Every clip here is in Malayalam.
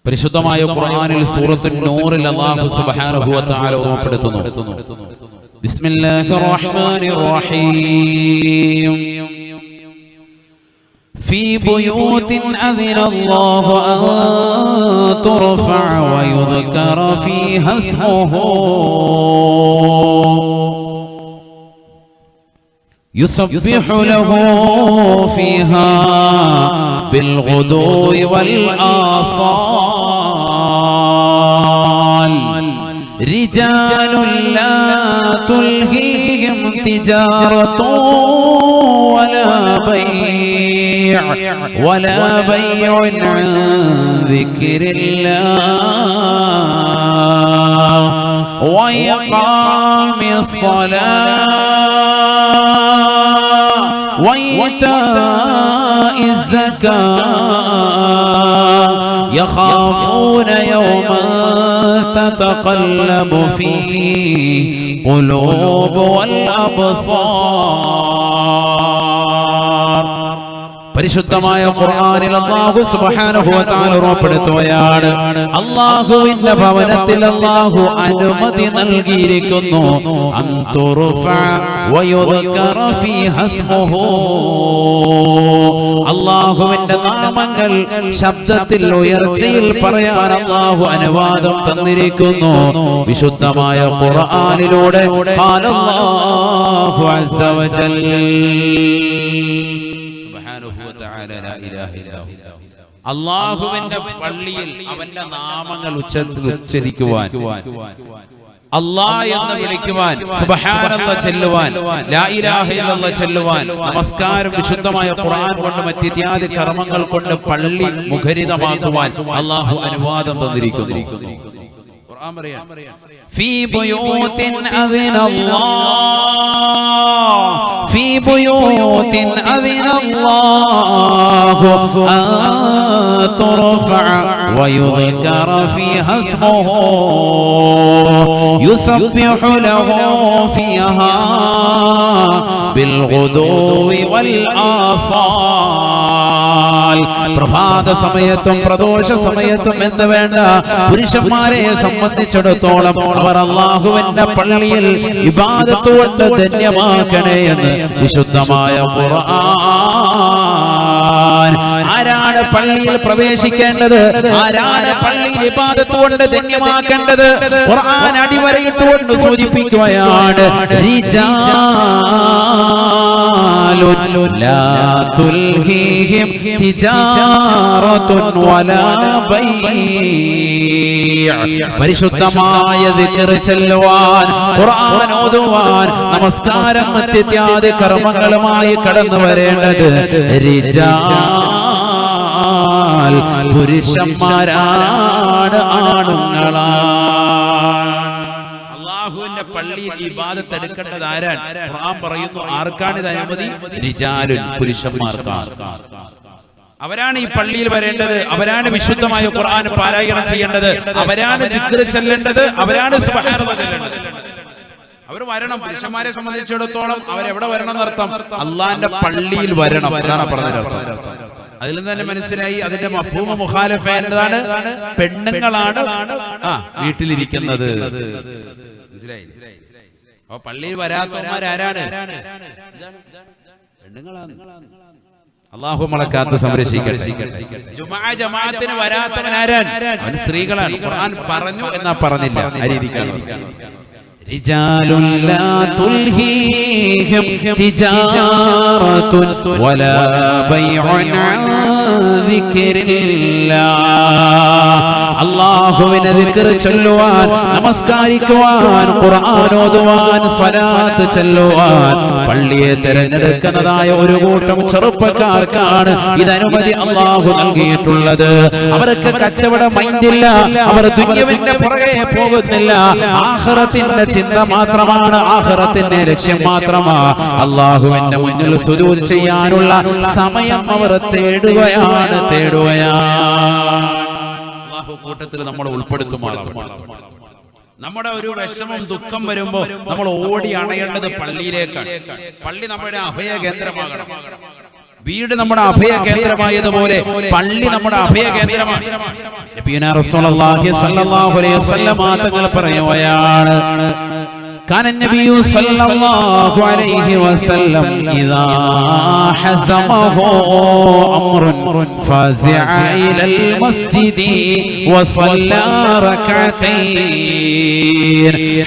പരിശുദ്ധമായ ഖുർആനിൽ സൂറത്തുൻ നൂറിൽ അല്ലാഹു സുബ്ഹാനഹു വ തആല ഓർമ്മപ്പെടുത്തുന്നു. ബിസ്മില്ലാഹിർ റഹ്മാനിർ റഹീം. ഫീ ബുയൂതിൻ അദിന അല്ലാഹു അൻ തുർഫഅ വ യുദ്കറ ഫീഹാ ഇസ്മുഹു يسبح له فيها بالغدو والآصال رجال لا تلهيهم تجارة ولا بيع عن ذكر الله وإقام الصلاة وإيتاء الزكاة يخافون يوما تتقلب فيه القلوب والأبصار. പരിശുദ്ധമായ ഖുർആനിൽ അല്ലാഹു സുബ്ഹാനഹു വ തആല ഓർമ്മപ്പെടുത്തുകയാണ്, അല്ലാഹുവിന്റെ ഭവനത്തിൽ അല്ലാഹു അനുമതി നൽകിയിരിക്കുന്നു. അൻ തുർഫഅ വ യുദ്കറ ഫീഹാ ഇസ്മുഹു, അല്ലാഹുവിന്റെ നാമങ്ങൾ ശബ്ദത്തിൽ ഉയർച്ചയിൽ പറയാൻ അല്ലാഹു അനുവാദം തന്നിരിക്കുന്നു. വിശുദ്ധമായ ഖുർആനിലൂടെ ഖാലല്ലാഹു അസ്സ വജല്ല അല്ലാഹുവിന്റെ പള്ളിയിൽ അവന്റെ നാമങ്ങൾ ഉച്ചരിക്കുവാൻ, അല്ലാഹ് എന്ന് വിളിക്കുവാൻ, സുബ്ഹാനല്ലാഹ് ചൊല്ലുവാൻ, ലാ ഇലാഹ ഇല്ലല്ലാഹ് ചൊല്ലുവാൻ, നമസ്കാരം വിശുദ്ധമായ ഖുർആൻ കൊണ്ട് മറ്റിത്യാദി കർമ്മങ്ങൾ കൊണ്ട് പള്ളി മുഖരിതമാക്കുവാൻ അല്ലാഹു അനുവാദം തന്നിരിക്കുന്നു. ഖുർആൻ പറയാ, ഫീ ബുയൂതിൻ അദിന അല്ലാഹ്, ഫീ ബുയൂതിൻ അദിന അല്ലാഹു അൻ തുർഫഅ വ യുദ്കറ ഫീഹാ ഇസ്മുഹു യുസബ്ബിഹു ലഹു ഫീഹാ ബിൽഗുദൂവി വൽ ആസാൽ. പ്രഭാത സമയത്തും പ്രദോഷ സമയത്തും എന്ന് വേണ്ട, പുരുഷന്മാരെ സംബന്ധിച്ചിടത്തോളം അവർ അല്ലാഹുവിന്റെ പള്ളിയിൽ ഇബാദത്ത് കൊണ്ട് ധന്യമാക്കണേ എന്ന് വിശുദ്ധമായ ഖുർആൻ. ആരാണ് പള്ളിയിൽ പ്രവേശിക്കേണ്ടത്, ആരാണ് പള്ളിയിൽ ഇബാദത്ത് കൊണ്ട് ധന്യമാക്കേണ്ടത്, ഖുർആൻ അടിവരയിട്ടുകൊണ്ട് സൂചിപ്പിക്കുകയാണ്. റിജാലുൻ ലാ തുൽഹീഹിം തിജാറത്തുൻ വലാ ബൈഅ. പരിശുദ്ധമായ ദിക്ർ ചൊല്ലുവാൻ, ഖുർആൻ ഓതുവാൻ, നമസ്കാരം മറ്റിത്യാദി കർമ്മങ്ങളുമായി കടന്നു വരേണ്ടത് റിജാൽ പുരുഷന്മാരാണ്, ആണുങ്ങളാണ്. അല്ലാഹുവിന്റെ പള്ളിയിൽ ഇബാദത്ത് എടുക്കേണ്ടത് ആരാണ്? ഖുർആൻ പറയുന്നു, ആർക്കാണ് ഇത് അനുമതി? റിജാലുൻ, പുരുഷന്മാർക്കാണ്. അവരാണ് ഈ പള്ളിയിൽ വരേണ്ടത്, അവരാണ് വിശുദ്ധമായ ഖുർആൻ പാരായണം ചെയ്യേണ്ടത്, അവരാണ് ദിക്ർ ചൊല്ലേണ്ടത്, അവരാണ് സുബ്ഹാനല്ലാഹ് ചൊല്ലേണ്ടത്. അവർ വരണം. പുരുഷന്മാരെ സംബന്ധിച്ചിടത്തോളം അവരെവിടെ വരണം എന്നർത്ഥം? അള്ളാന്റെ പള്ളിയിൽ വരണം എന്നാണ് പറഞ്ഞത്. അതിൽ നിന്ന് തന്നെ മനസ്സിലായി അതിന്റെ മഫ്ഹൂമ മുഖാലഫ എന്നതാണ്. പെണ്ണുങ്ങളാണ് വീട്ടിലിരിക്കുന്നത്. മനസ്സിലായി? അപ്പൊ പള്ളിയിൽ വരാത്തവന്മാരാരാണ്? പെണ്ണുങ്ങളാണ്. അല്ലാഹു മലക്കാത്ത് സംരക്ഷിക്കട്ടെ. ജുമാ ജമാഅത്തിന് വരാത്തവനാരാണ്? അവൻ സ്ത്രീകളാണ്. ഖുർആൻ പറഞ്ഞു എന്നാ പറഞ്ഞില്ല. അരീതിക്കാണ്. റിജാലുൻ ലാ തുൽഹീഹിം തിജാറത്തുൻ വലാ ബൈഉൻ അൻ ദിക്രില്ലാഹ്. അല്ലാഹുവിനെ ദിക്ർ ചൊല്ലുവാൻ, നമസ്കരിക്കുവാൻ, ഖുർആൻ ഓതുവാൻ, സ്വലാത്ത് ചൊല്ലുവാൻ പള്ളിയെ തിരഞ്ഞെടുക്കുന്നതായ ഒരു കൂട്ടം ചെറുപ്പക്കാർക്കാണ് ഇത് അനുമതി അല്ലാഹു നൽകിയിട്ടുള്ളത്. അവർക്ക് കച്ചവട മൈൻഡില്ല, അവർ ദുനിയാവിന്റെ പുറകെ പോകുന്നില്ല. ആഖിറത്തിന്റെ ചിന്ത മാത്രമാണ്, ആഖിറത്തിന്റെ ലക്ഷ്യം മാത്രമാണ്. അല്ലാഹുവിന്റെ മുന്നിൽ സുജൂദ് ചെയ്യാനുള്ള സമയം അവർ തേടുകയാണ്. അല്ലാഹു കൂട്ടത്തിൽ നമ്മൾ ഉൾപ്പെടുത്തുമാറാകട്ടെ. നമ്മുടെ ഒരു വിഷമം ദുഃഖം വരുമ്പോ നമ്മൾ ഓടി അണയേണ്ടത് പള്ളിയിലേക്കാണ്. പള്ളി നമ്മുടെ അഭയ കേന്ദ്രമാകണം. വീട് നമ്മുടെ അഭയ കേന്ദ്രമായതുപോലെ പള്ളി നമ്മുടെ അഭയ കേന്ദ്രമാണ്. നബിയുനാ റസൂലുള്ളാഹി സ്വല്ലല്ലാഹു അലൈഹി വസല്ലം തങ്ങൾ പറയുകയാണ്, كان النبي صلى الله عليه وسلم إذا حزمه أمر فزع إلى المسجد وصلى ركعتين.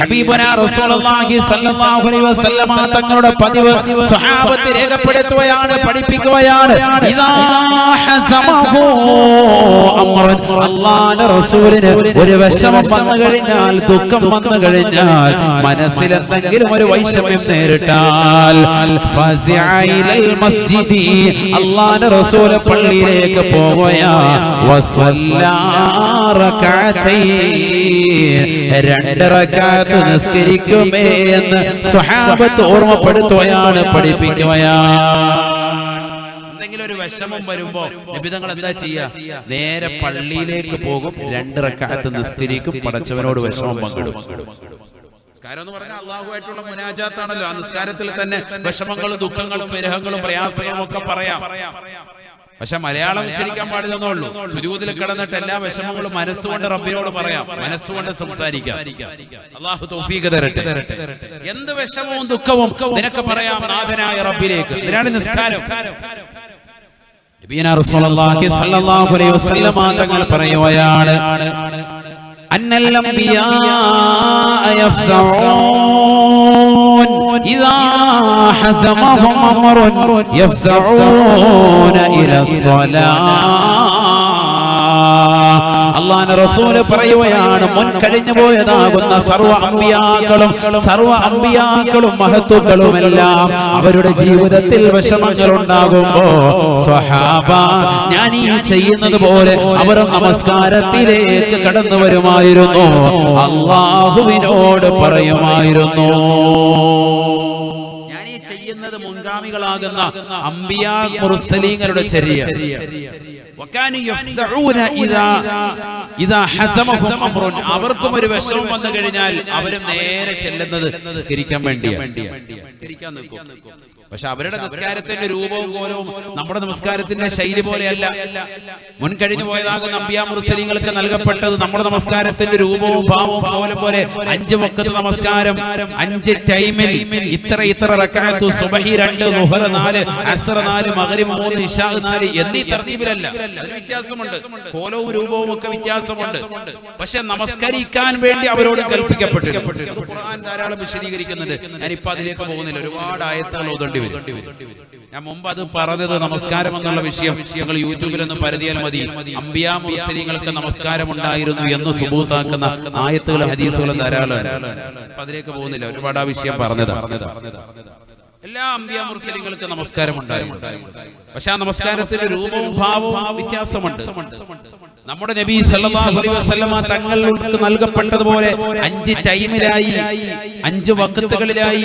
حبيبنا رسول الله صلى الله عليه وسلم തങ്ങളുടെ പതിവ് സ്വഹാബത്ത് രേഖപ്പെടുത്തുകയാണ്, പഠിപ്പിക്കുകയാണ്. ഇദാ ഹസമഹു അംറൻ, അല്ലാഹുവിന്റെ റസൂലിന് ഒരു വിഷമം വന്നു കഴിഞ്ഞാൽ, ദുഃഖം വന്നു കഴിഞ്ഞാൽ, മനസ്സിലെന്തെങ്കിലും ഒരു വൈഷമ്യം നേരിട്ടാൽ, അല്ലാഹുവിന്റെ റസൂൽ പള്ളിയിലേക്ക് പോവുകയാ, രണ്ട് റക്അത്ത് നിസ്കരിക്കുമേ എന്ന് സ്വഹാബത്ത് ഓർമ്മപ്പെടുത്തുകയാണ്, പഠിപ്പിക്കുകയാണ്. എന്തെങ്കിലും ഒരു വിഷമം വരുമ്പോ നബി തങ്ങൾ എന്താ ചെയ്യാ? നേരെ പള്ളിയിലേക്ക് പോകും, രണ്ട് റക്അത്ത് നിസ്കരിക്കും, പടച്ചവനോട് വിഷമം പങ്കിടും. നിസ്കാരം എന്ന് പറഞ്ഞാൽ അല്ലാഹുവായിട്ടുള്ള മുനാജാത്താണല്ലോ. ആ നിസ്കാരത്തിൽ തന്നെ വിഷമങ്ങളും ദുഃഖങ്ങളും വിരഹങ്ങളും പ്രയാസങ്ങളും ഒക്കെ പറയാം. പക്ഷെ മലയാളം ഉച്ചരിക്കാൻ പാടില്ലെന്നേ ഉള്ളൂ. സുജൂദിൽ കിടന്നിട്ട് എല്ലാ വിഷമങ്ങളും മനസ്സുകൊണ്ട് റബ്ബിനോട് പറയാം, മനസ്സുകൊണ്ട് സംസാരിക്കാം. അല്ലാഹു തൗഫീഖ് തരട്ടെ. എന്ത് വിഷമവും ദുഃഖവും നിനക്ക് പറയാം നാഥനായ റബ്ബിലേക്ക്. ഇതിനാണ് നിസ്കാരം. നബിയുനാ റസൂലുള്ളാഹി സ്വല്ലല്ലാഹു അലൈഹി വസല്ലം തങ്ങൾ പറയുകയാണ്, അന്നൽ അംബിയാ യഫ്സഊൻ ഇദാ ഹസമഹും അംറുൻ യഫ്സഊന ഇലസ്സലാ. അല്ലാഹുവിന്റെ റസൂൽ പറയുകയാണ്, മുൻ കഴിഞ്ഞു പോയതാകുന്ന സർവ്വ അമ്പിയാക്കളും മഹത്തുക്കളുമെല്ലാം അവരുടെ ജീവിതത്തിൽ വിഷമങ്ങൾ ഉണ്ടാകുമ്പോ സ്വഹാബ ഞാൻ ഈ ചെയ്യുന്നത് പോലെ അവർ നമസ്കാരത്തിലേക്ക് കടന്നു വരുമായിരുന്നു, അല്ലാഹുവിനോട് പറയുമായിരുന്നു. ഞാൻ ഈ ചെയ്യുന്നത് മുൻഗാമികളാകുന്ന അംബിയാ മുർസലീങ്ങളുടെ ചര്യ. അവർക്കും ഒരു വിഷമം വന്നു കഴിഞ്ഞാൽ അവരും നേരെ ചെല്ലുന്നത് നിസ്കരിക്കാൻ വേണ്ടിയാണ്. പക്ഷെ അവരുടെ നിസ്കാരത്തിന്റെ രൂപവും കോലവും നമ്മുടെ നമസ്കാരത്തിന്റെ ശൈലി പോലെയല്ല. മുൻകഴിഞ്ഞു പോയതാകുന്ന അംബിയാ മുർസലീങ്ങൾക്ക് നൽകപ്പെട്ടത് നമ്മുടെ നമസ്കാരത്തിന്റെ രൂപവും ഭാവവും കോലം പോലെ 5 വഖത്ത് നമസ്കാരം, 5 ടൈമിൽ ഇത്ര റക്അത്ത്, സുബ്ഹി 2, ളുഹർ 4, അസ്ർ 4, മഗ്രിബ് 3, ഇശാ 4 എന്നീ തർത്തീബിലല്ല. അതിന് വ്യത്യാസമുണ്ട്, കോലവും രൂപവും ഒക്കെ വ്യത്യാസമുണ്ട്. പക്ഷെ നമസ്കരിക്കാൻ വേണ്ടി അവരോട് കൽപ്പിക്കപ്പെട്ടിട്ടുണ്ട്. ഖുർആൻ ധാരാളം വിശദീകരിക്കുന്നുണ്ട്. ഞാനിപ്പോ അതിലേക്ക് പോകുന്നില്ല, ഒരുപാട് ആയത്തുകൾ ഓതേണ്ടി വരും. ഞാൻ മുമ്പ് അത് പറഞ്ഞത് നമസ്കാരം എന്നുള്ള വിഷയം ഞങ്ങൾ യൂട്യൂബിൽ ഒന്ന് പരതിയാൽ മതി. അംബിയാ മുർസലീങ്ങൾക്ക് നമസ്കാരം ഉണ്ടായിരുന്നു എന്ന് സുബൂത്താക്കുന്ന ആയത്തുകളും ഹദീസുകളും ധാരാളം. അതിലേക്ക് പോകുന്നില്ല, ഒരുപാട് ആ വിഷയം പറഞ്ഞത്. എല്ലാ അംബിയാ മുർസലീങ്ങൾക്ക് നമസ്കാരം ഉണ്ടായിരുന്നു. പക്ഷെ ആ നമസ്കാരത്തിന്റെ രൂപവും ഭാവവും വ്യത്യാസമുണ്ട്. നമ്മുടെ നബി സല്ലല്ലാഹു അലൈഹി വസല്ലമ തങ്ങൾക്ക് നൽകപ്പെട്ടതുപോലെ 5 ടൈമിലായി, 5 വഖത്തുകളിലായി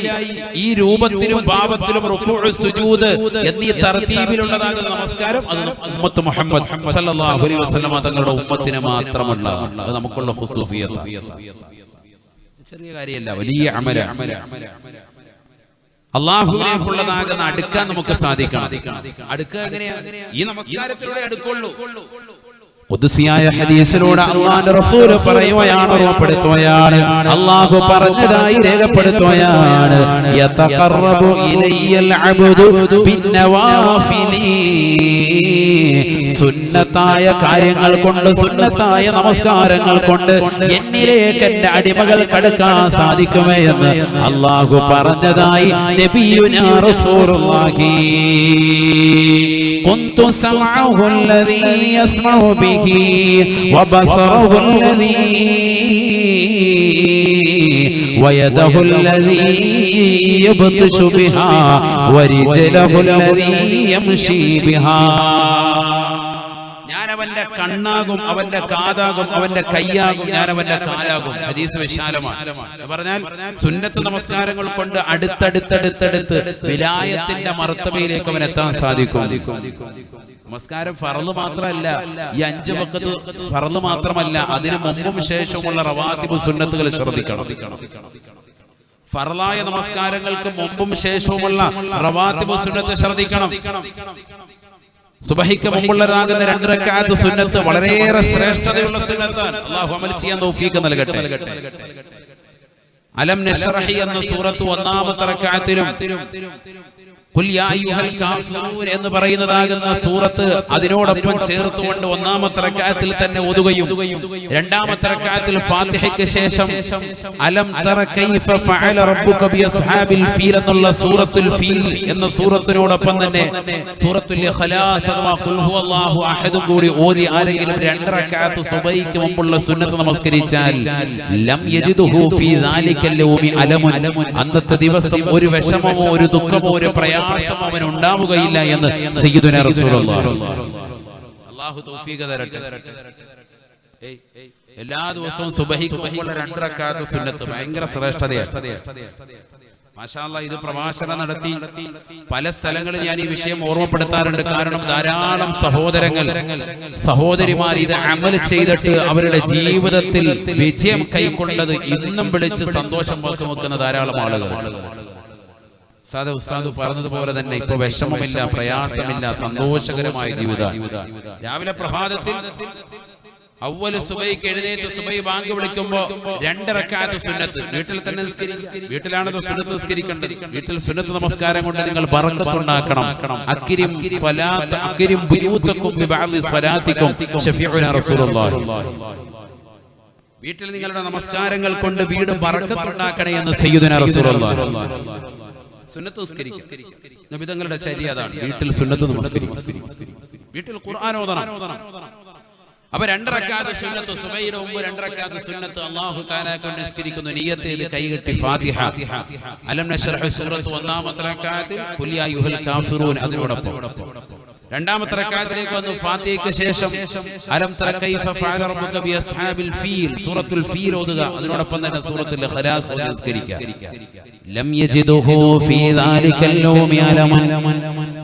ഈ രൂപത്തിലും ഭാവത്തിലും റുകൂഉ, സുജൂദ് എന്നീ തർത്തീബിലുള്ളതാകുന്ന നമസ്കാരം അത് ഉമ്മത്ത് മുഹമ്മദ് സല്ലല്ലാഹു അലൈഹി വസല്ലമ തങ്ങളുടെ ഉമ്മത്തിന് മാത്രമല്ല. അത് നമുക്കുള്ള ഖുസൂസിയത്ത്. ചെറിയ കാര്യമല്ല, വലിയ അമലാണ്. അല്ലാഹുവിലേക്കുള്ളതാകുന്ന അടുക്കാൻ നമുക്ക് സാധിക്കണം. അടുക്കുക എങ്ങനെയാണ്? ഈ നമസ്കാരത്തിലൂടെ അടുക്കുള്ളൂ. ഖുദ്സിയായ ഹദീസിലൂടെ അല്ലാഹുവിന്റെ റസൂൽ പറയുകയാണ്, ഓർമ്മപ്പെടുത്തുകയാണ്, അല്ലാഹു പറഞ്ഞതായി രേഖപ്പെടുത്തുകയാണ്, യതഖറബു ഇലയ്യൽ അബ്ദു ബിന്നവാഫിലി. സുന്നത്തായ കാര്യങ്ങൾ കൊണ്ട്, സുന്നത്തായ നമസ്കാരങ്ങൾ കൊണ്ട് എന്നിലേക്ക് എന്റെ അടിമകൾ കടക്കാൻ സാധിക്കുമേ എന്ന് അല്ലാഹു പറഞ്ഞതായി നബിയുനാ റസൂലുള്ളാഹി. കുന്തു സമഅഹു അല്ലദീ യസ്മഉ ബിഹി وبصره الذي ويده الذي يبطش بها ورجله الذي يمشي بها. ഞാൻ അവന്റെ കണ്ണാകും, അവന്റെ കാതാകും, അവന്റെ കയ്യാകും, ഞാൻ അവന്റെ കാലാകും. ഹദീസ് വിശാലമാണ്. പറഞ്ഞാൽ സുന്നത്ത് നമസ്കാരങ്ങൾ കൊണ്ട് അടുത്തടുത്തടുത്തടുത്ത് വിലായത്തിന്റെ മർത്തബയിലേക്ക് അവൻ എത്താൻ സാധിക്കും. നമസ്കാരം ഫർള് മാത്രമല്ല, ഈ 5 വഖത്ത് ഫർള് മാത്രമല്ല, അതിനു മുമ്പും ശേഷമുള്ള റവാത്തിബ് സുന്നത്തുകൾ ശ്രദ്ധിക്കണം. ഫർളായ നമസ്കാരങ്ങൾക്ക് മുമ്പും ശേഷവുമുള്ള റവാത്തിബ് സുന്നത്ത് ശ്രദ്ധിക്കണം. സുബഹിക്ക് മുമ്പുള്ളതാകുന്ന 2 റക്അത്ത് സുന്നത്ത് വളരെയേറെ ശ്രേഷ്ഠതയുള്ള സുന്നത്താണ്. അല്ലാഹു അമൽ ചെയ്യാൻ തൗഫീഖ് നൽകട്ടെ. അലം നശ്റഹി എന്ന സൂറത്ത് 1-ാമത്തെ റക്അത്തിലും ഖുൽ യാ അയ്യുഹൽ കാഫിറൂൻ എന്ന് പറയുന്നതാകുന്ന സൂറത്ത് അതിനോടൊപ്പം ചേർത്തുകൊണ്ട് 1-ാമത്തെ റക്അത്തിൽ തന്നെ ഓതുകയും 2-ാമത്തെ റക്അത്തിൽ ഫാത്തിഹയ്ക്ക് ശേഷം അലം തറ കൈഫ ഫഅല റബ്ബുക ബി അസ്ഹാബിൽ ഫീൽ എന്നുള്ള സൂറത്തുൽ ഫീൽ എന്ന സൂറത്തിനോടൊപ്പം തന്നെ സൂറത്തുൽ ഇഖ്ലാസ് അഥവാ ഖുൽ ഹുവല്ലാഹു അഹദ് കൂടി ഓതി ആരെങ്കിലും 2 റക്അത്ത് സുബഹിക്ക് മുമ്പുള്ള സുന്നത്ത് നമസ്കരിച്ചാൽ ലം യജിദുഹു ഫീ ദാലികൽ യൗമി അലമുൻ, അന്നത്തെ ദിവസം ഒരു വിഷമമോ ഒരു ദുഃഖമോ ഒരു പ്രയാസമോ അവൻ ഉണ്ടാവുകയില്ല എന്ന് സയ്യിദുനാ റസൂലുള്ളാഹി. അല്ലാഹു തൗഫീഖ് തരട്ടെ. എല്ലാ ദിവസവും സുബഹിക്ക് മുമ്പുള്ള 2 റക്അത്ത് സുന്നത്ത് ഭയങ്കര ശ്രേഷ്ഠതയാണ്. മാഷാ അല്ലാഹ്, ഇത് പ്രഭാഷണം നടത്തി പല സ്ഥലങ്ങളിൽ ഞാൻ ഈ വിഷയം ഓർമ്മപ്പെടുത്താറുണ്ട്. കാരണം ധാരാളം സഹോദരിമാർ ഇത് അമൽ ചെയ്തിട്ട് അവരുടെ ജീവിതത്തിൽ വിജയം കൈക്കൊണ്ടത് ഇന്നും വിളിച്ച് സന്തോഷം പങ്കുവെക്കുന്ന ധാരാളം ആളുകളാണ്. ഉസ്താദ് പറഞ്ഞതുപോലെ തന്നെ ഇപ്പൊ വിഷമമില്ല, പ്രയാസമില്ല, സന്തോഷകരമായ ജീവിതം. രാവിലെ പ്രഭാതത്തിൽ അവ്വൽ സുബഹിക്ക് എഴുന്നേറ്റ് സുബഹി ബാങ്ക് വിളിക്കുമ്പോ 2 റക്അത്ത് സുന്നത്ത് വീട്ടിൽ തന്നെ നിസ്കരിക്കുക. വീട്ടിലാണത് സുന്നത്ത് നിസ്കരിക്കേണ്ടത്. വീട്ടിൽ സുന്നത്ത് നമസ്കാരം കൊണ്ട് നിങ്ങൾ ബറക്കത്ത് ഉണ്ടാക്കണം. അക്രിം സ്വലാത്ത് അക്രിം ബുയൂതകും ബിബഅദി സ്വലാത്തികും ശഫീഉനാ റസൂലുള്ളാഹി. വീട്ടിൽ നിങ്ങളുടെ നമസ്കാരങ്ങൾ കൊണ്ട് വീട് ബറക്കത്ത് ഉണ്ടാക്കണേ എന്ന് സയ്യിദുനാ റസൂലുള്ളാഹി. സുന്നത്ത് നിസ്കരിക്കുക. നബി തങ്ങളുടെ ചര്യ അതാണ്. വീട്ടിൽ സുന്നത്ത് നമസ്കരിക്കുക, വീട്ടിൽ ഖുർആൻ ഓതണം. അപ്പൊ 2 റക്അത്ത് സുന്നത്ത് സുബഹിയുടെ മുമ്പ് 2 റക്അത്ത് സുന്നത്ത് അല്ലാഹു തആല കൊണ്ട് നിസ്കരിക്കുന്നു. നിയ്യത്ത് ചെയ്ത് കൈകെട്ടി ഫാത്തിഹ അലം നശ്റഹ് സൂറത്ത് 1-ാമത്തെ റക്അത്തിൽ ഖുൽ യാ അയ്യുഹൽ കാഫിറൂൻ അതിനോടൊപ്പം 2-ാമത്തെ റക്അത്തിലേക്ക് വന്നു. ഫാത്തിഹയ്ക്ക് ശേഷം അലം തറ കൈഫ ഫഅല റബ്ബുക ബി അസ്ഹാബിൽ ഫീൽ സൂറത്തുൽ ഫീൽ ഓതുക. അതിനോടൊപ്പം തന്നെ സൂറത്തുൽ ഇഖ്ലാസ് നിസ്കരിക്കുക. ലം യജിദുഹു ഫീ ദാലികൽ യൗമി അലമൻ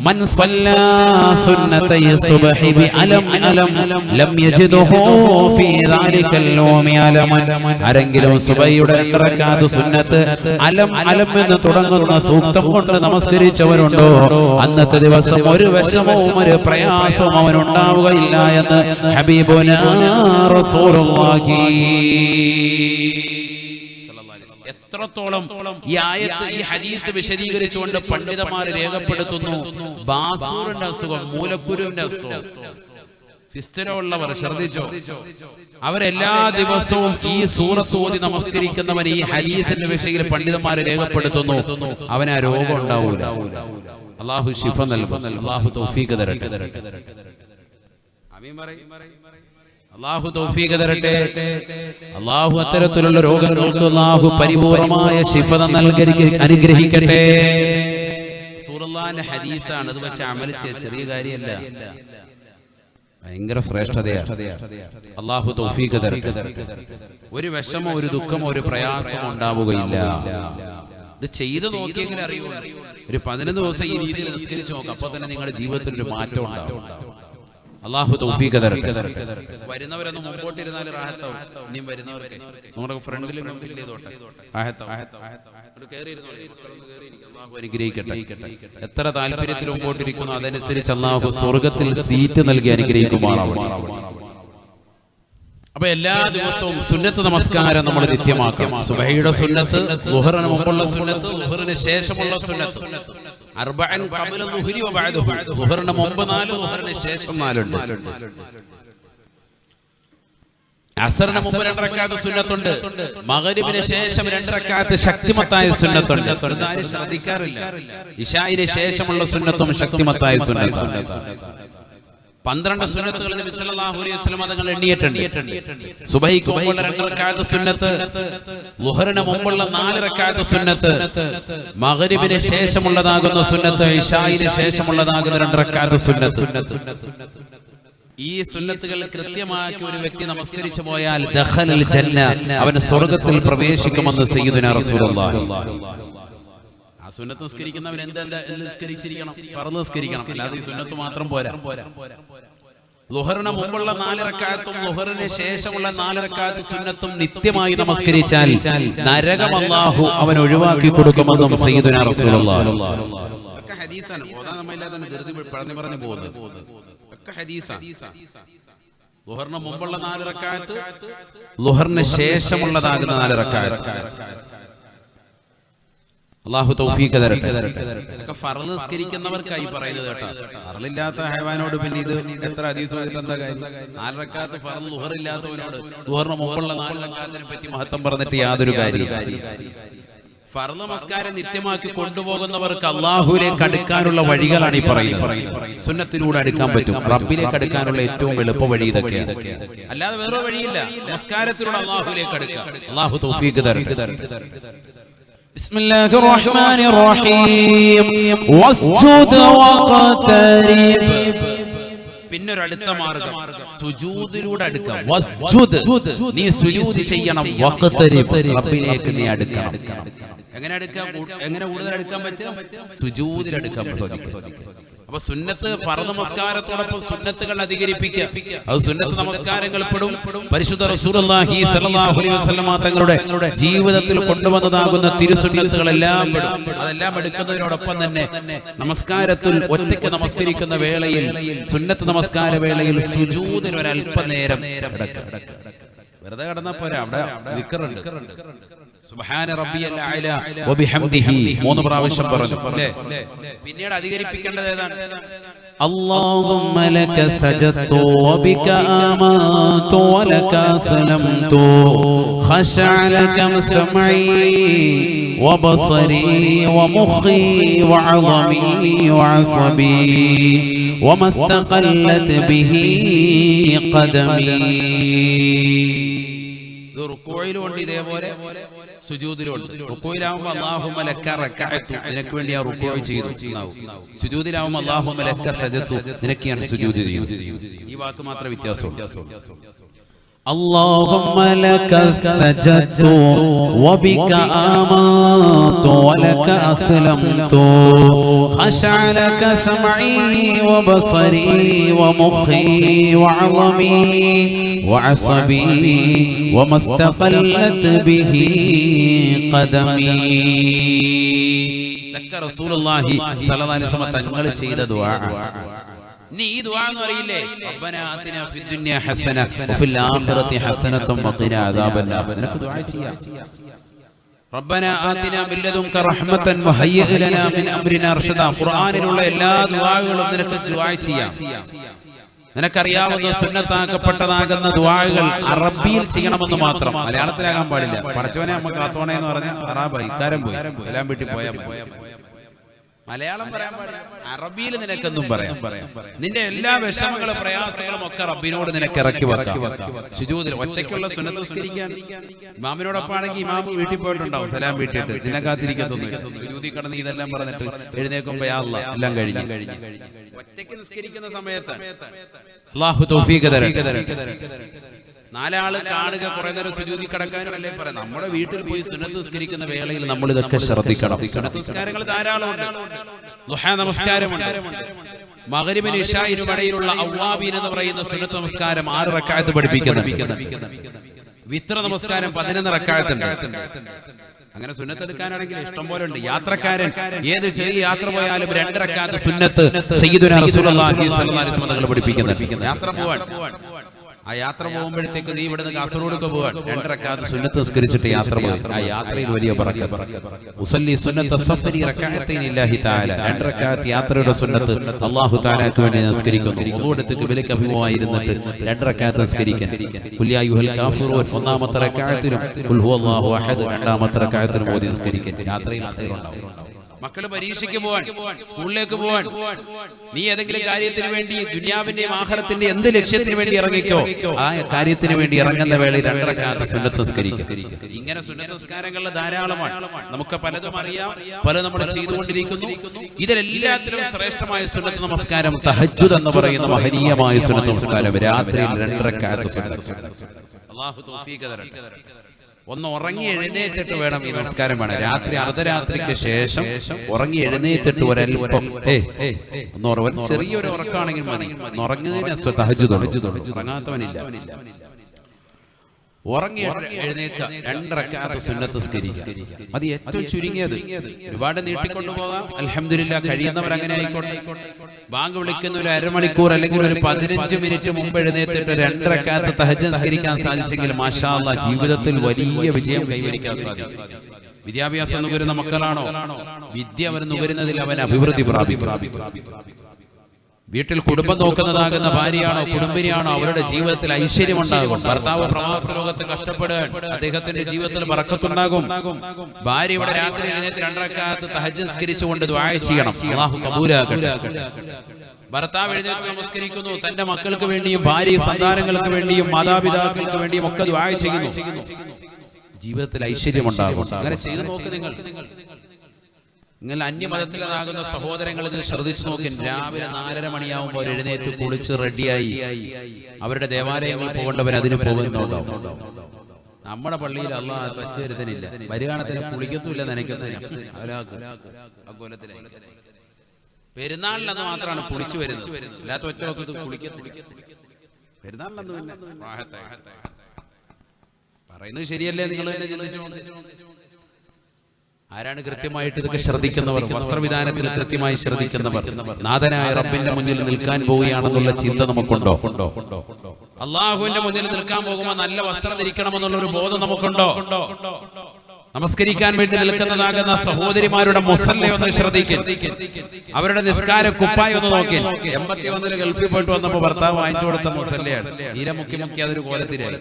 മൻ സല്ലാ സുന്നതൈ സുബ്ഹി ബി അലം ലം യജിദുഹു ഫീ ദാലികൽ യൗമി അലമൻ. ആരെങ്കിലും സുബഹിയുടെ 2 റക്അത്ത് സുന്നത്ത് അലം എന്ന് തുടങ്ങുന്ന സൂക്തം കൊണ്ട് നമസ്കരിച്ചവരുണ്ടോ, അന്നത്തെ ദിവസം ഒരു വിഷമവും ഒരു പ്രയാസവും അവനുണ്ടാവുകയില്ല എന്ന് ഹബീബുനാ റസൂലുള്ളാഹി. എത്രത്തോളം ഈ ആയത്ത് ഈ ഹദീസ് വിശദീകരിച്ചുകൊണ്ട് പണ്ഡിതന്മാർ രേഖപ്പെടുത്തുന്നു. ബാസൂറിന്റെ അസുഖം, മൂലക്കുരുവിന്റെ അസുഖം, ഫിസ്തുര ഉള്ളവർ ശ്രദ്ധിച്ചോ, അവരെല്ലാ ദിവസവും ഈ സൂറത്ത് ഓതി നമസ്കരിക്കുന്നവൻ ഈ ഹദീസിന്റെ വിഷയത്തിൽ പണ്ഡിതന്മാർ രേഖപ്പെടുത്തുന്നു അവന് ആ രോഗം ഉണ്ടാവൂല. അല്ലാഹു ശിഫ നൽകും. അല്ലാഹു തൗഫീഖ് തരട്ടെ. ആമീൻ പറയ്. അല്ലാഹു തൗഫീഖ് തരട്ടെ. അല്ലാഹു അത്തരത്തിലുള്ള രോഗങ്ങൾക്ക് അല്ലാഹു പരിപൂർണമായ ശിഫ നൽകി അനുഗ്രഹിക്കട്ടെ. റസൂലുള്ളാഹിന്റെ ഹദീസാണ്, അത് വെച്ച് അമൽ ചെയ്യാൻ ചെറിയ കാര്യമല്ല, ഭയങ്കര ശ്രേഷ്ഠതയാണ്. അല്ലാഹു തൗഫീഖ് തരട്ടെ. ഒരു വിഷമോ ഒരു ദുഃഖമോ ഒരു പ്രയാസമോ ഉണ്ടാവുകയില്ല. ഇത് ചെയ്ത് നോക്കിയെങ്കിലും അറിയുള്ളൂ. ഒരു 15 ദിവസം ഈ രീതിയിൽ നിസ്കരിച്ച് നോക്കാം, അപ്പൊ തന്നെ നിങ്ങളുടെ ജീവിതത്തിൽ ഒരു മാറ്റം ഉണ്ടാവും. അല്ലാഹു തൗഫീഖ് തരട്ടെ. വരുന്നവരൊന്നും മുമ്പോട്ടിരുന്നാൽ റാഹത്താവും. ഇനിയും വരുന്നവർക്ക് നമ്മുടെ ഫ്രണ്ടിൽ എത്ര താല്പര്യത്തിൽ മുമ്പോട്ടിരിക്കുന്നു അതനുസരിച്ച് അല്ലാഹു സ്വർഗത്തിൽ സീറ്റ് നൽകി അനുഗ്രഹിക്കുമാറാവട്ടെ. അപ്പൊ എല്ലാ ദിവസവും സുന്നത്ത് നമസ്കാരം നമ്മൾ നിത്യമാക്കാം. സുബഹിയുടെ സുന്നത്ത്, ളുഹറിന് മുമ്പുള്ള സുന്നത്ത്, ളുഹറിന് ശേഷമുള്ള സുന്നത്ത്, അർബഅൻ ഖബല ളുഹരി വ ബഅദഹു. ളുഹറിന് മുമ്പ് 4, ളുഹറിന് ശേഷം 4 ഉണ്ട്. അസറിന് മുമ്പ് 2 റക്അത്ത് സുന്നത്തുണ്ട്. മഗ്രിബിന് ശേഷം 2 റക്അത്ത് ശക്തിമത്തായ സുന്നത്തുണ്ട്. ശ്രദ്ധിക്കാറില്ല. ഇശാഇന് ശേഷമുള്ള സുന്നത്തും ശക്തിമത്തായ സുന്നത്താണ്. 12 സുന്നത്തുകൾ നബി സല്ലല്ലാഹു അലൈഹി വസല്ലം തങ്ങൾ എണ്ണിയിട്ടുണ്ട്. സുബഹിക്ക് മുമ്പുള്ള 2 റക്അത്ത് സുന്നത്ത്, ളുഹറിന് മുമ്പുള്ള 4 റക്അത്ത് സുന്നത്ത്, മഗ്രിബിന് ശേഷമുള്ളതാകുന്ന സുന്നത്ത്, ഇശാഇന് ശേഷമുള്ളതാകുന്ന 2 റക്അത്ത് സുന്നത്ത്. ഈ സുന്നത്തുകൾ കൃത്യമാക്കി ഒരു വ്യക്തി നമസ്കരിച്ചു പോയാൽ ദഖലൽ ജന്ന, അവൻ സ്വർഗ്ഗത്തിൽ പ്രവേശിക്കുമെന്ന് സയ്യിദുനാ റസൂലുള്ളാഹി. സുന്നത്ത് നിസ്കരിക്കുന്നവൻ എന്ത് നിസ്കരിച്ചിരിക്കണം? ഫർള് നിസ്കരിക്കണം. അല്ലാതെ ഈ സുന്നത്ത് മാത്രം പോരാ. ളുഹറിന് മുമ്പുള്ള 4 റക്അത്തും ളുഹറിന് ശേഷമുള്ള 4 റക്അത്ത് സുന്നത്തും നിത്യമായി നമസ്കരിച്ചാൽ നരകം അല്ലാഹു അവൻ ഒഴിവാക്കി കൊടുക്കുമെന്നും സയ്യിദുനാ റസൂലുള്ളാഹി ഒക്കെ ഹദീസാണ്. ഓതാൻ നമ്മയില്ലാതെ ധൃതി പറഞ്ഞു പോകുന്നത് ഒക്കെ ഹദീസാണ്. ളുഹറിന് മുമ്പുള്ള 4 റക്അത്ത്, ളുഹറിന് ശേഷമുള്ളതാകുന്ന 4 റക്അത്ത്. അല്ലാഹു തൗഫീഖ് തരട്ടെ. ഇതൊക്കെ ഫർള് നിസ്കരിക്കുന്നവർക്കായി പറയുന്നത് കേട്ടോ. ഫർളില്ലാത്ത ഹൈവാനോട് പിന്നെ ഇത് എത്ര ഹദീസ് ഓതിയിട്ട് എന്താ കാര്യം? 4 റക്അത്ത് ഫർള് ളുഹർ ഇല്ലാത്തവനോട് ളുഹറിന് മുമ്പുള്ള 4 റക്അത്തിനെ പറ്റി മഹത്വം പറഞ്ഞിട്ട് യാതൊരു കാര്യമില്ല. ഫർള് നമസ്കാരം നിത്യമാക്കി കൊണ്ടുപോകുന്നവർക്ക് അല്ലാഹുവിലേക്ക് അടുക്കാനുള്ള വഴികളാണ് ഈ പറയുന്നത്. സുന്നത്തിലൂടെ അടുക്കാൻ പറ്റും. റബ്ബിലേക്ക് അടുക്കാനുള്ള ഏറ്റവും എളുപ്പ വഴി ഇതൊക്കെയാണ്. അല്ലാതെ വേറെ വഴിയില്ല. നമസ്കാരത്തിലൂടെ അല്ലാഹുവിലേക്ക് അടുക്കാം. അല്ലാഹു തൗഫീഖ് തരട്ടെ. بسم الله الرحمن الرحيم واسجد واقترب. പിന്നൊരു അടുത്ത മാർഗം സുജൂദിലൂടെ അടുക്കാം. വസ്ജുദ്, നീ സുജൂദ് ചെയ്യണം. വഖ്തരിബ്, റബ്ബിലേക്ക് നീ അടുക്കണം. എങ്ങനെ അടുക്കാം? എങ്ങനെ കൂടുതൽ അടുക്കാൻ പറ്റും? സുജൂദിൽ അടുക്കാൻ സാധിക്കും. അപ്പൊ സുന്നത്ത് ഫർദ് നമസ്കാരത്തോടൊപ്പം സുന്നത്തുകൾ അധികരിപ്പിക്കുക. അത് സുന്നത്ത് നമസ്കാരങ്ങൾ പെടും. പരിശുദ്ധ റസൂലുള്ളാഹി സ്വല്ലല്ലാഹു അലൈഹി വസല്ലം തങ്ങളുടെ ജീവിതത്തിൽ കൊണ്ടുവന്നതാകുന്ന തിരുസുന്നത്തുകളെല്ലാം പെടും. അതെല്ലാം എടുക്കുന്നതിനോടൊപ്പം തന്നെ നമസ്കാരത്തിൽ ഒറ്റയ്ക്ക് നമസ്കരിക്കുന്ന വേളയിൽ, സുന്നത്ത് നമസ്കാര വേളയിൽ സുജൂദിൽ ഒരല്പനേരം വെറുതെ കിടന്നാ പോരാ, അവിടെ ദിക്റുണ്ട്. സുബ്ഹാന റബ്ബിയൽ അഅല വബിഹംദിഹി 3 പ്രാവശ്യം പറഞ്ഞു. പിന്നീട് അധികരിപ്പിക്കേണ്ടത് ഏതാണ്? اللهم لك سجدت وبك آمنت ولك أسلمت خشع لك سمعي وبصري ومخي وعظمي وعصبي وما استقلت به قدمي. റുക്കൂയിലുണ്ട് ഇതേപോലെ, സുജൂദിലുണ്ട്. റുക്കൂയിലാവുമ്പോൾ അല്ലാഹുമ്മ ലക റകഅതു, നിനക്ക് വേണ്ടി ആ റുക്കൂഅ് ചെയ്തു. സുജൂദിലാവുമ്പോൾ അല്ലാഹുമ്മ ലക സജദതു, നിനക്കാണ് സുജൂദ് ചെയ്യുന്നത്. ഈ വാക്ക് മാത്രമേ വ്യത്യാസമുള്ളൂ. اللهم لك سجدت وبك آمنت ولك أسلمت خشع لك سمعي وبصري ومخي وعظمي وعصبي وما استقلت به قدمي. ذكر رسول الله صلى الله عليه وسلم തങ്ങൾ ചെയ്ത ദുആ. നീ ഈ ദുആ എന്ന് പറയില്ലേ, റബ്ബനാ ആതിനാ ഫിദ്ദുനിയ ഹസന വഫിൽ ആഖിറതി ഹസനത വഖിനാ അദാബന്നാർ. നിനക്ക് ദുആ ചെയ്യാം. റബ്ബനാ ആതിനാ മിൻ ലദുൻക റഹ്മതൻ വഹയ്യിഅ ലനാ മിൻ അംരിനാ റഷദാ. ഖുർആനിലുള്ള എല്ലാ ദുആകളും നിനക്ക് ദുആ ചെയ്യാം. നിനക്കറിയാവുന്ന സുന്നത്താക്കപ്പെട്ടതാകുന്ന ദുആകൾ അറബിയിൽ ചെയ്യണമെന്ന് മാത്രം, മലയാളത്തിലാകാൻ പാടില്ല. പടച്ചവനെ നമുക്ക് കാത്തോണേ എന്ന് പറഞ്ഞ അറാബായി ഇക്കാരം പോയി എല്ലാം വീട്ടിൽ പോയാൽ മലയാളം പറയാൻ പാടില്ല. അറബിയിൽ നിനക്കെന്നും പറയാം. നിന്റെ എല്ലാ വിഷമങ്ങളും പ്രയാസങ്ങളും ഒക്കെ റബ്ബിനോട് നിനക്ക് ഇറക്കി വെക്കാം. സുജൂദിൽ ഒറ്റയ്ക്കുള്ള സുന്നത്ത് നിസ്കരിക്കാൻ ഇമാമിനോടൊപ്പം ആണെങ്കിൽ ഇമാമ് വീട്ടിൽ പോയിട്ടുണ്ടാവും, സലാം വീട്ടിട്ട് നിന്നെ കാത്തിരിക്കത്തൊന്നും. സുജൂദിൽ കിടന്ന് ഇതെല്ലാം പറഞ്ഞിട്ട് എഴുന്നേക്കുമ്പോ യാ അല്ലാഹ് എല്ലാം കഴിഞ്ഞു. ഒറ്റയ്ക്ക് നിസ്കരിക്കുന്ന സമയത്ത് അല്ലാഹു തൗഫീഖ് തരട്ടെ. 4 ആള് കാണുക, കുറെ നേരം സുജൂദിൽ കിടക്കാനും അല്ലേ പറയാം. നമ്മുടെ വീട്ടിൽ പോയി സുന്നത്ത് നിസ്കരിക്കുന്ന വേളയിൽ നമ്മൾ ഇതൊക്കെ ശ്രദ്ധിക്കണം. സുന്നത്ത് നിസ്കാരങ്ങൾ ധാരാളമുണ്ട്. ദുഹാ നമസ്കാരമുണ്ട്. മഗ്രിബിനും ഇശാഇനും ഇടയിലുള്ള അവ്വാബീൻ എന്ന് പറയുന്ന സുന്നത്ത് നമസ്കാരം 6 റക്അത്ത് പഠിപ്പിക്കുന്നുണ്ട്. വിത്ര നമസ്കാരം 11 റക്അത്തുണ്ട്. അങ്ങനെ സുന്നത്ത് എടുക്കാനാണെങ്കിൽ ഇഷ്ടം പോലെ ഉണ്ട്. യാത്രക്കാരൻ ഏത് ചെറിയ യാത്ര പോയാലും 2 റക്അത്ത് സുന്നത്ത് സയ്യിദുനാ റസൂലുള്ളാഹി സ്വല്ലല്ലാഹു അലൈഹി വസല്ലം തങ്ങൾ പഠിപ്പിക്കുന്നുണ്ട്. യാത്ര പോവാൻ, ആ യാത്ര പോകുമ്പോഴത്തേക്ക് നീ ഇവിടുന്ന് കാസർഗോഡ് പോവാൻ 2 റക്അത്ത് സുന്നത്ത് നിസ്കരിച്ചിട്ട് യാത്ര പോയി. ആ യാത്രയിൽ വലിയ ബറക്കത്ത്. ഉസല്ലി സുന്നത്ത സഫരി റക്അത്തൈൻ ലില്ലാഹി തആല. 2 റക്അത്ത് യാത്രയുടെ സുന്നത്ത് അല്ലാഹു തആലക്ക് വേണ്ടി നിസ്കരിക്കുന്നു. വുദൂഅെടുത്ത് ഖിബലക്ക് അഭിമുഖമായി ഇരുന്നിട്ട് 2 റക്അത്ത് നിസ്കരിക്കാൻ. ഖുൽ യാ അയ്യുഹൽ കാഫിറൂൻ 1-ാമത്തെ റക്അത്തിലും ഖുൽ ഹുവല്ലാഹു അഹദ് 2-ാമത്തെ റക്അത്തിലും ഓതി നിസ്കരിക്കാൻ. യാത്രയിൽ ഖൈറുണ്ടാവും. മക്കള് പരീക്ഷയ്ക്ക് പോവാൻ, സ്കൂളിലേക്ക് പോവാൻ, നീ ഏതെങ്കിലും കാര്യത്തിന് വേണ്ടി ദുനിയാവിന്റെയും ആഖിറത്തിന്റെ എന്ത് ലക്ഷ്യത്തിന് വേണ്ടി ഇറങ്ങിക്കോ, ആ കാര്യത്തിന് വേണ്ടി ഇറങ്ങുന്ന വേളയിൽ 2 റക്അത്ത് സുന്നത്ത് നിസ്കരിക്കുക. ഇങ്ങനെ സുന്നത്ത് നിസ്കാരങ്ങളിൽ ധാരാളമാണ്. നമുക്ക് പലതും അറിയാം, പലതും നമ്മൾ ചെയ്തുകൊണ്ടിരിക്കുന്നു. ഇതിലെല്ലാത്തിലും ശ്രേഷ്ഠമായ സുന്നത്ത് നമസ്കാരം തഹജ്ജുദ് എന്ന് പറയുന്ന മഹനീയമായ സുന്നത്ത് നമസ്കാരം. രാത്രിയിൽ 2 റക്അത്ത് സുന്നത്ത്. അല്ലാഹു തൗഫീഖ് തരട്ടെ. ഒന്ന് ഉറങ്ങി എഴുന്നേറ്റിട്ട് വേണം ഈ നമസ്കാരം വേണം. രാത്രി അർദ്ധരാത്രിക്ക് ശേഷം ഉറങ്ങി എഴുന്നേറ്റിട്ട് ഒരൽപ്പം ഒന്ന് ചെറിയൊരു ഉറക്കമാണെങ്കിൽ മതി. ഉറങ്ങുന്നതിന് തഹജ്ജുദ് ഉറങ്ങാത്തവനില്ല. ഉറങ്ങി എഴുന്നേൽക്കുക, 2 റക്അത്ത് സുന്നത്ത് നിസ്കരിക്കുക. അത് ഏറ്റവും ചുരുങ്ങിയത്. ഒരുപാട് നീട്ടിക്കൊണ്ടുപോകാം. അൽഹംദുലില്ലാഹ് കഴിയുന്നവർ അങ്ങനെ ആയിക്കോട്ടെ. ബാങ്ക് വിളിക്കുന്ന ഒരു അരമണിക്കൂർ അല്ലെങ്കിൽ ഒരു 15 മിനിറ്റ് മുമ്പ് എഴുന്നേറ്റിട്ട് 2 റക്അത്ത് തഹജ്ജുദ് നിസ്കരിക്കാൻ സാധിച്ചെങ്കിൽ മാഷാ അല്ലാഹ് ജീവിതത്തിൽ വലിയ വിജയം കൈവരിക്കാൻ സാധിക്കും. വിദ്യാഭ്യാസം നുകരുന്ന മക്കളാണോ, വിദ്യ അവർ നുകരുന്നതിൽ അവൻ അഭിവൃദ്ധി പ്രാപിക്കും. വീട്ടിൽ കുടുംബം നോക്കുന്നതാകുന്ന ഭാര്യയാണോ കുടുംബിനിയാണോ അവരുടെ ജീവിതത്തിൽ ഐശ്വര്യമുണ്ടാകും. ഭർത്താവ് പ്രവാസ ലോകത്ത് കഷ്ടപ്പെടുകയാണ്, അദ്ദേഹത്തിന്റെ ജീവിതത്തിൽ ബറക്കത്തുണ്ടാകും. ഭാര്യ ഇവിടെ രാത്രി എഴുന്നേറ്റ് 2 റക്അത്ത് തഹജ്ജുദ് നിസ്കരിച്ചുകൊണ്ട് ദുആ ചെയ്യണം, അല്ലാഹു കബൂലാക്കട്ടെ. ഭർത്താവ് എഴുന്നേറ്റ് നമസ്കരിക്കുന്നു, തന്റെ മക്കൾക്ക് വേണ്ടിയും ഭാര്യ സന്താനങ്ങൾക്ക് വേണ്ടിയും മാതാപിതാക്കൾക്ക് വേണ്ടിയും ഒക്കെ ദുആ ചെയ്യുന്നു. ജീവിതത്തിൽ ഐശ്വര്യമുണ്ടാകും. അങ്ങനെ ചെയ്തു നോക്ക്. നിങ്ങൾ അന്യമതത്തിലാകുന്ന സഹോദരങ്ങൾ ഇത് ശ്രദ്ധിച്ചു നോക്കി. രാവിലെ 4:30 മണിയാവുമ്പോൾ എഴുന്നേറ്റ് കുളിച്ച് റെഡിയായി അവരുടെ ദേവാലയങ്ങളിൽ പോകേണ്ടവർ അതിന് പോകുന്നുണ്ടോ? നമ്മുടെ പള്ളിയിൽ അല്ലാഹ് പറ്റുവരുത്തനില്ല. വരുകാണത്തിന് കുളിക്കത്തുമില്ല, നനയ്ക്കത്തില്ല. പെരുന്നാളിലന്ന് മാത്രമാണ് കുളിച്ചു വരുന്നത്. അല്ലാത്ത ഒറ്റ കുളിക്കത്തില്ല. പെരുന്നാളിലന്ന് പിന്നെ പറയുന്നത് ശരിയല്ലേ? നിങ്ങൾ തന്നെ ചിന്തിച്ചു. ആരാണ് കൃത്യമായിട്ട് ഇതൊക്കെ ശ്രദ്ധിക്കുന്നവർ? വസ്ത്രവിധാനത്തിൽ കൃത്യമായി ശ്രദ്ധിക്കുന്നവർ. നാഥനായ റബ്ബിന്റെ മുന്നിൽ നിൽക്കാൻ പോവുകയാണെന്നുള്ള ചിന്ത നമുക്കുണ്ടോ? അള്ളാഹുവിന്റെ മുന്നിൽ നിൽക്കാൻ പോകുമ്പോൾ നല്ല വസ്ത്രം ധരിക്കണമെന്നുള്ള ഒരു ബോധം നമുക്കുണ്ടോ? നമസ്കരിക്കാൻ വേണ്ടി നിൽക്കുന്നതാകുന്ന സഹോദരിമാരുടെ മുസല്ല ഒന്ന് ശ്രദ്ധിക്കും. അവരുടെ നിസ്കാര കുപ്പായി ഒന്ന് നോക്കി. 81 ഗൾഫിൽ പോയിട്ട് വന്നപ്പോ ഭർത്താവ് വാങ്ങിച്ചു കൊടുത്ത മുസല്ലയാണ്. തീരെ മുക്കി അതൊരു കോലത്തിലായി.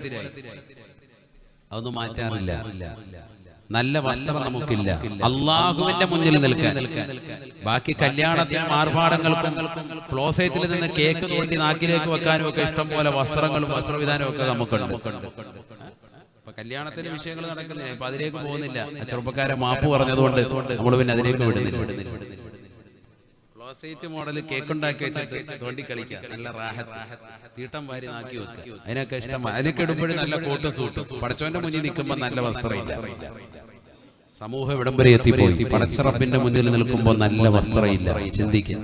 അതൊന്നും മാറ്റാറില്ല. നല്ല വസ്ത്രം നമുക്കില്ല അള്ളാഹുവിന്റെ മുന്നിൽ നിൽക്കാൻ. ബാക്കി കല്യാണത്തിനും ആർഭാടങ്ങൾക്കും ക്ലോസേറ്റിൽ നിന്ന് കേക്ക് തോണ്ടി നാക്കിലേക്ക് വെക്കാനും ഒക്കെ ഇഷ്ടം പോലെ വസ്ത്രങ്ങളും വസ്ത്രവിധാനവും ഒക്കെ നമുക്കുണ്ട്. അപ്പൊ കല്യാണത്തിന്റെ വിഷയങ്ങൾ നടക്കുന്നില്ല. അപ്പൊ അതിലേക്ക് പോകുന്നില്ല. ചെറുപ്പക്കാരെ മാപ്പ് പറഞ്ഞതുകൊണ്ട് നമ്മൾ പിന്നെ അതിലേക്ക് വിടുന്നില്ല. ക്ലോസേറ്റ് മോഡൽ കേക്ക് ഉണ്ടാക്കി വെച്ചിട്ട് തോണ്ടി കളിക്കുക. നല്ല റാഹത്ത് തീട്ടം വാരി നാക്കി വെക്കുക. അതിനൊക്കെ ഇഷ്ടമാണ്. അതിനൊക്കെ ഇടുമ്പോഴും നല്ല കോട്ടും സൂട്ടും. പടച്ചവന്റെ മുന്നിൽ നിൽക്കുമ്പോ നല്ല വസ്ത്രമില്ല. സമൂഹം ഇവിടം വരെ എത്തിപ്പോയി. പടച്ച റബ്ബിന്റെ മുന്നിൽ നിൽക്കുമ്പോൾ നല്ല വസ്ത്രമില്ല. ചിന്തിക്കും.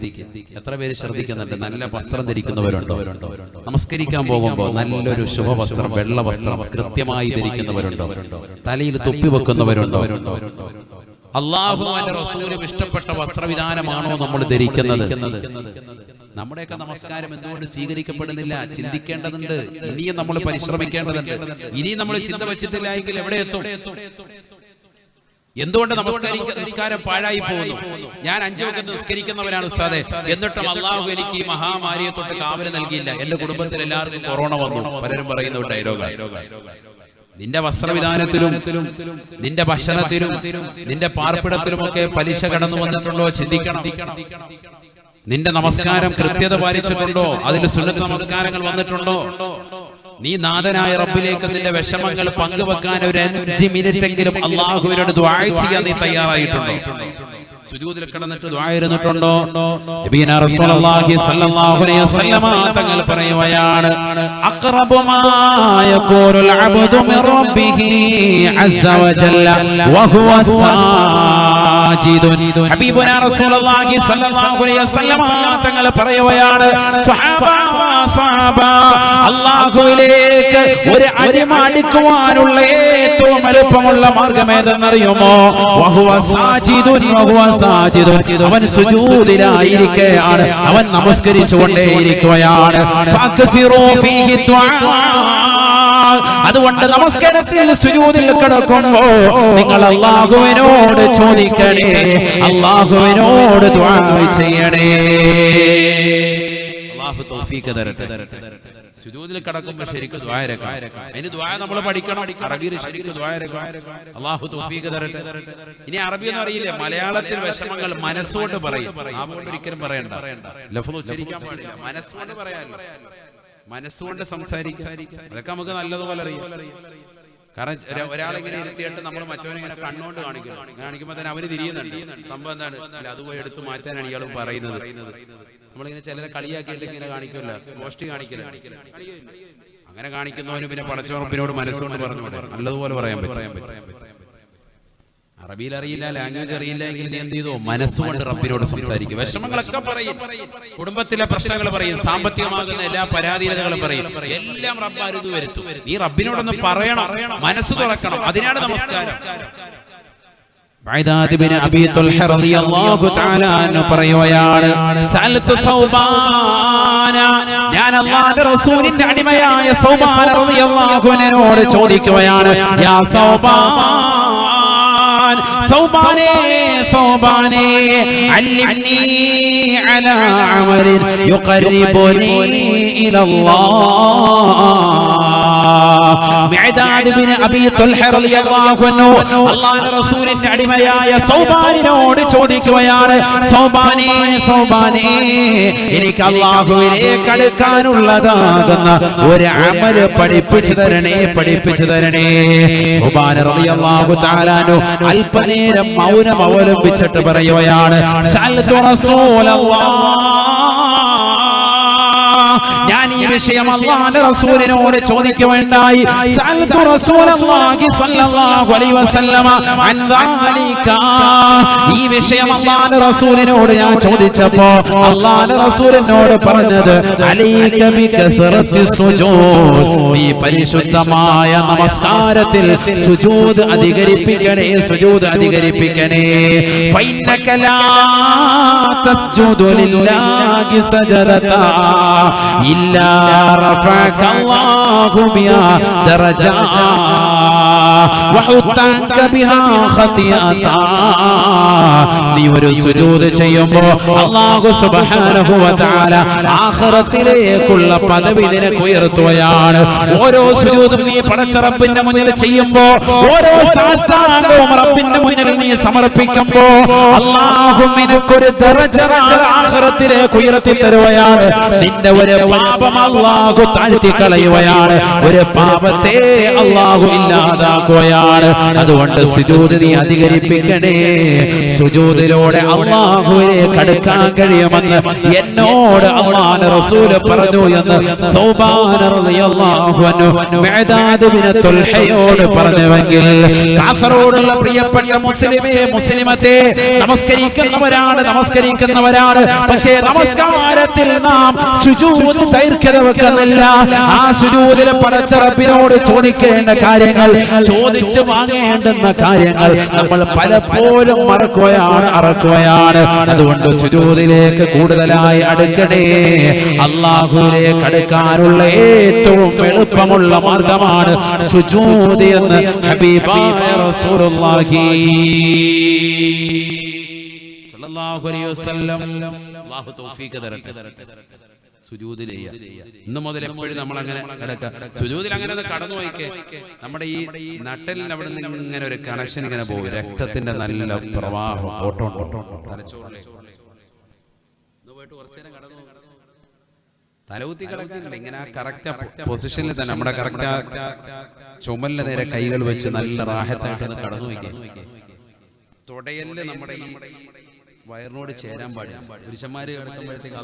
എത്ര പേര് ശ്രദ്ധിക്കുന്നുണ്ട്? നല്ല വസ്ത്രം ധരിക്കുന്നവരുണ്ടോ? നമസ്കരിക്കാൻ പോകുമ്പോൾ നല്ലൊരു ശുഭവസ്ത്രം, വെള്ള വസ്ത്രം കൃത്യമായി ധരിക്കുന്നവരുണ്ടോ? തലയിൽ തൊപ്പി വെക്കുന്നവരുണ്ടോ? അല്ലാഹുവിന്റെ റസൂലും ഇഷ്ടപ്പെട്ട വസ്ത്രവിധാനമാണോ നമ്മൾ ധരിക്കുന്നത്? നമ്മുടെയൊക്കെ നമസ്കാരം എന്തുകൊണ്ട് സ്വീകരിക്കപ്പെടുന്നില്ല? ചിന്തിക്കേണ്ടതുണ്ട്. ഇനിയും നമ്മൾ പരിശ്രമിക്കേണ്ടതുണ്ട്. ഇനിയും നമ്മൾ ചിന്ത വെച്ചിട്ടില്ല എങ്കിൽ എവിടെ എത്തും? എന്തുകൊണ്ട് നമസ്കാരം പാഴായി പോകുന്നു? ഞാൻ 5 വഖത്ത് നിസ്കരിക്കുന്നവരാണ് ഉസ്താദേ, എന്നിട്ടും അള്ളാഹു എനിക്ക് ഈ മഹാമാരിയെ തൊട്ട് കാവല് നൽകിയില്ല. എന്റെ കുടുംബത്തിൽ എല്ലാവർക്കും കൊറോണ വന്നു. പലരും പറയുന്ന ഒരു ഡയലോഗ്. നിന്റെ വസ്ത്രവിധാനത്തിലും നിന്റെ ഭക്ഷണത്തിലും നിന്റെ പാർപ്പിടത്തിലുമൊക്കെ പലിശ കടന്നു വന്നിട്ടുണ്ടോ? ചിന്തിക്കണം. നിന്റെ നമസ്കാരം കൃത്യത പാലിച്ചിട്ടുണ്ടോ? അതിൽ സുന്നത്ത് നമസ്കാരങ്ങൾ വന്നിട്ടുണ്ടോ? നീ നാഥനായ റബ്ബിലേക്ക് നിന്റെ വിഷമങ്ങൾ പങ്കുവെക്കാൻ ഒരു 5 മിനിറ്റെങ്കിലും അള്ളാഹുവിനോട് ദുആ ചെയ്യാൻ നീ തയ്യാറായിട്ടുണ്ടോ? സുജൂദിൽ കിടന്നിട്ട് ദുആ ഇരുന്നിട്ടുണ്ടോ? നബിയനാ റസൂലുള്ളാഹി സ്വല്ലല്ലാഹു അലൈഹി വസല്ലമ തങ്ങൾ പറയുകയാണ്, അഖറബു മാ യഖൂലുൽ അബ്ദു മിൻ റബ്ബിഹി അസ്സ വജല്ല വഹുവ സാജിദുൻ. ഹബീബുനാ റസൂലുള്ളാഹി സ്വല്ലല്ലാഹു അലൈഹി വസല്ലമ തങ്ങൾ പറയുകയാണ്, സ്വഹാബ അല്ലാഹുവിലേക്ക് ഒരു അടിമ അടുക്കുവാനുള്ള ഏറ്റവും എളുപ്പമുള്ള മാർഗ്ഗം ഏതെന്നറിയുമോ? വഹുവ സാജിദുൻ. അവൻ സുജൂദിലായിരിക്കുകയാണ്, അവൻ നമസ്കരിച്ചുകൊണ്ടേയിരിക്കുകയാണ്. അതുകൊണ്ട് നമസ്കാരത്തിൽ സുജൂദിൽ കിടക്കുമ്പോ നിങ്ങൾ അല്ലാഹുവിനോട് ചോദിക്കണേ, അല്ലാഹുവിനോട് ദുആ ചെയ്യണേ. അല്ലാഹു തൗഫീഖ് തരട്ടെ. സുജൂദിൽ കിടക്കുമ്പോൾ ശരിക്കും ദുആ ഇറക്കാം. അതിന് ദുആ നമ്മൾ പഠിക്കണം. അറബിയിൽ ശരിക്കും ദുആ ഇറക്കാം. അല്ലാഹു തൗഫീഖ് തരട്ടെ. ഇനി അറബി ഒന്നും അറിയില്ല, മലയാളത്തിൽ വിഷമങ്ങൾ മനസ്സുകൊണ്ട് പറയും. നാവുകൊണ്ട് ഒരിക്കലും പറയണ്ട. ലഫ്ള് ഉച്ചരിക്കാൻ പാടില്ല. മനസ്സുകൊണ്ട് പറയാമല്ലോ. മനസ്സുകൊണ്ട് സംസാരിക്കുക. അതൊക്കെ നമുക്ക് നല്ലതുപോലെ അറിയാം. കാരണം ഒരാളിങ്ങനെ ഇരുത്തിയിട്ട് നമ്മൾ മറ്റവനെ ഇങ്ങനെ കണ്ണുകൊണ്ട് കാണിക്കുമ്പോൾ തന്നെ അവന് തിരിയുന്നുണ്ട്. സംഭവം എന്താണ്? അല്ല, അതുപോയി എടുത്തു മാറ്റാനാണ് ഇയാൾ പറയുന്നത്. നമ്മളിങ്ങനെ ചിലരെ കളിയാക്കിയിട്ട് ഇങ്ങനെ കാണിക്കില്ല, ഗോഷ്ടി കാണിക്കില്ല. അങ്ങനെ കാണിക്കുന്നവന് പിന്നെ പടച്ചറപ്പിനോട് മനസ്സുകൊണ്ട് പറഞ്ഞു നല്ലതുപോലെ പറയാൻ പറ്റും. അറബിയിൽ അറിയില്ല, ലാംഗ്വേജ് അറിയില്ല എങ്കിൽ നീ എന്ത് ചെയ്തോ? മനസ്സുകൊണ്ട് റബ്ബിനോട് സംസാരിക്കും. വിഷമങ്ങളൊക്കെ പറയും, കുടുംബത്തിലെ പ്രശ്നങ്ങൾ പറയും, സാമ്പത്തികമാകുന്ന എല്ലാ പരാധീനതകളും പറയും, എല്ലാം റബ്ബ് അരുത് വരുത്തും. നീ റബ്ബിനോടൊന്ന് പറയണം, മനസ്സ് തുറക്കണം. അതിനാണ് നമസ്കാരം. ബഅദാദ് ബിൻ അബീ തുൽഹ റളിയല്ലാഹു തആല അൻഹു പറയുകയാണ്, സഅൽതു സൗബാന, ഞാൻ അല്ലാഹുവിന്റെ റസൂലിന്റെ അടിമയായ സൗബാന റളിയല്ലാഹു അൻഹുവിനോട് ചോദിക്കുകയാണ്, യാ സൗബാൻ, സൗബാനേ സൗബാനേ, അല്ലിംനി അലാ അമലിൻ യുഖർരിബുനി ഇലല്ലാഹ്. ബഅദാദ് ബിൻ അബീ തുൽഹ റളിയല്ലാഹു അൻഹു അല്ലാഹുവിന്റെ റസൂലിന്റെ അടിമയായ സൗബാനിനോട് ചോദിക്കുകയാണ്, സൗബാനേ സൗബാനേ, എനിക്ക് അല്ലാഹുവിലേക്ക് അടുക്കാനുള്ളതാകുന്ന ഒരു അമൽ പഠിപ്പിച്ചു തരണേ, പഠിപ്പിച്ചു തരണേ. സൗബാൻ റളിയല്ലാഹു തആല അൻഹു അല്പനേരം മൗനം അവലംബിച്ചിട്ട് പറയുകയാണ്, സഅൽതു റസൂലല്ലാഹ്, ഞാൻ ഈ വിഷയം അല്ലാഹുവിന്റെ റസൂലിനോട് ചോദിക്കുകയുണ്ടായി. സഅൽതു റസൂലല്ലാഹി സ്വല്ലല്ലാഹു അലൈഹി വസല്ലമ അൻ ദാലിക, ഈ വിഷയം അല്ലാഹുവിന്റെ റസൂലിനോട് ഞാൻ ചോദിച്ചപ്പോൾ അല്ലാഹുവിന്റെ റസൂലിനോട് പറഞ്ഞത്, അലൈക ബികസറത്തി സുജൂദ്, ഈ പരിശുദ്ധമായ നമസ്കാരത്തിൽ സുജൂദ് അധികരിപ്പിക്കണേ, സുജൂദ് അധികരിപ്പിക്കണേ. ഫൈനക ലാ തസ്ജുദു ലില്ലാഹി സജദത ഇല്ലാ റഫഅക അല്ലാഹു ബിഹാ ദറജാ വഹുത്തക ബിഹാ ഖതിയതാ. നീ ഒരു സുജൂദ് ചെയ്യുമ്പോൾ അല്ലാഹു സുബ്ഹാനഹു വ തആല ആഖിറത്തിലേക്കുള്ള പദവി നിനക്ക് ഉയർത്തുകയാണ്. ഓരോ സുജൂദും നീ പടച്ച റബ്ബിന്റെ മുന്നിൽ ചെയ്യുമ്പോൾ, ഓരോ സാഷ്ടാംഗവും റബ്ബിന്റെ മുന്നിൽ നീ സമർപ്പിക്കുമ്പോൾ അല്ലാഹു നിനക്കൊരു ദറജ ആഖിറത്തിലേക്ക് ഉയർത്തി തരുകയാണ്. നിന്റെ ഒരു പാപം അല്ലാഹു താഴ്ത്തി കളയുകയാണ്, ഒരു പാപത്തെ അല്ലാഹു ഇല്ലാതാക്കുകയാണ്. അതുകൊണ്ട് സുജൂദ് നീ അധികരിപ്പിക്കണേ. സുജൂദിലൂടെ അല്ലാഹുവിലേക്ക് അടുക്കാൻ കഴിയുമെന്ന് എന്നോട് അല്ലാഹുവിന്റെ റസൂൽ പറഞ്ഞു എന്ന് സൗബാൻ റളിയല്ലാഹു അൻഹു ബഅദാദ് ബിൻ തുൽഹയോട് പറഞ്ഞുവെങ്കിൽ, കാസർഗോഡുള്ള പ്രിയപ്പെട്ട മുസ്ലിമേ മുസ്ലിമത്തെ, നമസ്കരിക്കുന്നവരാണ്, നമസ്കരിക്കുന്നവരാണ്. പക്ഷേ നമസ്കാരത്തിൽ നാം സുജൂദ് ദൈർഘ്യത വെക്കുന്നില്ല. ആ സുജൂദിൽ പടച്ച റബ്ബിനോട് ചോദിക്കേണ്ട കാര്യങ്ങൾ, ചോദിച്ചു വാങ്ങേണ്ടുന്ന കാര്യങ്ങൾ നമ്മൾ പലപ്പോഴും മറക്കുകയാണ്, അറക്കുകയാണ്. അതുകൊണ്ട് സുജൂദിലേക്ക് കൂടുതലായി അടുക്കണേ. അല്ലാഹുവിലേക്ക് അടുക്കാനുള്ള ഏറ്റവും എളുപ്പമുള്ള മാർഗമാണ് സുജൂദ് എന്ന് ഹബീബായ റസൂലുള്ളാഹി സ്വല്ലല്ലാഹു അലൈഹി വസല്ലം. അല്ലാഹു തൗഫീഖ് തരട്ടെ. സുജൂദിൽ ഇന്ന് മുതൽ എപ്പോഴും നമ്മൾ അങ്ങനെ കിടക്കുക. സുജൂദിൽ അങ്ങനെ കടന്നു പോയിക്കേ, നമ്മുടെ ഈ നട്ടലിന് അവിടെ നിന്ന് ഇങ്ങനെ ഒരു കണക്ഷൻ ഇങ്ങനെ പോകും, രക്തത്തിന്റെ നല്ല പ്രവാഹം, ഓട്ടം തലച്ചോറിലെ തലകുത്തി കിടക്കുന്നുണ്ട്. ഇങ്ങനെ ആ കറക്റ്റ് പൊസിഷനിൽ തന്നെ നമ്മുടെ കറക്റ്റ് ചുമലിന് നേരെ കൈകൾ വെച്ച് നല്ല റാഹത്തായിട്ട് കടന്നു വയ്ക്കുക. തുടയല് നമ്മുടെ ഈ വയറിനോട് ചേരാൻ പാടില്ല. പുരുഷന്മാര് കിടക്കുമ്പോഴത്തേക്ക്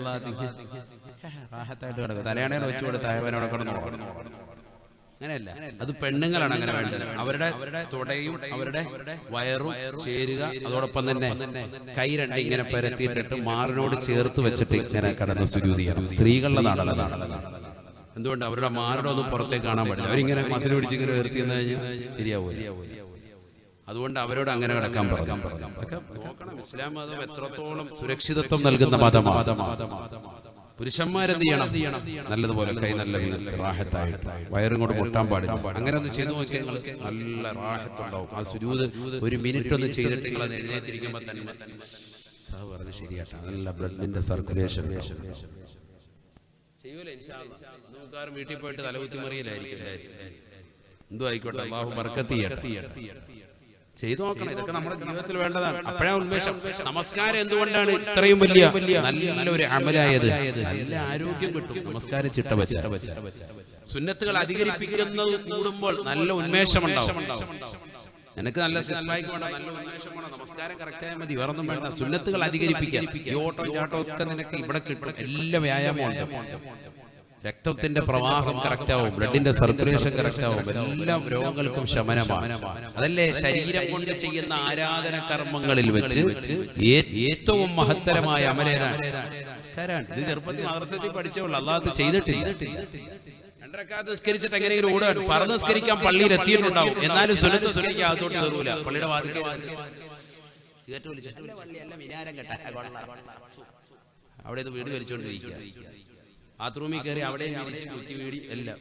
റാഹത്തായിട്ട് കിടക്കും, തലയാണയിൽ വെച്ചു കൊടുത്ത് അയവനോടെ കിടന്നു. അങ്ങനെയല്ല, അത് പെണ്ണുങ്ങളാണ് അങ്ങനെ വേണ്ടത്. അവരുടെ തുടയും അവരുടെ വയറും ചേരുക. അതോടൊപ്പം തന്നെ കൈ രണ്ട് ഇങ്ങനെ പരത്തിയിട്ടിട്ട് മാറിനോട് ചേർത്ത് വെച്ചിട്ട് ഇങ്ങനെ കടന്ന് സുജൂദ് ചെയ്യണം. സ്ത്രീകളുടെ നാടകമാണ്. എന്തുകൊണ്ട്? അവരുടെ മാറിടെ ഒന്നും പുറത്തേക്ക് കാണാൻ പാടില്ല. അവരിങ്ങനെ മസിൽ പിടിച്ച് ഇങ്ങനെ ഉയർത്തി എന്ന് കഴിഞ്ഞാൽ ശരിയാവൂല. അതുകൊണ്ട് അവരോട് അങ്ങനെ കിടക്കാൻ പറഞ്ഞു. ഇസ്ലാം മതം എത്രത്തോളം സുരക്ഷിതത്വം നൽകുന്ന മതമാണ്. പുരുഷന്മാരെന്ത് ചെയ്യണം? നല്ലതുപോലെ കൈ നല്ല റാഹത്തായിട്ട്, വയറും കൊണ്ട് പൊട്ടാൻ പാടില്ല. അങ്ങനെ ഒന്ന് ചെയ്തു നോക്കിയാൽ നല്ല റാഹത്തുണ്ടാവും. ആ സുജൂദ് ഒരു മിനിറ്റ് ഒന്ന് ചെയ്തിട്ട് നിങ്ങൾ അത് എഴുന്നേറ്റിരിക്കുമ്പോൾ തന്നെ പറഞ്ഞ് ശരിയാട്ടാ, നല്ല ബ്ലഡിന്റെ സർക്കുലേഷൻ ചെയ്യൂലേ. നമുക്കാരും വീട്ടിൽ പോയിട്ട് തലകുത്തി മറിയില്ലായിരിക്കും. എന്തോ ആയിക്കോട്ടെ, അല്ലാഹു ബർക്കത്ത് ചെയ്യട്ടെ. ചെയ്തു നോക്കണം. ഇതൊക്കെ നമ്മുടെ ജീവിതത്തിൽ വേണ്ടതാണ്. അപ്പോഴാ ഉന്മേഷം. നമസ്കാരം എന്തുകൊണ്ടാണ് ഇത്രയും വലിയ നല്ലൊരു അമലായത്? നല്ല ആരോഗ്യം കിട്ടും. നമസ്കാരം ചിട്ട വെച്ച സുന്നത്തുകൾ അധികരിപ്പിക്കുന്നത് കൂടുമ്പോൾ നല്ല ഉന്മേഷം ഉണ്ടാവും. എനിക്ക് നല്ല സിസ്മായിക്ക് വേണം, നല്ല ഉന്മേഷം വേണം, നമസ്കാരം കറക്റ്റായാൽ മതി, വേറൊന്നും വേണ്ട. സുന്നത്തുകൾ അധികരിപ്പിക്കുക. ഈ ഓട്ടോ ചാട്ടോ ഒക്കെ നിനക്ക് ഇവിടെ കിട്ടും. എല്ലാ വ്യായാമവും ഉണ്ട്. രക്തത്തിന്റെ പ്രവാഹം കറക്റ്റ് ആവും, ബ്ലഡിന്റെ സർക്കുലേഷൻ കറക്റ്റ് ആവും, എല്ലാ രോഗങ്ങൾക്കും ശമനമാണ്. അതല്ലേ ശരീരം കൊണ്ട് ചെയ്യുന്ന ആരാധന കർമ്മങ്ങളിൽ വെച്ച് ഏറ്റവും മഹത്തരമായ അമലേതാണ്. ഇത് ചെറുപ്പത്തിൽ മദ്രസത്തിൽ പഠിച്ചോളൂ, അല്ലാതെ ചെയ്തിട്ടില്ല. രണ്ടരക്കാലത്ത് നിസ്കരിച്ചിട്ട് എങ്ങനെയെങ്കിലും ഓടുകയാണ്. ഫർദ് നിസ്കരിക്കാൻ പള്ളിയിൽ എത്തിയിട്ടുണ്ടാവും, എന്നാലും സുന്നത്ത് നിസ്കരിക്കാൻ അകത്തോട്ട് കയറൂല. പള്ളിയുടെ വാതിൽക്ക് അവിടെ വീട് വലിച്ചുകൊണ്ടിരിക്കുക. ബാത്റൂമിൽ കയറി അവിടെ കുറ്റിവീടി എല്ലാം.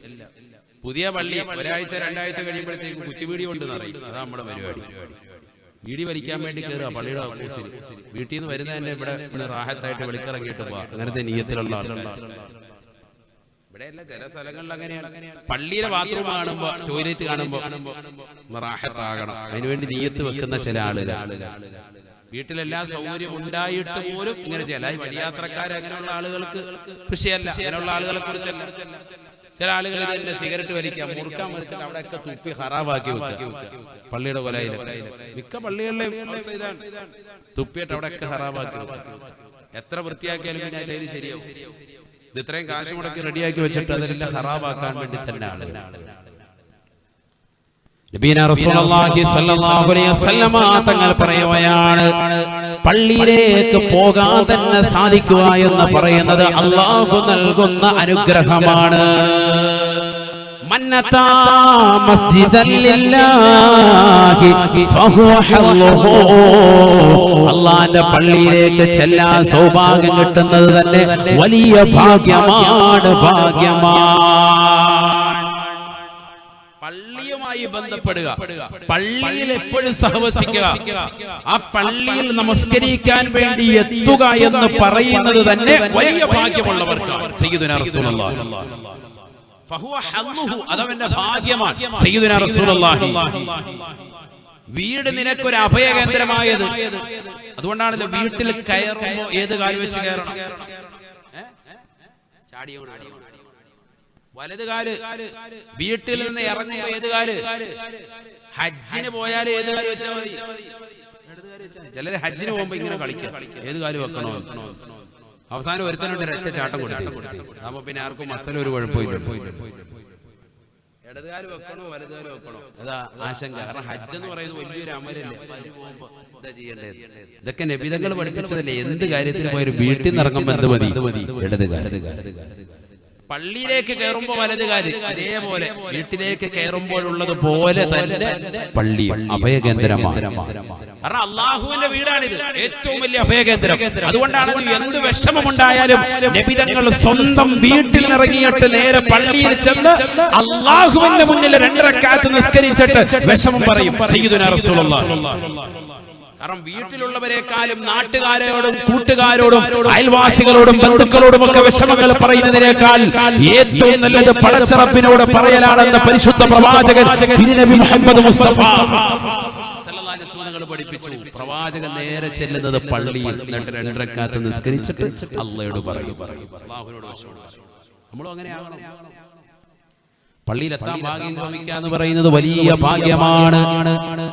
പുതിയ പള്ളി ഒരാഴ്ച 2 ആഴ്ച കഴിയുമ്പോഴത്തേക്ക് കുറ്റിവീടി കൊണ്ടെന്ന് അറിയും. അതാ നമ്മുടെ പരിപാടി. വീടി വലിക്കാൻ വേണ്ടി കയറുക പള്ളിയുടെ ഓപ്പോസിറ്റ്. വീട്ടിൽ നിന്ന് വരുന്ന തന്നെ ഇവിടെ റാഹത്തായിട്ട് വെളിക്കിറങ്ങിയിട്ട് പോവാ. അങ്ങനത്തെ നീയത്തിലുള്ള ആൾക്കാർ ഇവിടെയല്ല, ചില സ്ഥലങ്ങളിൽ അങ്ങനെയാണ്. പള്ളിയിലെ ബാത്റൂം കാണുമ്പോ, ടോയ്ലറ്റ് കാണുമ്പോ റാഹത്താകണം, അതിനുവേണ്ടി നീയത്ത് വെക്കുന്ന ചില ആളുകൾ. വീട്ടിലെല്ലാ സൗകര്യം ഉണ്ടായിട്ട് പോലും ഇങ്ങനെ ചില വഴിയാത്രക്കാർ, അങ്ങനെയുള്ള ആളുകൾക്ക് വിഷയമല്ല. അങ്ങനെയുള്ള ആളുകളെ കുറിച്ചല്ല. ചില ആളുകൾ തന്നെ സിഗരറ്റ് വലിക്കാം, മുറുക്കാൻ വലിച്ചിട്ട് അവിടെയൊക്കെ തുപ്പി ഹറാബാക്കി വെക്കുക. പള്ളിയുടെ കൊലയിൽ മിക്ക പള്ളികളിലെയും ഇതാണ്. തുപ്പിയിട്ട് അവിടെയൊക്കെ ഹറാബാക്കി വെക്കുക. എത്ര വൃത്തിയാക്കിയാലും പിന്നെ അതിൽ ശരിയാവും. ഇത് ഇത്രയും കാശ് മുടക്കി റെഡിയാക്കി വെച്ചിട്ട് അതെല്ലാം ഹറാബാക്കാൻ വേണ്ടി തന്നെ ആളുകൾ. നബീന റസൂലുള്ളാഹി സ്വല്ലല്ലാഹു അലൈഹി വസല്ലമ തങ്ങൾ പറയുകയാണ്, പള്ളിയിലേക്ക് പോകാൻ തന്നെ സാധിക്കുക എന്ന് പറയുന്നത് അല്ലാഹു നൽകുന്ന അനുഗ്രഹമാണ്. മന്നതാ മസ്ജിദൻ ലില്ലാഹി ഫഹുവ ഹല്ലുഹു. അല്ലാഹുവിന്റെ പള്ളിയിലേക്ക് ചെല്ലാൻ സൗഭാഗ്യം കിട്ടുന്നത് തന്നെ വലിയ ഭാഗ്യമാണ്, ഭാഗ്യമാണ്. പള്ളിയുമായി ബന്ധപ്പെടുക, പള്ളിയിൽ എപ്പോഴും സഹവസിക്കുക, ആ പള്ളിയിൽ നമസ്കരിക്കാൻ വേണ്ടി എത്തുക എന്ന് പറയുന്നത് തന്നെ വലിയ ഭാഗ്യമുള്ളവർക്കാണ്. സയ്യിദുനാ റസൂലുള്ളാഹി ഫഹുവ ഹല്ലുഹു, അതവന്റെ ഭാഗ്യമാണ്. സയ്യിദുനാ റസൂലുള്ളാഹി വീട് നിനക്കൊരു അഭയകേന്ദ്രമായത്. അതുകൊണ്ടാണല്ലോ വീട്ടിൽ കയറുമ്പോ ഏത് കാല് വെച്ച് കയറണം? വലത് കാല്. വീട്ടിൽ നിന്ന് ഇറങ്ങുമ്പോ ഏത് കാല്? ഹജ്ജിന് പോയാൽ ഏത് കാല് വെച്ചാൽ മതി? ചിലര് ഹജ്ജിന് പോകുമ്പോ ഇങ്ങനെ കളിക്കാം, ഏത് കാല് വെക്കണോ? അവസാനം ഒരുത്തനുണ്ട് ഒരൊറ്റ ചാട്ടം കൊടുത്തു. അപ്പൊ പിന്നെ ആർക്കും മസല ഒരു കുഴപ്പമില്ല. ഇടതുകാല് വെക്കണോ വലതുകാല് വെക്കണോ അതാ ആശങ്ക. കാരണം ഹജ്ജ് എന്ന് പറയുന്നത് വലിയൊരു അമലല്ലേ, അതിന് പോകുമ്പോ എന്താ ചെയ്യേണ്ടത്? ഇതൊക്കെ നബിതങ്ങൾ പഠിപ്പിച്ചതല്ലേ. എന്ത് കാര്യത്തിന് പോയാലും വീട്ടിൽ നിന്ന് ഇറങ്ങുമ്പോ എന്ത് മതി? ഇടതുകാല്. പള്ളിയിലേക്ക് കയറുമ്പോ വലതുകാല്, അതേപോലെ വീട്ടിലേക്ക് കയറുമ്പോഴുള്ളത് പോലെ തന്നെ പള്ളി അഭയകേന്ദ്രമാണ്. കാരണം അള്ളാഹുവിന്റെ വീടാണിത്, ഏറ്റവും വലിയ അഭയകേന്ദ്രം. അതുകൊണ്ടാണ് എന്ത് വിഷമമുണ്ടായാലും നബിതങ്ങൾ സ്വന്തം വീട്ടിൽ ഇറങ്ങിയിട്ട് നേരെ പള്ളിയിൽ ചെന്ന് അള്ളാഹുവിന്റെ മുന്നിൽ 2 റക്അത്ത് നിസ്കരിച്ചിട്ട് വിഷമം പറയും സയ്യിദുനാ റസൂലുള്ളാഹി. കാരണം വീട്ടിലുള്ളവരെക്കാളും നാട്ടുകാരോടും കൂട്ടുകാരോടും അയൽവാസികളോടും ബന്ധുക്കളോടും ഒക്കെ വിഷമങ്ങൾ പറയുന്നതിനേക്കാൾ ഏറ്റവും നല്ലത് പടച്ചറപ്പിനോട് പറയലാണെന്ന പരിശുദ്ധ പ്രവാചകൻ തിരുനബി മുഹമ്മദ് മുസ്തഫ സല്ലല്ലാഹു അലൈഹി വസല്ലം പഠിപ്പിച്ചു. പ്രവാചകൻ നേരെ ചെല്ലുന്നത് പള്ളിയിൽ 2 റക്അത്ത് നിസ്കരിച്ചിട്ട് അല്ലാഹുവോട് പറയും. അല്ലാഹുവിനോട് നമ്മളും അങ്ങനെ ആകണം. പള്ളിയിലെത്താൻ ഭാഗ്യം ലഭിക്കുക എന്ന് പറയുന്നത് വലിയ ഭാഗ്യമാണ്.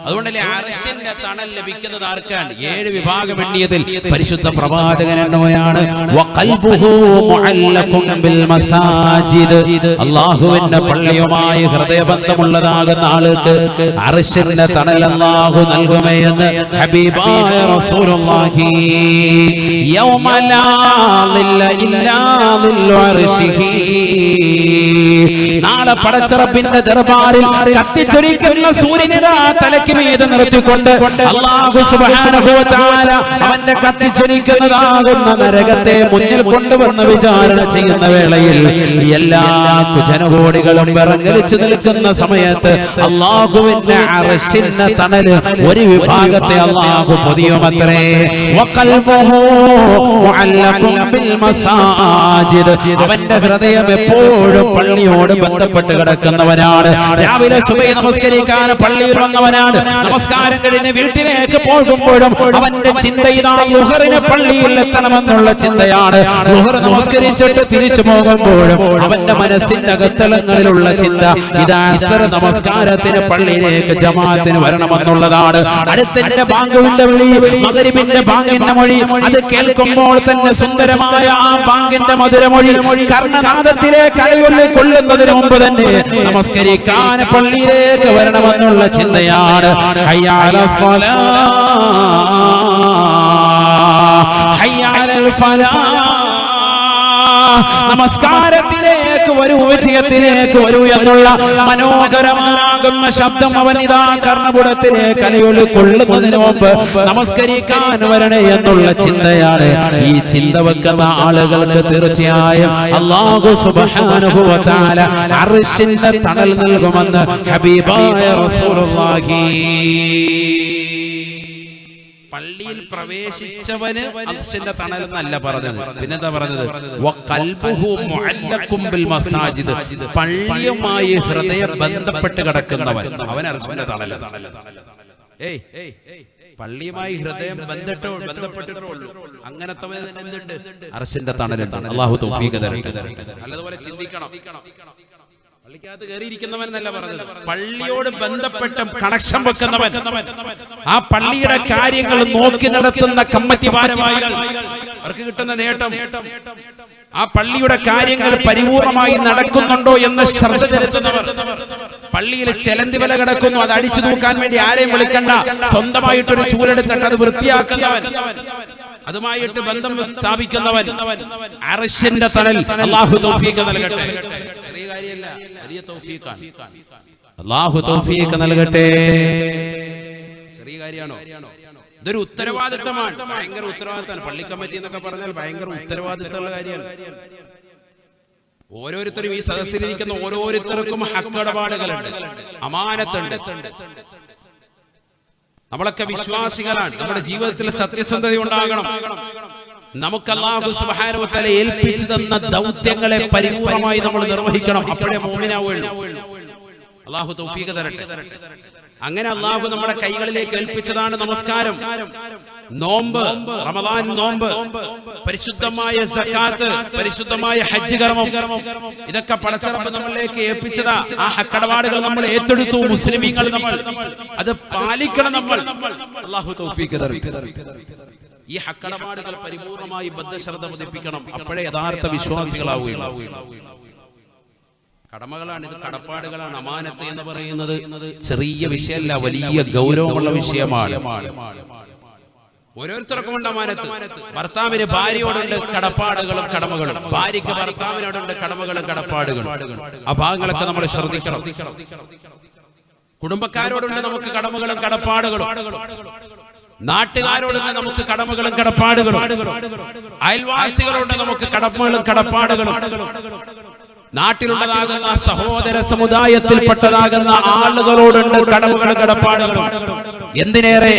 അതുകൊണ്ടല്ലേ അർശിന്റെ തണൽ ലഭിക്കുന്നത് ആർക്കാണ്? 7 വിഭാഗം എണ്ണിയതിൽ പരിശുദ്ധ പ്രവാചകൻ എണ്ണോയാണ് അല്ലാഹുവിന്റെ പള്ളിയുമായി ഹൃദയബന്ധമുള്ളതാകുന്ന ആൾക്ക് അർശിന്റെ തണൽ അല്ലാഹു നൽകുമെന്ന് ഹബീബായ റസൂലുള്ളാഹി. യൗമ ലാ ളില്ല ഇല്ലാ ളില്ലു അർശിഹി. നാളെ പടച്ചറപ്പിന്റെ ദർബാറിൽ കത്തിച്ചൊരിക്കുന്ന സൂര്യനെ തലയ്ക്ക് മീതെ നിർത്തിക്കൊണ്ട് അല്ലാഹു സുബ്ഹാനഹു വ തആല അവന്റെ കത്തിച്ചൊരിക്കുന്നതാകുന്ന നരകത്തെ മുന്നിൽ കൊണ്ടുവന്ന് വിചാരണ ചെയ്യുന്ന വേളയിൽ എല്ലാ ജനകോടികളും വിറങ്ങലിച്ചു നിൽക്കുന്ന സമയത്ത് അല്ലാഹുവിന്റെ അർശിന്റെ തണല് ഒരു വിഭാഗത്തെ അല്ലാഹു പൊതിയുമത്രേ. വഖൽബുഹു മുഅല്ലഖുൻ ബിൽ മസാജിദ്. അവന്റെ ഹൃദയം എപ്പോഴും പള്ളിയോട് ബന്ധപ്പെട്ട് കിടക്കുന്നവനാണ്. രാവിലെ സുബഹി നമസ്കരിക്കാൻ പള്ളിയിൽ വന്നവനാണ്. നമസ്കാരം കഴിഞ്ഞ് വീട്ടിലേക്ക് പോകുമ്പോഴും അവന്റെ ചിന്ത ഇതാ ളുഹറിന് പള്ളിയിൽ എത്തണമെന്നുള്ള ചിന്തയാണ്. ളുഹർ നമസ്കരിച്ചിട്ട് തിരിച്ചു പോകുമ്പോഴും അവന്റെ മനസ്സിന്റെ അകത്തളങ്ങളിലുള്ള ചിന്ത ഇതാ അസ്ർ നമസ്കാരത്തിന് പള്ളിയിലേക്ക് ജമാഅത്തിന് വരണമെന്നുള്ളതാണ്. അടുത്തിന്റെ ബാങ്കിന്റെ വിളി, മഗ്രിബിന്റെ ബാങ്കിന്റെ മൊഴി, അത് കേൾക്കുമ്പോൾ തന്നെ സുന്ദരമായ ആ ബാങ്കിന്റെ മധുരമൊഴി കർണനാദത്തിലേക്ക് അലയൊലി കൊള്ളുന്നതിന് മുമ്പ് തന്നെ നമസ്കരിക്കാൻ പള്ളിയിലേക്ക് വരണമെന്നുള്ള ചിന്തയാണ്. ഹയ്യ അലസ് സ്വലാ, ഹയ്യ അലൽ ഫലാഹ്. നമസ്കാരത്തിലേക്ക് വരൂ, വിജയത്തിലേക്ക് വരൂ എന്നുള്ള മനോഹരമാകുന്ന ശബ്ദം അവൻ ഇതാ കർണപുടത്തിലേക്ക് അലയൊലി കൊള്ളുന്നതിന് മുമ്പ് നമസ്കരിക്കാൻ വരണേ എന്നുള്ള ചിന്തയാണ്. ഈ ചിന്ത വെക്കുന്ന ആളുകൾക്ക് തീർച്ചയായും അല്ലാഹു സുബ്ഹാനഹു വ തആല അർശിന്റെ തണൽ നൽകുമെന്ന് ഹബീബായ റസൂലുള്ളാഹി. പള്ളിയിൽ പ്രവേശിച്ചവന് അർശിന്റെ തണൽ എന്നല്ല പറഞ്ഞത്, പിന്നെന്താ പറഞ്ഞത്? വഖൽബുഹു മുഅല്ലഖും ബിൽ മസാജിദ്, പള്ളിയുമായി ഹൃദയം ബന്ധപ്പെട്ട് കിടക്കുന്നവൻ അവൻ അർശിന്റെ തണൽ. പള്ളിയുമായി ഹൃദയം ബന്ധപ്പെട്ടിട്ടുള്ളൂ അങ്ങനത്തെ എന്തുണ്ട്? അർശിന്റെ തണലുണ്ട്. അല്ലാഹു തൗഫീഖ് തരട്ടെ. നല്ലതുപോലെ ചിന്തിക്കണം. പള്ളിക്കകത്ത് കയറിയിരിക്കുന്നവൻ എന്നല്ല പറഞ്ഞത്, പള്ളിയോട് ബന്ധപ്പെട്ട കണക്ഷൻ വെക്കുന്നവൻ, ആ പള്ളിയുടെ കാര്യങ്ങൾ നോക്കി നടത്തുന്ന കമ്മിറ്റി ഭാരവാഹികൾ, അവർക്ക് കിട്ടുന്ന നേട്ടം ആ പള്ളിയുടെ കാര്യങ്ങൾ പരിപൂർണമായി നടക്കുന്നുണ്ടോ എന്ന് ശ്രദ്ധ ചെലുത്തുന്നവർ, പള്ളിയിൽ ചെലന്തി വില കിടക്കുന്നു അത് അടിച്ചു തൂക്കാൻ വേണ്ടി ആരെയും വിളിക്കണ്ട, സ്വന്തമായിട്ടൊരു ചൂലെടുത്തിട്ട് അത് വൃത്തിയാക്കുന്നവൻ, അതുമായിട്ട് ബന്ധം സ്ഥാപിക്കുന്നവൻ, അർശിന്റെ തണൽ. അല്ലാഹു തൗഫീഖ് നൽകട്ടെ. ചെറിയ കാര്യമല്ല, വലിയ തൗഫീഖാണ്. അല്ലാഹു തൗഫീഖ് നൽകട്ടെ. ചെറിയ കാര്യമാണോ? ഇതൊരു ഉത്തരവാദിത്തമാണ്, ഭയങ്കര ഉത്തരവാദിത്തമാണ്. പള്ളി കമ്മിറ്റി എന്നൊക്കെ പറഞ്ഞാൽ ഭയങ്കര ഉത്തരവാദിത്തമുള്ള കാര്യമാണ്. ഓരോരുത്തരും ഈ സദസ്സിലിരിക്കുന്ന ഓരോരുത്തർക്കും ഹക്കിടപാടുകളുണ്ട്, അമാനത്തുണ്ട്. നമ്മളൊക്കെ വിശ്വാസികളാണ്. നമ്മുടെ ജീവിതത്തിൽ സത്യസന്ധത ഉണ്ടാകണം. നമുക്ക് അല്ലാഹു സുബ്ഹാനഹു വ തആല ഏൽപ്പിച്ചു തന്ന ദൗത്യങ്ങളെ പരിപൂർണമായി നമ്മൾ നിർവഹിക്കണം. അപ്പോഴേ മുഅ്മിനാവുള്ളൂ. അല്ലാഹു തൗഫീഖ് തരട്ടെ. അങ്ങനെ അല്ലാഹു നമ്മുടെ കൈകളിലേക്ക് ഏൽപ്പിച്ചതാണ് നമസ്കാരം, നോമ്പ്, റമദാൻ നോമ്പ്, പരിശുദ്ധമായ സകാത്ത്, പരിശുദ്ധമായ ഹജ്ജ് കർമ്മം. ഇതൊക്കെ പടച്ചറബ് നമ്മളിലേക്ക് ഏൽപ്പിച്ചതാ. ആ ഹക്കടപാടുകൾ നമ്മൾ ഏറ്റെടുത്തു. മുസ്ലിമീങ്ങൾ നമ്മൾ അത് പാലിക്കണം. നമ്മൾ അല്ലാഹു തൗഫീഖ് തരട്ടെ. ഈ ഹക്കടപാടുകൾ പരിപൂർണമായി ബദ്ധശ്രദ്ധ പതിപ്പിക്കണം. അപ്പോഴേ യഥാർത്ഥ വിശ്വാസികളാവുകയുള്ളൂ. കടമകളാണ് ഇത്, കടപ്പാടുകളാണ്. അമാനത്ത് എന്ന് പറയുന്നത് ചെറിയ വിഷയമല്ല, വലിയ ഗൗരവമുള്ള വിഷയമാണ്. ഓരോരുത്തർക്കും ഉണ്ട് അമാനത്ത്. ഭർത്താവിന് ഭാര്യയോടുണ്ട് കടപ്പാടുകളും കടമകളും, ഭാര്യയ്ക്ക് ഭർത്താവിനോടുണ്ട് കടമകളും കടപ്പാടുകളും. ആ ഭാഗങ്ങളൊക്കെ നമ്മൾ ശ്രദ്ധിക്കണം. കുടുംബക്കാരോടുണ്ട് നമുക്ക് കടമകളും കടപ്പാടുകളും, നാട്ടുകാരോട് നമുക്ക് കടമകളും കടപ്പാടുകളും, അയൽവാസികളോട് നമുക്ക് കടമകളും കടപ്പാടുകളും, നാട്ടിലുള്ളതാകുന്ന സഹോദര സമുദായത്തിൽപ്പെട്ടതാകുന്ന ആളുകളോടുണ്ട് കടമകളും കടപ്പാടുകളും. എന്തിനേറെ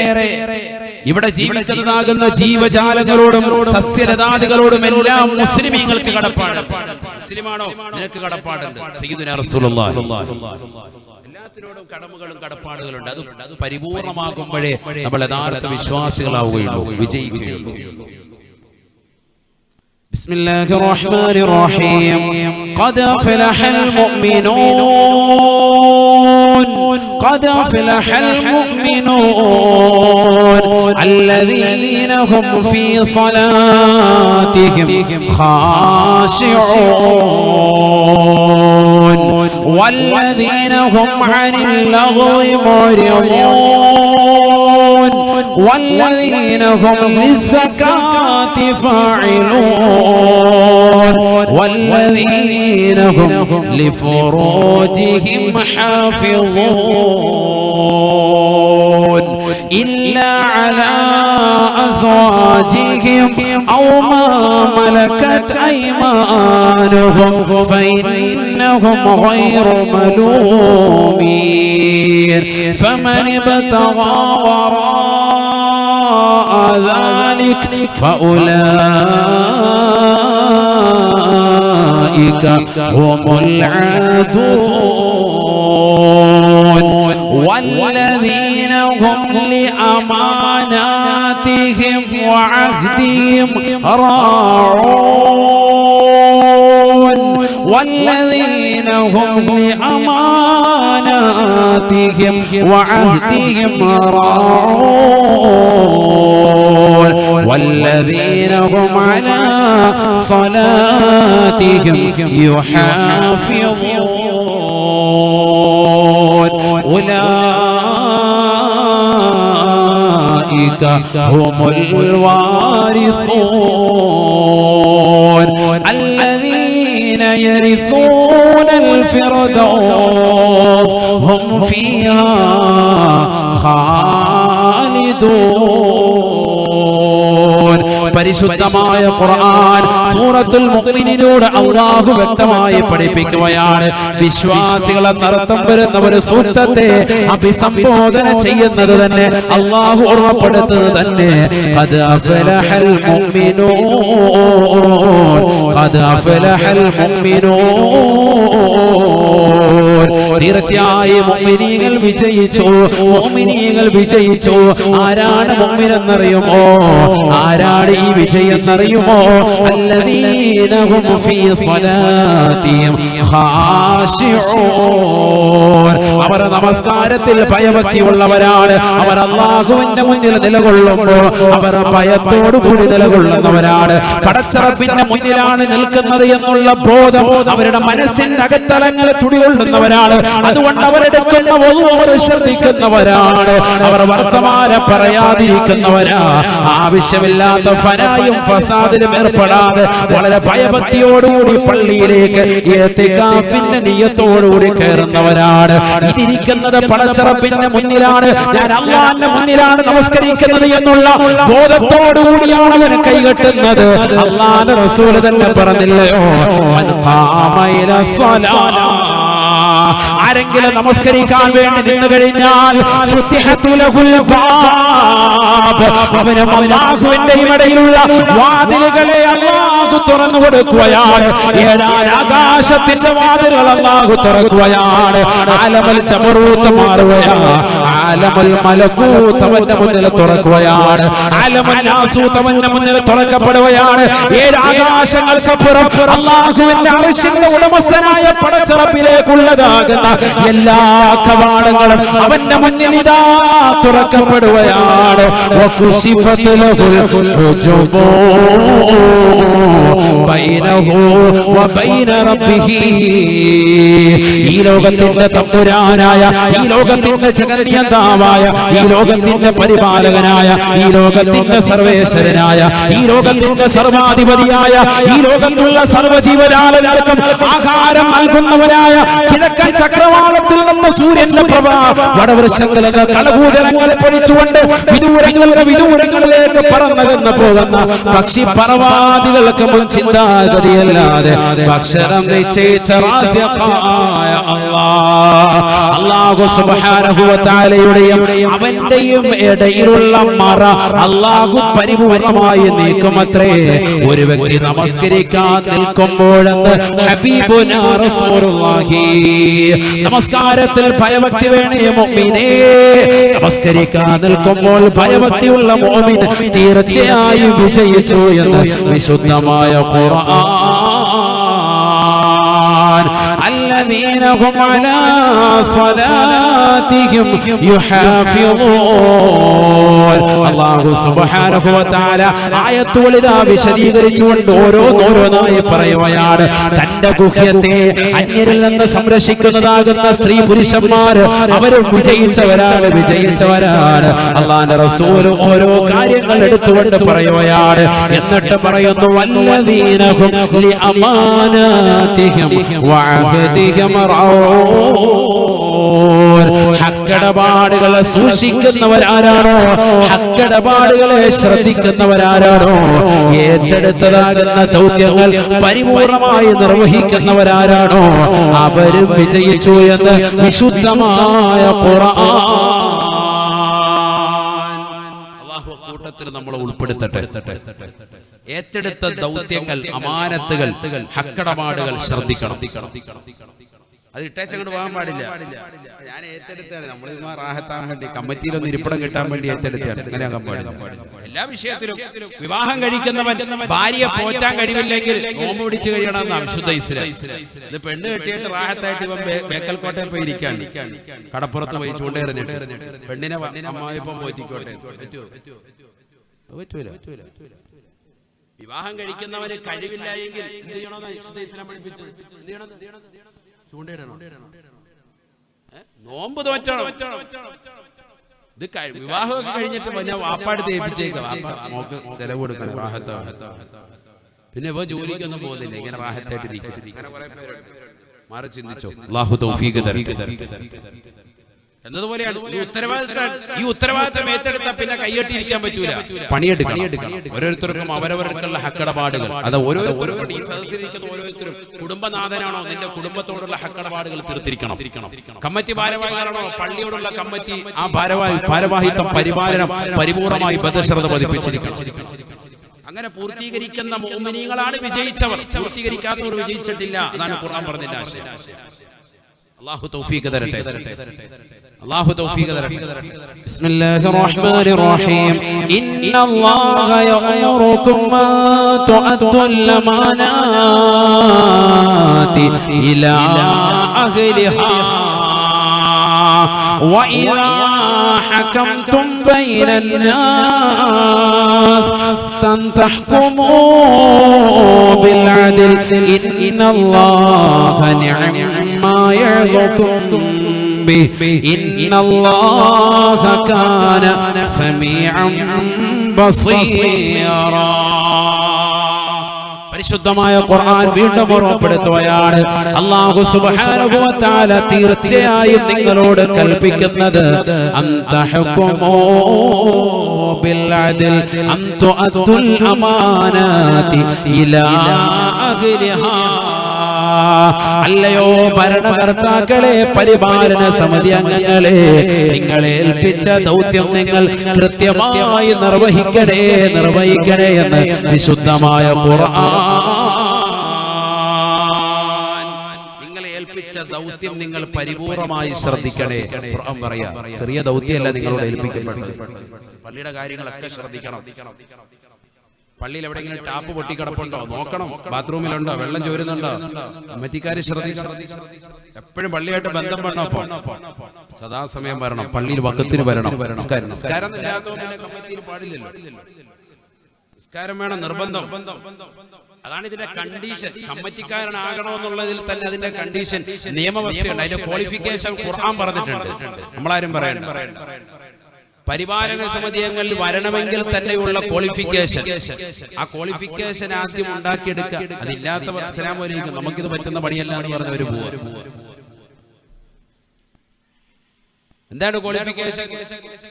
ഇവിടെ ജീവിക്കുന്നതാകുന്ന ജീവജാലങ്ങളോടും സസ്യലതാദികളോടും എല്ലാം മുസ്ലിമീങ്ങൾക്ക് കടപ്പാട്. മുസ്ലിമാണോ? നിനക്ക് കടപ്പാടുണ്ട്. സയ്യിദുനാ റസൂലുള്ളാഹി എല്ലാത്തിനോടും കടമകളും കടപ്പാടുകളുണ്ട്. അത് പരിപൂർണമാകുമ്പോഴേ നമ്മൾ യഥാർത്ഥ വിശ്വാസികളാവുകയുള്ളൂ, വിജയിക്കുകയുള്ളൂ. بسم الله الرحمن الرحيم قد أفلح المؤمنون قد أفلح المؤمنون الذين هم في صلاتهم خاشعون والذين هم عن اللغو معرضون والذين هم للزكاة فاعلون والذين هم لفروجهم حافظون إلا على أزواجهم أو ما ملكت أيمانهم فإنهم غير ملومين فمن ابتغى وراء ذلك فأولئك هم العادون والذين هم لأماناتهم وعهدهم راعون والذين هم لأماناتهم وعهدهم راعون والذين هم على صلاتهم يحافظون أولئك هم الوارثون الذين يرثون الفردوس هم فيها خالدون. പരിശുദ്ധമായ ഖുർആൻ സൂറത്തുൽ മുഅ്മിനൂനിലൂടെ അല്ലാഹു വ്യക്തമായി പഠിപ്പിക്കുകയാണ്. വിശ്വാസികളെ നടത്തം വരുന്ന ഒരു സൂക്തത്തെ അഭിസംബോധന ചെയ്യുന്നത് തന്നെ അല്ലാഹു ഓർമ്മപ്പെടുത്തുന്നത് തന്നെ ഖദ് അഫ്ലഹൽ മുഅ്മിനൂൻ ഖദ് അഫ്ലഹൽ മുഅ്മിനൂൻ. തീർച്ചയായും മുഅ്മിനീങ്ങൾ വിജയിച്ചു, മുഅ്മിനീങ്ങൾ വിജയിച്ചു. ആരാണ് മുഅ്മിൻ എന്നറിയുമോ? ആരാണ് ഈ വിജയം എന്നറിയുമോ? അല്ലദീന ഹും ഫീ സ്വലാത്തിഹിം ഖാശിഊൻ. അവർ നമസ്കാരത്തിൽ ഭയഭക്തിയുള്ളവരാണ്. അവർ അല്ലാഹുവിന്റെ മുന്നിൽ നിലകൊള്ളുമ്പോൾ അവർ ഭയത്തോടു കൂടി നിലകൊള്ളുന്നവരാണ്. പടച്ചറപ്പിന്റെ മുന്നിലാണ് നിൽക്കുന്നത് എന്നുള്ള ബോധം അവരുടെ മനസ്സിന്റെ അകത്തലങ്ങളെ തുടികൊള്ളുന്നവരാണ്. അതുകൊണ്ട് അവരെടുക്കുന്ന അവർ ശ്രദ്ധിക്കുന്നവരാണ്. അവർ വർത്തമാനം പറയാതിരിക്കുന്നവരാ. ആവശ്യമില്ലാത്ത ഫനായും ഫസാദിലും ഏർപ്പെടാതെ വളരെ ഭയഭക്തിയോടുകൂടി പള്ളിയിലേക്ക് ഇഅ്തികാഫിന്റെ നിയ്യത്തോടുകൂടി കയറുന്നവരാണ്. ഇതിരിക്കുന്നത് പടച്ചറപ്പിന്റെ മുന്നിലാണ്, ഞാൻ അല്ലാഹുവിന്റെ മുന്നിലാണ് നമസ്കരിക്കുന്നത് എന്നുള്ള ബോധത്തോടുകൂടിയാണ് അവൻ കൈകെട്ടുന്നത്. അല്ലാഹുവിന്റെ റസൂൽ തന്നെ പറഞ്ഞില്ലയോ, മൻ ഖാമ ഇലാ സ്വലാ, ആരെങ്കിലും നമസ്കരിക്കാൻ വേണ്ടി നിന്നു കഴിഞ്ഞാൽ അവന് അല്ലാഹുവിന്റെ ഇടയിലുള്ള വാതിലുകളെ അല്ലാഹു തുറന്നു കൊടുക്കുകയാണ്. ഏഴാം ആകാശത്തിന്റെ വാതിലുകൾ അല്ലാഹു തുറക്കുകയാണ്. ആലമൽ ജബറൂത്ത് മാറുകയാണ്, ആലമൽ മലകൂത്ത് അവന്റെ മുന്നിൽ തുറക്കുകയാണ്, ആലമൽ നാസൂത്ത് അവന്റെ മുന്നിൽ തുറക്കപ്പെടുകയാണ്. ഏഴ് ആകാശങ്ങൾക്കപ്പുറം അല്ലാഹുവിന്റെ അർശിന്റെ ഉടമസ്ഥനായ പടച്ചറപ്പിലേക്കുള്ളതാകുന്ന എല്ലാ കവാടങ്ങളും അവന്റെ മുന്നിൽ ഇതാ തുറക്കപ്പെടുകയാണ്. ഈ ലോകത്തിന്റെ തമ്പുരാനായ, ഈ ലോകത്തിന്റെ ജഗന്നിയന്താവായ, ഈ ലോകത്തിന്റെ പരിപാലകനായ, ഈ ലോകത്തിന്റെ സർവേശ്വരനായ, ഈ ലോകത്തിന്റെ സർവാധിപതിയായ, ഈ ലോകത്തുള്ള സർവ്വജീവജാലങ്ങൾക്കും ആഹാരം നൽകുന്നവരായ കിഴക്കൻ ചക്രവാളത്തിൽ നിന്ന് സൂര്യന്റെ പ്രഭ വടവൃക്ഷങ്ങളിൽ കളകൂതലങ്ങളെ പൊഴിച്ചുകൊണ്ട് വിദൂരങ്ങളിലേക്ക് പറന്നകന്നു പോകുന്ന പക്ഷി പറവാദികൾക്ക് മുൻ ചിന്താഗതിയല്ലാതെ അക്ഷരം നിശ്ചയിച്ച അല്ലാഹു സുബ്ഹാനഹു വ തആലയുടെയും അവന്റെയും ഇടയിലുള്ള മറ അല്ലാഹു പരിപൂർണമായി നീക്കുമത്രേ. ഒരു വ്യക്തി നമസ്കരിക്കാൻ നിൽക്കുമ്പോഴെന്ന് ഹബീബുനാ റസൂലുള്ളാഹി, നമസ്കാരത്തിൽ ഭയഭക്തി വേണേ മുഅ്മിനേ. നമസ്കരിക്കാൻ നിൽക്കുമ്പോൾ ഭയഭക്തിയുള്ള മുഅ്മിൻ തീർച്ചയായും വിജയിച്ചു എന്ന് വിശുദ്ധമായ ഖുർആൻ. الذين هم على صلاتهم يحافظون. അല്ലാഹു സുബ്ഹാനഹു വ തആല ആയത്തുകൾ ഇതാ വിശദീകരിച്ചുകൊണ്ട് ഓരോന്നായി പറയുകയാണ്. തന്റെ ഗുഹ്യത്തെ അന്യരിൽ നിന്ന് സംരക്ഷിക്കുന്നതാകുന്ന സ്ത്രീ പുരുഷന്മാർ അവരും വിജയിച്ചവരാണ്. അല്ലാഹുവിന്റെ റസൂൽ ഓരോ കാര്യങ്ങൾ എടുത്തുകൊണ്ട് പറയുകയാണ്. എന്നിട്ട് പറയുന്നു, വല്ലദീന ഹും ലിഅമാനാതിഹിം വഅഹദിഹിം റഊൻ. ഹക്കിടപാടുകളെ സൂക്ഷിക്കുന്നവരാരാണോ, ഹക്കിടപാടുകളെ ശ്രദ്ധിക്കുന്നവരാരാണോ, ഏറ്റെടുത്തതാകുന്ന ദൗത്യങ്ങൾ പരിപൂർണമായി നിർവഹിക്കുന്നവരാരാണോ അവരും വിജയിച്ചു എന്ന് വിശുദ്ധമായ ഖുർആൻ. അല്ലാഹു കൂട്ടത്തിൽ നമ്മളെ ഉൾപ്പെടുത്തട്ടെ. ഏറ്റെടുത്ത ദൗത്യങ്ങൾ, അമാനത്തുകൾ, ഹക്കിടപാടുകൾ ശ്രദ്ധിക്കണം. അത് ഇട്ടേച്ചങ്ങോട്ട് പോകാൻ പാടില്ല. ഞാൻ ഏറ്റെടുത്താണ്, നമ്മൾ റാഹത്താൻ വേണ്ടി കമ്മിറ്റിയിലൊന്ന് ഇരിപ്പിടം കിട്ടാൻ വേണ്ടി ഏറ്റെടുത്താണ്. അങ്ങനെ ആകാൻ പാടില്ല. എല്ലാ വിഷയത്തിലും വിവാഹം കഴിക്കുന്നവൻ ഭാര്യയെ പോറ്റാൻ കഴിവില്ലെങ്കിൽ നോമ്പ് പിടിച്ച് കഴിയണമെന്നാണ് വിശുദ്ധ ഇസ്ലാം. ഇത് പെണ്ണ് കെട്ടിയിട്ട് റാഹത്തായിട്ട് ഇവൻ ബേക്കൽക്കോട്ടയിൽ പോയി ഇരിക്കാണ്, കടപ്പുറത്ത് പോയി ചൂണ്ടേറിഞ്ഞിട്ട് പെണ്ണിനെ അമ്മായിപ്പം പോറ്റിക്കോട്ടെ. പറ്റൂല. വിവാഹം കഴിക്കുന്നവന് കഴിവില്ല എങ്കിൽ എന്ത് ചെയ്യണമെന്നാണ് വിശുദ്ധ ഇസ്ലാം പഠിപ്പിച്ചത്? ചൂണ്ടയിടണം, നോമ്പ് തോറ്റണം. ഇത് വിവാഹമൊക്കെ കഴിഞ്ഞിട്ട് ഞാൻ വാപ്പാടുത്ത് ഏൽപ്പിച്ചേക്കാം, മോക്ക് ചെലവ് കൊടുക്കണം, റാഹത്താണ്. പിന്നെ ഇവ ജോലിക്കൊന്നും പോകുന്നില്ല, ഇങ്ങനെ റാഹത്തായിട്ടിരിക്കും. മാറി ചിന്തിച്ചോ. അല്ലാഹു തൗഫീഖ് തരട്ടെ. എന്നതുപോലെയാണ് ഈ ഉത്തരവാദിത്തം ഏറ്റെടുത്താൽ പിന്നെ കൈയ്യട്ടിരിക്കാൻ പറ്റൂല, പണിയെടുക്കണം. ഓരോരുത്തർക്കും അവരവർക്കുള്ള ഹക്കടപാടുകൾ, അത് ഓരോരുത്തരും ഈ സദസ്സിലിരിക്കുന്ന ഓരോരുത്തരും കുടുംബനാഥനാണോ നിന്റെ കുടുംബത്തോടുള്ള ഹക്കടപാടുകൾ തീർത്തിരിക്കണം. കമ്മിറ്റി ഭാരവാഹികളാണോ പള്ളിയോടുള്ള കമ്മിറ്റി ആ ഭാരവാഹിത്വം പരിപാലനം പരിപൂർണമായി ബദ്ധശ്രദ്ധ പതിപ്പിച്ചിരിക്കണം. അങ്ങനെ പൂർത്തീകരിക്കുന്ന മുഅ്മിനീങ്ങളാണ് വിജയിച്ചവർ, പൂർത്തീകരിക്കാത്തവർ വിജയിച്ചിട്ടില്ല. അതാണ് ഖുർആൻ പറഞ്ഞ ആശയം. അല്ലാഹു തൗഫീഖ് തരട്ടെ. അല്ലാഹു തൗഫീഖ് തരട്ടെ. ബിസ്മില്ലാഹിർ റഹ്മാനിർ റഹീം. ഇന്നല്ലാഹ യഅമുറുകും അൻ തുഅദ്ദുൽ അമാനാതി ഇലാ അഹ്ലിഹാ വഇദാ ഹകംതും ബൈനൻ നാസ് അൻ തഹ്കുമൂ ബിൽ അദ്ൽ ഇന്നല്ലാഹ നിഅമ്മാ യഅദുകും إن الله كان سميعا بصيرا. പരിശുദ്ധമായ ഖുർആൻ വീണ്ടും ഓർമ്മപ്പെടുത്തുകയാണ്. അല്ലാഹു സുബ്ഹാനഹു വ തആല തീർച്ചയായും നിങ്ങളോട് കൽപ്പിക്കുന്നത് അൻതഹകുമൂ ബിൽ അദ്ൽ അൻ തുഅദ്ദുൽ അമാനാതി ഇലാ അഹ്ലിഹാ. അല്ലയോ ഭരണകർത്താക്കളെ, പരിപാലന സമിതി അംഗങ്ങളെ, നിങ്ങളെ ഏൽപ്പിച്ച ദൗത്യം നിങ്ങൾ കൃത്യമായി നിർവഹിക്കണേ എന്ന് വിശുദ്ധമായ ഖുർആൻ. നിങ്ങളെ ഏൽപ്പിച്ച ദൗത്യം നിങ്ങൾ പരിപൂർണമായി ശ്രദ്ധിക്കണേ. ഖുർആൻ പറയാ, ചെറിയ ദൗത്യമല്ല നിങ്ങളോട് ഏൽപ്പിക്കപ്പെട്ടത്. പള്ളിയുടെ കാര്യങ്ങളൊക്കെ ശ്രദ്ധിക്കണം. പള്ളിയിൽ എവിടെയെങ്കിലും ടാപ്പ് പൊട്ടിക്കിടപ്പുണ്ടോ നോക്കണം, ബാത്റൂമിലുണ്ടോ, വെള്ളം ചോരുന്നുണ്ടോ, കമ്മിറ്റിക്കാര് ശ്രദ്ധിക്കണം. എപ്പോഴും പള്ളിയായിട്ട് ബന്ധം വേണം. സദാസമയം വരണം, പള്ളിയിൽ വഖത്തിന് വരണം. നിസ്കാരം കമ്മിറ്റിയിൽ പാടില്ലല്ലോ, നിസ്കാരം വേണം, നിർബന്ധം. അതാണ് ഇതിന്റെ കണ്ടീഷൻ. കമ്മിറ്റിക്കാരനാകണമെന്നുള്ളതിൽ തന്നെ അതിന്റെ കണ്ടീഷൻ, നിയമവ്യവസ്ഥയുണ്ട്, അതിന്റെ ക്വാളിഫിക്കേഷൻ ഖുർആൻ പറഞ്ഞിട്ടുണ്ട്. നമ്മളാരും പറയാൻ പരിപാലന സമിതി അംഗങ്ങളിൽ വരണമെങ്കിൽ തന്നെയുള്ള ക്വാളിഫിക്കേഷൻ, ആ ക്വാളിഫിക്കേഷൻ ആദ്യം ഉണ്ടാക്കിയെടുക്കുക. അതില്ലാത്തവർ അസ്സലാമു അലൈക്കും നമുക്കിത് പറ്റുന്ന പണിയല്ല എന്ന് പറഞ്ഞവര് പോവാ. എന്താണ് ക്വാളിഫിക്കേഷൻ?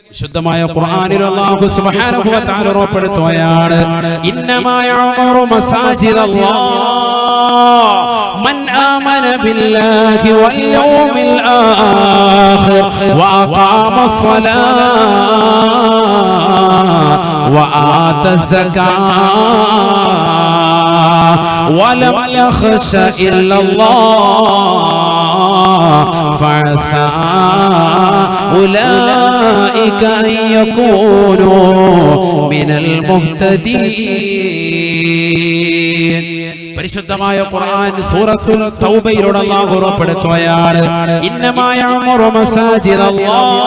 വിശുദ്ധമായ ഖുർആനിൽ അല്ലാഹു സുബ്ഹാനഹു വ തആല ഉറപ്പെടുത്തുകയാണ്, ഇന്നമാ യഅമുറു മസാജിദല്ലാഹ് മൻ ആമന ബില്ലാഹി വൽ യൗമിൽ ആഖിർ വഅഖാമ الصلاة وآتى الزكاة ولم يخش إلا الله فعسى أولئك أن يكونوا من المهتدين. പരിശുദ്ധമായ ഖുർആൻ സൂറത്തുൽ തൗബയിലൂടെ അല്ലാഹു ഉറപ്പെടുത്തുകയാണ്, ഇന്നമാ യഅമുറു മസാജിദല്ലാഹ്.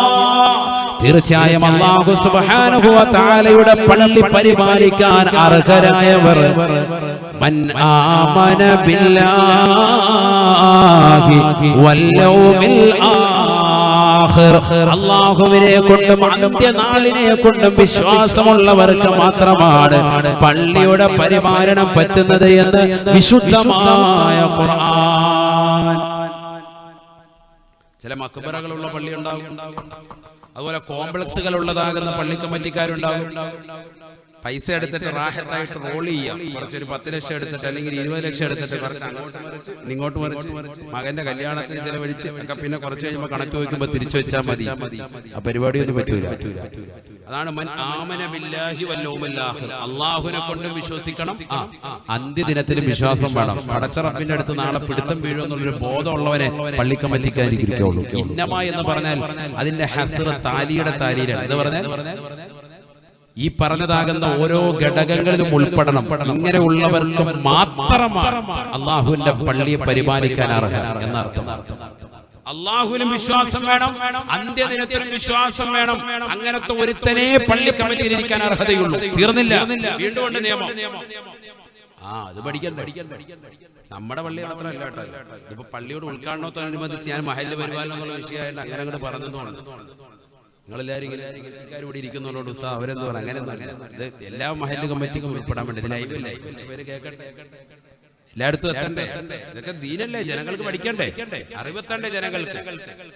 തീർച്ചയായും അല്ലാഹു സുബ്ഹാനഹു വ തആലയുടെ പള്ളി പരിപാലിക്കാൻ അർഹരായവർ മൻ ആമന ബില്ലാഹി വൽ യൗമിൽ ആഖിർ. അല്ലാഹുവിനെ കൊണ്ടും അന്ത്യനാളിനെ കൊണ്ടും വിശ്വാസമുള്ളവർക്ക് മാത്രമാണ് പള്ളിയുടെ പരിപാലനം പറ്റുന്നത് എന്ന് വിശുദ്ധമായ ഖുർആൻ. ചില മക്ബറകളുള്ള പള്ളി ഉണ്ടാകും, അതുപോലെ കോംപ്ലക്സുകൾ ഉള്ളതാകുന്ന പള്ളി കമ്മിറ്റിക്കാരുണ്ടാകും. പൈസ എടുത്തിട്ട് റാഹത്തായിട്ട് റോൾ ചെയ്യാം. കുറച്ചൊരു 10 ലക്ഷം എടുത്തിട്ട് അല്ലെങ്കിൽ 20 ലക്ഷം എടുത്തിട്ട് കുറച്ച് ഇങ്ങോട്ട് മറിച്ച് മകന്റെ കല്യാണത്തിന് ചെലവഴിച്ച് ഒക്കെ പിന്നെ കുറച്ച് കഴിയുമ്പോൾ കണക്ക് വയ്ക്കുമ്പോൾ തിരിച്ചു വെച്ചാൽ മതി. ആ പരിപാടിയൊന്നും പറ്റൂല. അതാണ് മൻ ആമന ബില്ലാഹി വൽ യൗമിൽ ആഖിർ. അല്ലാഹുവിനെ കൊണ്ടും വിശ്വസിക്കണം, അന്ത്യദിനത്തിലും വിശ്വാസം വേണം. പടച്ച റബ്ബിന്റെ അടുത്ത് നാളെ പിടുത്തം വീഴും എന്നുള്ളൊരു ബോധമുള്ളവനെ പള്ളിക്കമ്മറ്റിക്കാരിക്കുള്ളൂ. ഇന്നമ എന്ന് പറഞ്ഞാൽ അതിന്റെ ഹസ്ർ താലിയുടെ താലിയിലാണ്. എന്ന് പറഞ്ഞാൽ ഈ പറഞ്ഞതാകുന്ന ഓരോ ഘടകങ്ങളിലും ഉൾപ്പെടണം. ഇങ്ങനെ ഉള്ളവർക്ക് മാത്രമാണ് അള്ളാഹുവിന്റെ പള്ളിയെ പരിപാലിക്കാൻ അർഹത എന്നർത്ഥം. അള്ളാഹുവിനും വിശ്വാസം വേണം, അന്ത്യദിനത്തിലും വിശ്വാസം വേണം. അങ്ങനത്തെ ഒരുത്തനെ പള്ളി കമ്മിറ്റിയിൽ ഇരിക്കാൻ അർഹതയുള്ളൂ. തീർന്നില്ല, വീണ്ടും ഉണ്ട് നിയമം. അത് പഠിക്കണ്ട. നമ്മുടെ പള്ളി മാത്രമല്ല കേട്ടോ. ഇപ്പൊ പള്ളിയോട് ഉദ്ഘാടനത്തോടനുബന്ധിച്ച് ഞാൻ മഹല്ല് വരുവാനോ എന്നുള്ള വിഷയമായിട്ട് അങ്ങനെ അങ്ങോട്ട് പറഞ്ഞതുകൊണ്ട് നിങ്ങളെല്ലാവരും ഇവിടെ ഇരിക്കുന്നവരോട് ഉത്സാഹം അവരെന്ത് പറയാം. അങ്ങനെയൊന്നും ഇത് എല്ലാ മഹല്ല് കമ്മിറ്റിക്കും ഉൾപ്പെടാൻ വേണ്ടി ലൈവില്ലേ പേര് കേൾക്കട്ടെ, എല്ലായിടത്തും എത്തണ്ടേ. ഇതൊക്കെ ദീനല്ലേ, ജനങ്ങൾക്ക് പഠിക്കണ്ടേ, അറിവെത്തണ്ടേ ജനങ്ങൾക്ക്.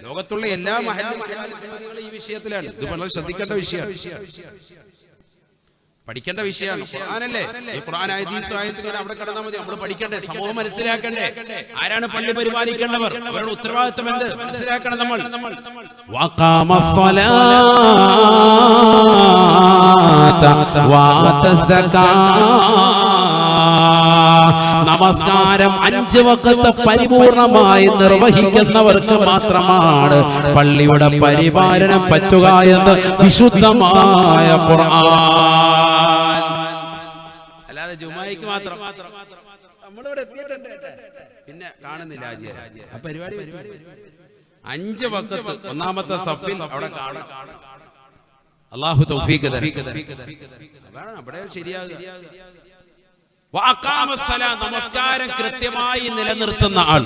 ലോകത്തുള്ള എല്ലാ മഹല്ല് ഈ വിഷയത്തിലാണ്. ഇത് വളരെ ശ്രദ്ധിക്കേണ്ട വിഷയമാണ്, പഠിക്കേണ്ട വിഷയമാണ്. ഖുർആനല്ലേ, ഈ ഖുർആൻ ആയത്തുകൾ അവിടെ കടന്നാൽ മതി. നമ്മൾ പഠിക്കണ്ടേ, സമൂഹം മനസ്സിലാക്കണ്ടേ, ആരാണ് പള്ളി പരിപാലിക്കേണ്ടവർ, അവരുടെ ഉത്തരവാദിത്വം എന്ത് മനസ്സിലാക്കണം നമ്മൾ. നമസ്കാരം 5 വഖത്ത് പരിപൂർണമായി നിർവഹിക്കുന്നവർക്ക് മാത്രമാണ് പള്ളിയുടെ പരിപാലനം പറ്റുക എന്ന് വിശുദ്ധമായ ഖുർആൻ. അല്ലാതെ ജുമായിക്ക് മാത്രം നമ്മളിവിടെ എത്തിയിട്ടുണ്ട് പിന്നെ കാണുന്നില്ല ആ പരിപാടി. 5 വഖത്ത് ഒന്നാമത്തെ സഫിൽ അവിടെ കാണും. അല്ലാഹു തൗഫീഖ് തരട്ടെ. അവിടെ ശരിയാകുക. നമസ്കാരം കൃത്യമായി നിലനിർത്തുന്ന ആൾ.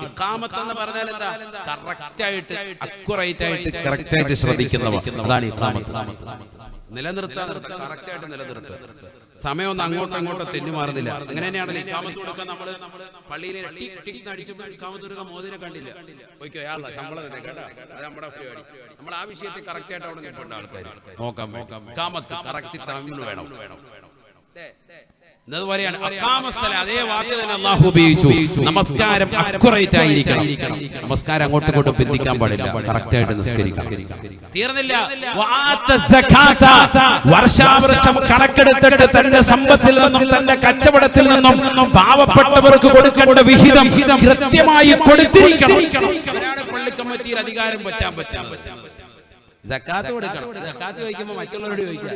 ഇഖാമത്ത് എന്ന് പറഞ്ഞാൽ എന്താ? കറക്റ്റ് ആയിട്ട് അക്യുറേറ്റ് ആയിട്ട് കറക്റ്റ് ആയിട്ട് ശ്രദ്ധിക്കുന്നവർ, അതാണ് ഇഖാമത്ത്. നിലനിർത്താൻ കറക്റ്റ് ആയിട്ട് നിലനിർത്തുക. സമയം ഒന്നും അങ്ങോട്ടും ഇങ്ങോട്ടും തെന്നി മാറുന്നില്ല. അങ്ങനെ തന്നെയാണല്ലോ ഇഖാമത്ത് കൊടുക്കാൻ. നമ്മള് പള്ളിയിലെ ഇഖാമത്ത് കൊടുക്കാൻ മോദിനെ കണ്ടില്ല, ശമ്പളം തന്നെ കേട്ടാ. അത് നമ്മുടെ പരിപാടി. നമ്മൾ ആ വിഷയത്തിൽ കറക്റ്റ് ആയിട്ട് അവിടെ നിൽക്കേണ്ട ആൾക്കാർ നോക്കാം. ഇഖാമത്ത് കറക്റ്റ് തമിഴ് വേണം. അതേ വാക്ക് തന്നെ അല്ലാഹു ഉപയോഗിച്ചു. നമസ്കാരം അക്യുറേറ്റ് ആയിരിക്കണം. നമസ്കാരം അങ്ങോട്ടും ഇങ്ങോട്ടും ബന്ധിക്കാൻ പാടില്ല, കറക്റ്റ് ആയിട്ട് നിസ്കരിക്കണം. തീർന്നില്ല. വർഷാവർഷം കണക്കെടുത്തിട്ട് തന്റെ സമ്പത്തിൽ നിന്നും തന്റെ കച്ചവടത്തിൽ നിന്നും പാവപ്പെട്ടവർക്ക് കൊടുക്കേണ്ട വിഹിതം കൃത്യമായി കൊടുത്തിരിക്കണം. പള്ളി കമ്മിറ്റിയിൽ അധികാരം പറ്റാൻ സക്കാത്ത് കൊടുക്കണം. സക്കാത്ത് ചോദിക്കുമ്പോൾ മറ്റുള്ളവരോട് ചോദിക്കുക,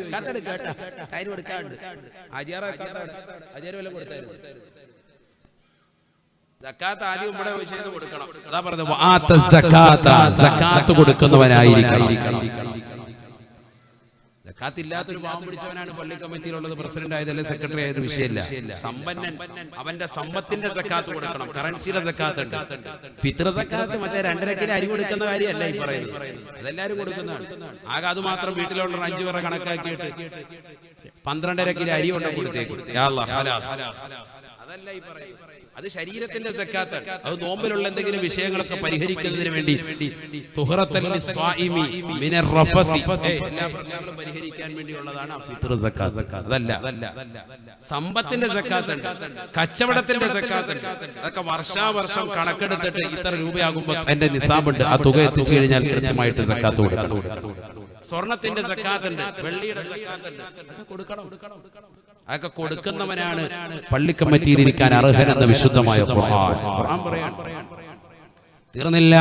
സക്കാത്ത് ആദ്യം ഇവിടെ വിഷയം കൊടുക്കണം. അതാ പറഞ്ഞത്, സക്കാത്ത് കൊടുക്കുന്നവനായിരിക്കണം. സക്കാത്തില്ലാത്തൊരു പാവം പിടിച്ചവനാണ് പള്ളി കമ്മിറ്റിയിലുള്ളത്, പ്രസിഡന്റ് ആയതല്ലേ സെക്രട്ടറി ആയത് വിഷയമില്ല. സമ്പന്നൻ അവന്റെ സമ്പത്തിന്റെ സക്കാത്ത് കൊടുക്കണം. കറൻസിയുടെ സക്കാത്ത് ഉണ്ട്. ഫിത്ർ സക്കാത്ത് മറ്റേ 2.5 കിലോ അരി കൊടുക്കുന്ന കാര്യമല്ല ഈ പറയുന്നത്, അതെല്ലാരും കൊടുക്കുന്നതാണ്. ആകെ അത് മാത്രം വീട്ടിലുള്ള 5 പേരെ കണക്കാക്കിയിട്ട് 12.5 കിലോ അരി കൊണ്ട് കൊടുത്തേക്കും. അതല്ല ഈ പറയുന്നത്, അത് ശരീരത്തിന്റെ സക്കാത്താണ്. അത് നോമ്പിലുള്ള എന്തെങ്കിലും വിഷയങ്ങളൊക്കെ പരിഹരിക്കുന്നതിന് വേണ്ടി പരിഹരിക്കാൻ വേണ്ടിയുള്ളതാണ് ഫിത്ർ സക്കാത്ത്. അതല്ല, സമ്പത്തിന്റെ സക്കാത്ത് ഉണ്ട്, കച്ചവടത്തിന്റെ സക്കാത്ത് ഉണ്ട്. അതൊക്കെ വർഷാവർഷം കണക്കെടുത്തിട്ട് ഇത്ര രൂപയാകുമ്പോൾ എന്റെ നിസാബുണ്ട്, ആ തുക എത്തിച്ചു കഴിഞ്ഞാൽ കൃത്യമായിട്ട് സക്കാത്ത് കൊടുക്കണം. സ്വർണത്തിന്റെ സക്കാത്തുണ്ട്, വെള്ളിയുടെ സക്കാത്തുണ്ട്, കൊടുക്കണം. അതൊക്കെ കൊടുക്കുന്നവനാണ് പള്ളി കമ്മിറ്റിയിൽ ഇരിക്കാൻ അർഹനെന്ന് വിശുദ്ധമായ ഖുർആൻ പറയാൻ. തീർന്നില്ല.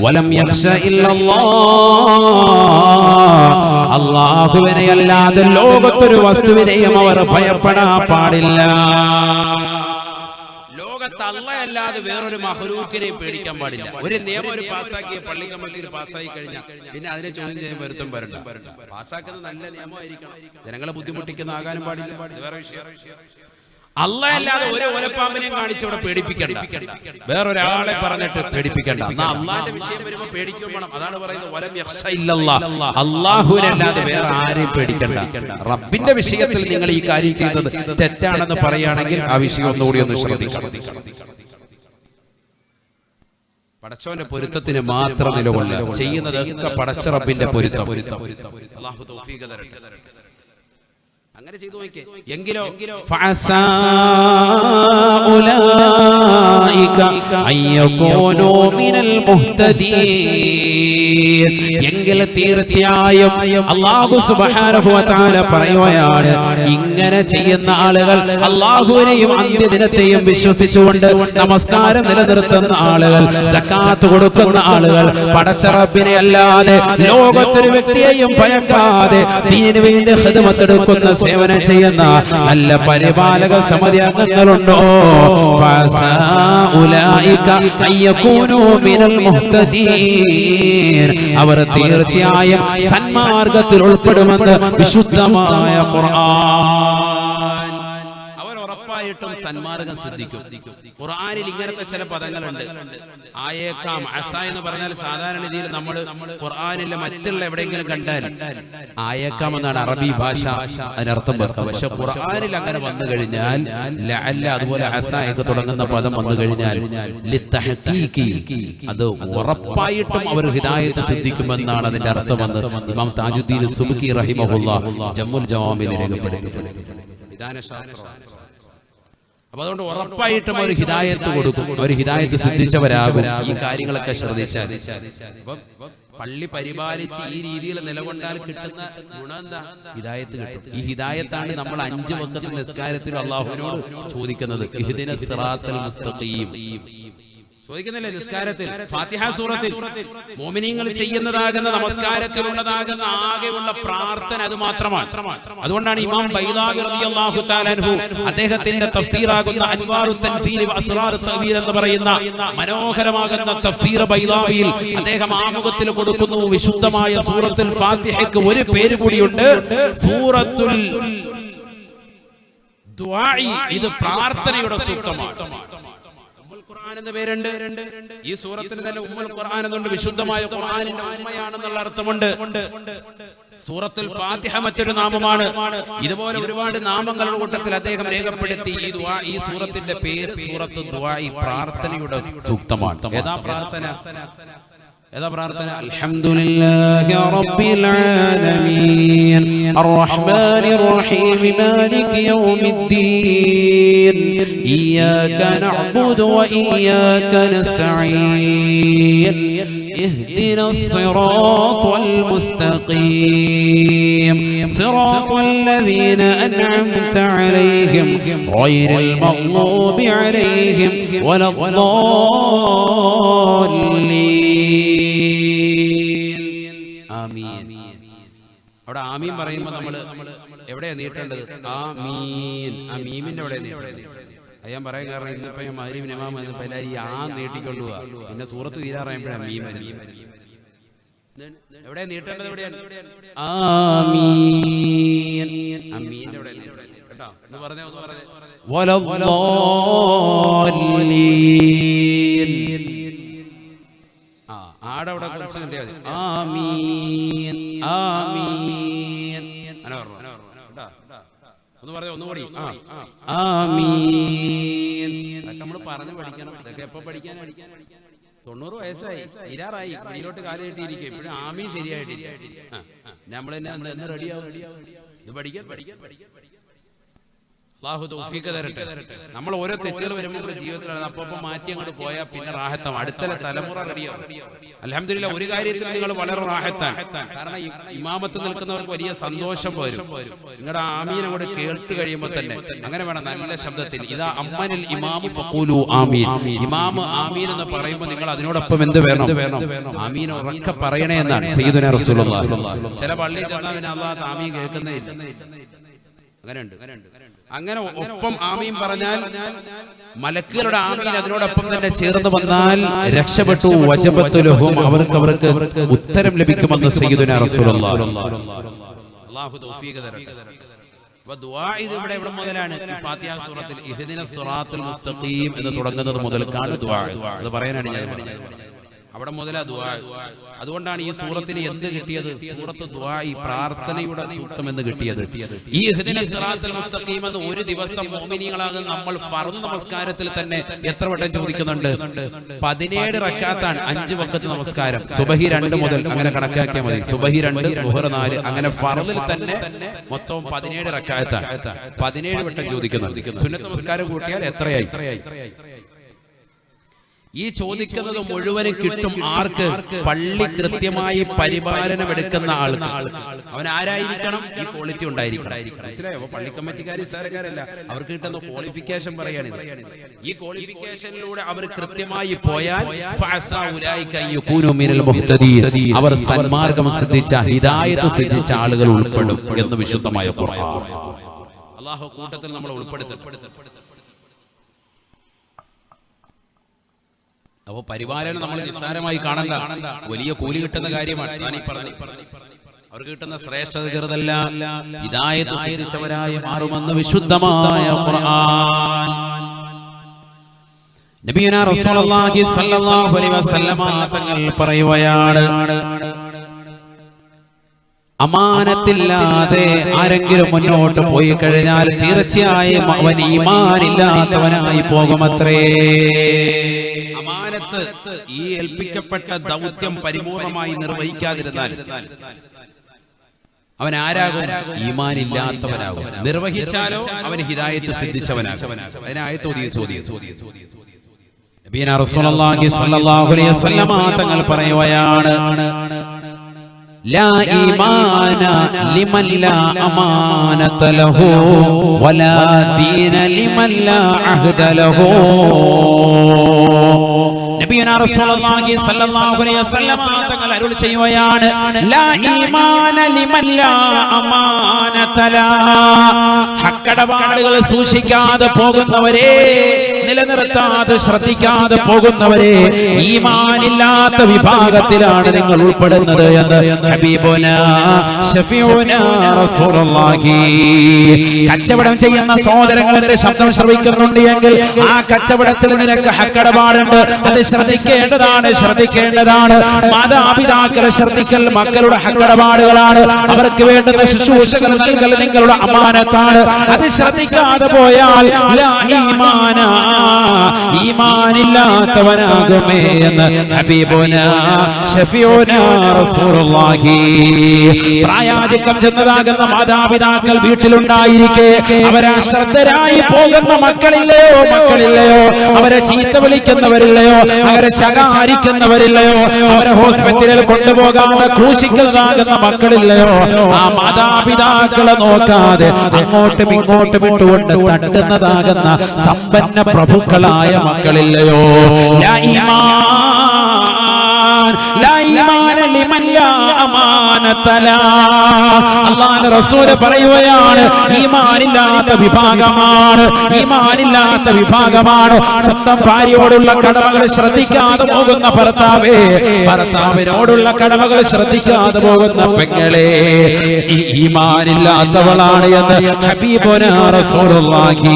വലം യഖ്ശ ഇല്ലല്ലാഹ്, അല്ലാഹുവിനെ അല്ലാതെ ലോകത്തൊരു വസ്തുവിനെയും അവർ ഭയപ്പെടാൻ പാടില്ല. അല്ലാതെ വേറൊരു മഹ്ലൂക്കിനെയും പേടിക്കാൻ പാടില്ല. ഒരു നിയമം ഒരു പാസ്സാക്കിയ പള്ളി കമ്മിറ്റിയിൽ പാസ്സായി കഴിഞ്ഞാൽ പിന്നെ അതിനെ ചോദ്യം ചെയ്യാൻ വരുത്തും വരണ്ട. പാസ്സാക്കുന്നത് നല്ല നിയമമായിരിക്കണം, ജനങ്ങളെ ബുദ്ധിമുട്ടിക്കുന്ന ആകാനും പാടില്ല. വേറെ വിഷയം. അല്ലാഹ് അല്ലാതെ ഒരു ഒലപ്പാമ്പിനെയും കാണിച്ച് ഇവിടെ പേടിപ്പിക്കണ്ട, വേറൊരാളെ പറഞ്ഞിട്ട് പേടിപ്പിക്കണ്ട. അള്ളാന്റെ വിഷയം വരുമ്പോൾ പേടിക്കും വേണം. അതാണ് പറയുന്നത്, വലം യഖ്ശ ഇല്ലല്ലാഹ്, അല്ലാഹുവിനെ അല്ലാതെ വേറെ ആരെയും പേടിക്കണ്ട. റബ്ബിന്റെ വിഷയത്തിൽ നിങ്ങൾ ഈ കാര്യം ചെയ്തത് തെറ്റാണെന്ന് പറയുകയാണെങ്കിൽ ആ വിഷയം ഒന്നുകൂടി ഒന്ന് ശ്രദ്ധിക്കണം. പടച്ചവന്റെ പൊരുത്തത്തിന് മാത്രം നിലകൊള്ളുക. ചെയ്യുന്നതൊക്കെ പടച്ച റബ്ബിന്റെ പൊരുത്തം. അല്ലാഹു തൗഫീഖ് തരട്ടെ. അങ്ങനെ ചെയ്തു നോക്കിയേ. എങ്കിലോ എങ്കിൽ തീർച്ചയായും അല്ലാഹു സുബ്ഹാനഹു വ തആല പറയുകയാണ്, ഇങ്ങനെ ചെയ്യുന്ന ആളുകൾ, അല്ലാഹുവിനെയും അന്ത്യദിനത്തെയും വിശ്വസിച്ചുകൊണ്ട് നമസ്കാരം നിലനിർത്തുന്ന ആളുകൾ, സക്കാത്ത് കൊടുക്കുന്ന ആളുകൾ, പടച്ച റബ്ബിനെ അല്ലാതെ ലോകത്തൊരു വ്യക്തിയെയും ഭയക്കാതെ ദീനിനു വേണ്ടി ഖിദ്മത്ത് എടുക്കുന്ന സേവനം ചെയ്യുന്ന നല്ല പരിപാലക സമിതി അംഗങ്ങളുണ്ടോ, അവർ തീർച്ചയായും സന്മാർഗത്തിൽ ഉൾപ്പെടുമെന്ന് വിശുദ്ധമായ ഖുർആൻ. അവർ ഉറപ്പായിട്ടും സന്മാർഗം സിദ്ധിക്കും. ഖുർആനിൽ ഇങ്ങനത്തെ ചില പദങ്ങളുണ്ട്. ആയേക്കാം, അസ എന്ന് പറഞ്ഞാൽ സാധാരണ രീതിയിൽ നമ്മൾ ഖുർആനിലെ മറ്റുള്ള എവിടെയെങ്കിലും കണ്ടാൽ ആയേക്കാം എന്നാണ് അറബി ഭാഷ അതിനർത്ഥം വെക്കുക. പക്ഷെ ഖുർആനിൽ അങ്ങനെ വന്നു കഴിഞ്ഞാൽ ലഅല്ല, അതുപോലെ അസ എന്ന് തുടങ്ങുന്ന പദം വന്നു കഴിഞ്ഞാൽ ലിത്തഹ്ഖീഖി, അത് ഉറപ്പായിട്ടും അവർ ഹിദായത്ത് സിദ്ധിക്കുമെന്നാണ് അതിന്റെ അർത്ഥമെന്ന് ഇമാം താജുദ്ദീൻ സുബ്കി റഹിമഹുല്ലാഹ് ജമ്മുൽ ജവാമിൽ രേഖപ്പെടുത്തിയിട്ടുണ്ട്. അപ്പൊ അതുകൊണ്ട് ഉറപ്പായിട്ടും ഒരു ഹിദായത്ത് കൊടുക്കും, ഒരു ഹിദായത്ത് സിദ്ധിച്ചവരാകും ഈ കാര്യങ്ങളൊക്കെ ശ്രദ്ധിച്ചാൽ. പള്ളി പരിപാലിച്ച് ഈ രീതിയിൽ നിലകൊണ്ടാൽ കിട്ടുന്ന ഗുണം എന്താ? ഹിദായത്ത് കിട്ടും. ഈ ഹിദായത്താണ് നമ്മൾ 5 വഖത്ത് നിസ്കാരത്തിൽ അല്ലാഹുവിനോട് ചോദിക്കുന്നത്. ഇഹ്ദിനസ് സിറാത്തൽ മുസ്തഖീം ചോദിക്കുന്നില്ലേ നിസ്കാരത്തിൽ? ഫാത്തിഹ സൂറത്തിൽ മുഅ്മിനീങ്ങൾ ചെയ്യുന്നതാകുന്ന നമസ്കാരത്തിലുള്ളതാകുന്ന ആകെയുള്ള പ്രാർത്ഥന അത് മാത്രമാണ്. അതുകൊണ്ടാണ് ഇമാം ബൈദാവി റളിയല്ലാഹു തആല അൻഹു അദ്ദേഹത്തിന്റെ തഫ്സീറാകുന്ന അൻവാറുൽ തൻസീൽ വ അസ്റാറുൽ തഅ്വീൽ എന്ന് പറയുന്ന മനോഹരമാകുന്ന തഫ്സീർ ബൈദാവിയിൽ അദ്ദേഹം ആമുഖത്തിൽ കൊടുക്കുന്നു, വിശുദ്ധമായ സൂറത്തുൽ ഫാത്തിഹയ്ക്ക് ഒരു പേര് കൂടിയുണ്ട്, സൂറത്തുൽ ദുആഇ. ഇത് പ്രാർത്ഥനയുടെ സൂക്തമാണ്. ഖുർആൻ എന്ന പേരുണ്ട്. ഈ സൂറത്തിന് തന്നെ ഉമ്മുൽ ഖുർആൻ എന്നുണ്ട്. വിശുദ്ധമായ ഖുർആനിന്റെ ഉമ്മയാണെന്നുള്ള അർത്ഥമുണ്ട്. സൂറത്തുൽ ഫാത്തിഹ മറ്റൊരു നാമമാണ്. ഇതുപോലെ ഒരുപാട് നാമങ്ങളുടെ കൂട്ടത്തിൽ അദ്ദേഹം രേഖപ്പെടുത്തി ഈ സൂറത്തിന്റെ പേര് സൂറത്തു ദുആഇ, പ്രാർത്ഥനയുടെ സൂക്തമാണ്. ഏതാ പ്രാർത്ഥന? അൽഹംദുലില്ലാഹി റബ്ബിൽ ആലമീൻ അർറഹ്മാനിർ റഹീം മാലികി യൗമിദ്ദീൻ ഇയ്യാക നഅ്ബുദു വ ഇയ്യാക നസ്തഈൻ ഇഹ്ദിനസ് സിറാത്തൽ മുസ്തഖീം സിറാത്തൽ ലദീന അൻഅംത അലൈഹിം ഗൈറിൽ മഗ്ദൂബി അലൈഹിം വലദ്ദാല്ലീൻ. ആമീൻ. അവിടെ ആമീൻ പറയുമ്പോൾ നമ്മൾ എവിടെയാ നീട്ടേണ്ടത്? ആമീൻ. ആ മീമിന്റെ എവിടെ നീട്ടേണ്ടത്? ഞാൻ പറയാൻ കാരണം ഇന്നിപ്പോ ഞാൻ മഗ്‌രിബിന് ഇമാം വന്നപ്പോൾ എല്ലാവരും ഈ ആ നീട്ടിക്കൊണ്ടുപോവാ. പിന്നെ സൂറത്ത് തീരാറായപ്പോഴാണ് മീം. എവിടെ നീട്ടേണ്ടത്? എവിടെയാണ്? ആമീൻ. ആമീന്റെ എവിടെ നീട്ടേണ്ടത്? കേട്ടോ, ഒന്ന് പറഞ്ഞേ, ഒന്ന് പറഞ്ഞേ. വലദ്ദാല്ലീൻ. ആടെ അവിടെ കുറച്ച് കിട്ടിയാൽ മതി. ആമീൻ, ആമീൻ. ഒന്ന് പറഞ്ഞേ, ഒന്നുകൂടി. ആമീൻ. ഇതൊക്കെ നമ്മൾ പറഞ്ഞു പഠിക്കണം. ഇതൊക്കെ എപ്പോ പഠിക്കാൻ? 90 വയസ്സായി, തീരാറായി, കയ്യിലോട്ട് കാല് കെട്ടിയിരിക്കും. ഇപ്പോഴും ആമീൻ ശരിയായിട്ടില്ല. നമ്മൾ തന്നെ റെഡിയാവും. ഇത് പഠിക്കാൻ അല്ലാഹു തൗഫീഖ് തരട്ടെ. നമ്മൾ ഓരോ തെറ്റുകൾ വരുമ്പോൾ ജീവിതത്തിൽ അപ്പോൾ മാറ്റി അങ്ങോട്ട് പോയാൽ പിന്നെ റാഹത്താണ്. അടുത്ത തലമുറ റെഡിയാവും. അൽഹംദുലില്ലാഹ്, ഒരു കാര്യത്തിൽ നിങ്ങൾ വളരെ റാഹത്താണ്. കാരണം ഇമാമത്ത് നിൽക്കുന്നവർക്ക് വലിയ സന്തോഷം വരും. നിങ്ങളുടെ ആമീൻ അങ്ങോട്ട് കേട്ട് കഴിയുമ്പോൾ തന്നെ അങ്ങനെ വേണം, നല്ല ശബ്ദത്തിൽ. ഇതാ അമ്മനിൽ ഇമാമു ഫഖൂലു ആമീൻ. ഇമാം ആമീൻ എന്ന് പറയുമ്പോൾ നിങ്ങൾ അതിനോടൊപ്പം എന്ത് വേണം? ആമീൻ ഉറക്കെ പറയണേ എന്നാണ് സയ്യിദുനാ റസൂലുള്ളാഹി. ചില പള്ളിയിൽ ചെന്നാൽ അല്ലാഹു ആമീൻ കേൾക്കുന്നേ ഇല്ല. അങ്ങനെ ഒപ്പം ആമീൻ പറഞ്ഞാൽ മലക്കുകളുടെ ആമീൻ അതിനോടൊപ്പം തന്നെ ചേർന്ന് വന്നാൽ രക്ഷപ്പെട്ടു. വജബത്തു ലഹും, അവർക്ക് ഉത്തരം ലഭിക്കുമെന്ന് സയ്യിദുനാ റസൂലുള്ളാഹി. അല്ലാഹു തൗഫീഖ് തരട്ടെ. ദുആ ഇവിടെ എവിടെ മുതലാണ്? ഫാത്തിഹ സൂറത്തിൽ ഇഹ്ദിനസ് സിറാത്തൽ മുസ്തഖീം എന്ന് തുടങ്ങുന്നത് മുതൽക്കാണ് ദുആ. അത് പറയാനാണ് ഞാൻ പറഞ്ഞത്. അവിടെ മുതലാ ദുആ. അതുകൊണ്ടാണ് ഈ സൂറത്തിന് എന്ത് കിട്ടിയത്? സൂറത്ത് ദുആ, ഈ പ്രാർത്ഥനയുടെ സൂക്തം എന്ന് കിട്ടിയത്. ഈ ഇഹ്ദിനസ് സിറാത്തൽ മുസ്തഖീം എന്ന് ഒരു ദിവസം മുഅ്മിനീങ്ങളാകുന്ന നമ്മൾ ഫർദ് നമസ്കാരത്തിൽ തന്നെ എത്ര വട്ടം ചോദിക്കുന്നുണ്ട്? 17 റക്അത്താണ് 5 വഖത്ത് നമസ്കാരം. സുബഹി 2 മുതൽ അങ്ങനെ കണക്കാക്കിയാൽ മതി. സുബഹി 2, ളുഹർ 4, അങ്ങനെ ഫർദിൽ തന്നെ മൊത്തം 17 റക്അത്താണ്. 17 വട്ടം ചോദിക്കുന്നുണ്ട്. സുന്നത്ത് നമസ്കാരം കൂട്ടിയാൽ എത്രയായി? ഈ ചോദിക്കുന്നത് മുഴുവനും കിട്ടും ആർക്ക്? പള്ളി കൃത്യമായി പരിപാലനം എടുക്കുന്ന ആൾക്ക്. അവൻ ആരായിരിക്കണം? ഈ ക്വാളിറ്റി ഉണ്ടായിരിക്കണം. മനസ്സിലായോ? പള്ളി കമ്മിറ്റിക്കാർ സാരക്കാരല്ല, അവർക്ക് കിട്ടുന്ന ക്വാളിഫിക്കേഷൻ പറയാണ്. ഈ ക്വാളിഫിക്കേഷനിലൂടെ അവർ കൃത്യമായി പോയാൽ അവർ സന്മാർഗം സിദ്ധിച്ച, ഹിദായത്ത് സിദ്ധിച്ച ആളുകൾ ഉൾപ്പെടും എന്ന് വിശുദ്ധമായ ഖുർആൻ. അല്ലാഹു കൂട്ടത്തിൽ നമ്മൾ ഉൾപ്പെടുത്തപ്പെടും. അപ്പൊ പരിപാലനം നമ്മൾ നിസ്സാരമായി കാണണ്ട, വലിയ കൂലി കിട്ടുന്ന കാര്യമാണ്. അവർക്ക് കിട്ടുന്ന ശ്രേഷ്ഠത ചെറുതല്ല. ഹിദായത്ത് സ്വീകരിച്ചവരായി മാറുമെന്ന് വിശുദ്ധമായ ഖുർആൻ. നബിയുനാ റസൂലുള്ളാഹി സ്വല്ലല്ലാഹു അലൈഹി വസല്ലമ തങ്ങൾ പറയുകയാണ്, അമാനത്തില്ലാതെ ആരെങ്കിലും മുന്നോട്ട് പോയി കഴിഞ്ഞാൽ തീർച്ചയായും അവൻ ഈമാനില്ലാത്തവനായി പോകുമത്രേ. അമാനത്ത്, ഈ ഏൽപ്പിക്കപ്പെട്ട ദൗത്യം പരിപൂർണമായി നിർവഹിക്കാതിരുന്നാൽ അവൻ ആരാകും? ഈമാനില്ലാത്തവനാകും. നിർവഹിച്ചാലോ അവൻ ഹിദായത്ത് സിദ്ധിച്ചവനാകും. അതിനായത്ത് നബിയുനാ റസൂലുള്ളാഹി സ്വല്ലല്ലാഹു അലൈഹി വസല്ലമ തങ്ങൾ പറയുകയാണ്, لا إيمان لمن لا أمانة له ولا دين لمن لا عهد له. നബിയുനാ റസൂലുള്ളാഹി സ്വല്ലല്ലാഹു അലൈഹി വസല്ലം തങ്ങൾ അരുൾ ചെയ്യുകയാണ്, ലാ ഈമാന ലിമൻ ലാ അമാനത ലാ. ഹക്കടപാടുകൾ സൂക്ഷിക്കാതെ പോകുന്നവരെ, നിലനിർത്താതെ ശ്രദ്ധിക്കാതെ പോകുന്നവരെ, ഈമാനില്ലാത്ത വിഭാഗത്തിലാണ് നിങ്ങൾ ഉൾപ്പെടുന്നത് എന്ന് ഹബീബുനാ ശഫീഉനാ റസൂലുള്ളാഹി. കച്ചവടം ചെയ്യുന്ന സഹോദരങ്ങളുടെ ശബ്ദം ശ്രവിക്കുന്നുണ്ട് എങ്കിൽ ആ കച്ചവടത്തിൽ നിനക്ക് ഹക്കടപാടുണ്ട്, അത് ശ്രദ്ധിക്കേണ്ടതാണ്. മാതാപിതാക്കളെ ശ്രദ്ധിക്കൽ മക്കളുടെ ഹക്കടപാടുകളാണ്. അവർക്ക് വേണ്ടുന്ന ശുശ്രൂഷകൾ നൽകൽ നിങ്ങളുടെ അമാനത്താണ്. അത് ശ്രദ്ധിക്കാതെ പോയാൽ ഈമാനില്ലാത്തവനാകുമേ എന്ന് ഹബീബുനാ ശഫീഉനാ റസൂലുള്ളാഹി. പ്രായാധിക്യം ചെന്നതാകുന്ന മാതാപിതാക്കൾ വീട്ടിലുണ്ടായിരിക്കെ അവരെ ശ്രദ്ധരായി പോകുന്ന മക്കളില്ലയോ? അവരെ ചീത്ത വിളിക്കുന്നവരില്ലയോ? അവരെ ശകാരിക്കുന്നവരില്ലയോ? അവരെ ഹോസ്പിറ്റലിൽ കൊണ്ടുപോകാതെ ക്രൂശിക്കുന്നതാകുന്ന മക്കളില്ലയോ? ആ മാതാപിതാക്കളെ നോക്കാതെ അങ്ങോട്ടും ഇങ്ങോട്ടും ഇട്ടുകൊണ്ട് തട്ടുന്നതാകുന്ന സമ്പന്ന പ്രഭുക്കളായ മക്കളില്ലയോ? ലാ ഈമാന ലിമൻ ലാ അമാനത ലാ. അല്ലാഹുവിന്റെ റസൂൽ പറയുകയാണ്, ഈമാനില്ലാത്ത വിഭാഗമാണ് സ്വന്തം ഭാര്യയോടുള്ള കടമകൾ ശ്രദ്ധിക്കാതെ പോകുന്ന ഭർത്താവിനോടുള്ള കടമകൾ ശ്രദ്ധിക്കാതെ പോകുന്ന പെങ്ങളെ, ഈ ഈമാനില്ലാത്തവളാണ് എന്ന് ഹബീബുനാ റസൂലുള്ളാഹി.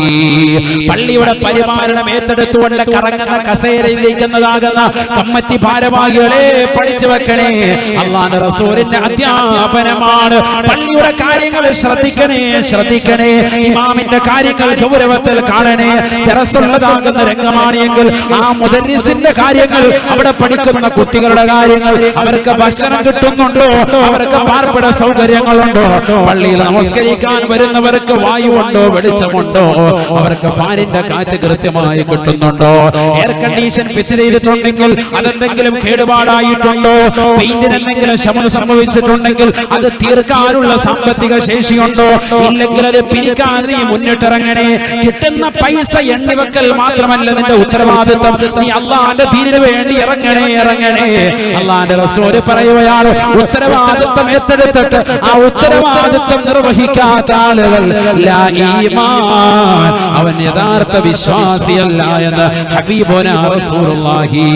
പള്ളിയുടെ പരിപാലനം ഏറ്റെടുത്തുകൊണ്ട് കറങ്ങുന്ന കസേരയിലിരിക്കുന്നതാകുന്ന കമ്മിറ്റി ഭാരവാഹികളെ പഠിച്ചു വെക്കണേ. അല്ലാഹുവിന്റെ റസൂലിന്റെ അധ്യാപനമാണ്. പള്ളിയുടെ കാര്യങ്ങൾ ശ്രദ്ധിക്കണേ. ഇമാമിന്റെ കാര്യങ്ങൾ ഗൗരവത്തിൽ കാണണേ. ദർസുള്ളതാകുന്ന രംഗമാണ് എങ്കിൽ ആ മുദരിസിന്റെ കാര്യങ്ങൾ, അവിടെ പഠിക്കുന്ന കുട്ടികളുടെ കാര്യങ്ങൾ, അവർക്ക് ഭക്ഷണം കിട്ടുന്നുണ്ടോ? അവർക്ക് പാർപ്പിട സൗകര്യങ്ങളുണ്ടോ? പള്ളിയിൽ നമസ്കരിക്കാൻ വരുന്നവർക്ക് വായുവുണ്ടോ? വെളിച്ചമുണ്ടോ? അവർക്ക് ഫാനിന്റെ കാറ്റ് കൃത്യമായി കിട്ടുന്നുണ്ടോ? എയർ കണ്ടീഷൻ ഫിറ്റ് ചെയ്തിട്ടുണ്ടെങ്കിൽ അതെന്തെങ്കിലും കേടുപാടായിട്ടുണ്ടോ? പെയിന്റിന് എന്തെങ്കിലും ശമനം സംഭവിച്ചിട്ടുണ്ടെങ്കിൽ അത് തീർക്കാനുള്ള സാമ്പത്തിക ശേഷിയുണ്ടോ? ഇല്ലെങ്കിൽ അത് പിരിക്കാൻ നീ മുന്നിട്ടിറങ്ങണേ. കിട്ടുന്ന പൈസ എണ്ണിവെക്കൽ മാത്രമല്ല നിന്റെ ഉത്തരവാദിത്വം. നീ അള്ളാന്റെ ദീനിന് വേണ്ടി ഇറങ്ങണേ. അള്ളാന്റെ റസൂൽ പറയുകയാണ്, ഉത്തരവാദിത്വം ഏറ്റെടുത്തിട്ട് ആ ഉത്തരവാദിത്വം നിർവഹിക്കാത്ത ആളുകൾ ലാ ഈമാൻ, അവൻ യഥാർത്ഥ വിശ്വാസിയല്ല എന്ന് ഹബീബുനാ റസൂലുള്ളാഹി.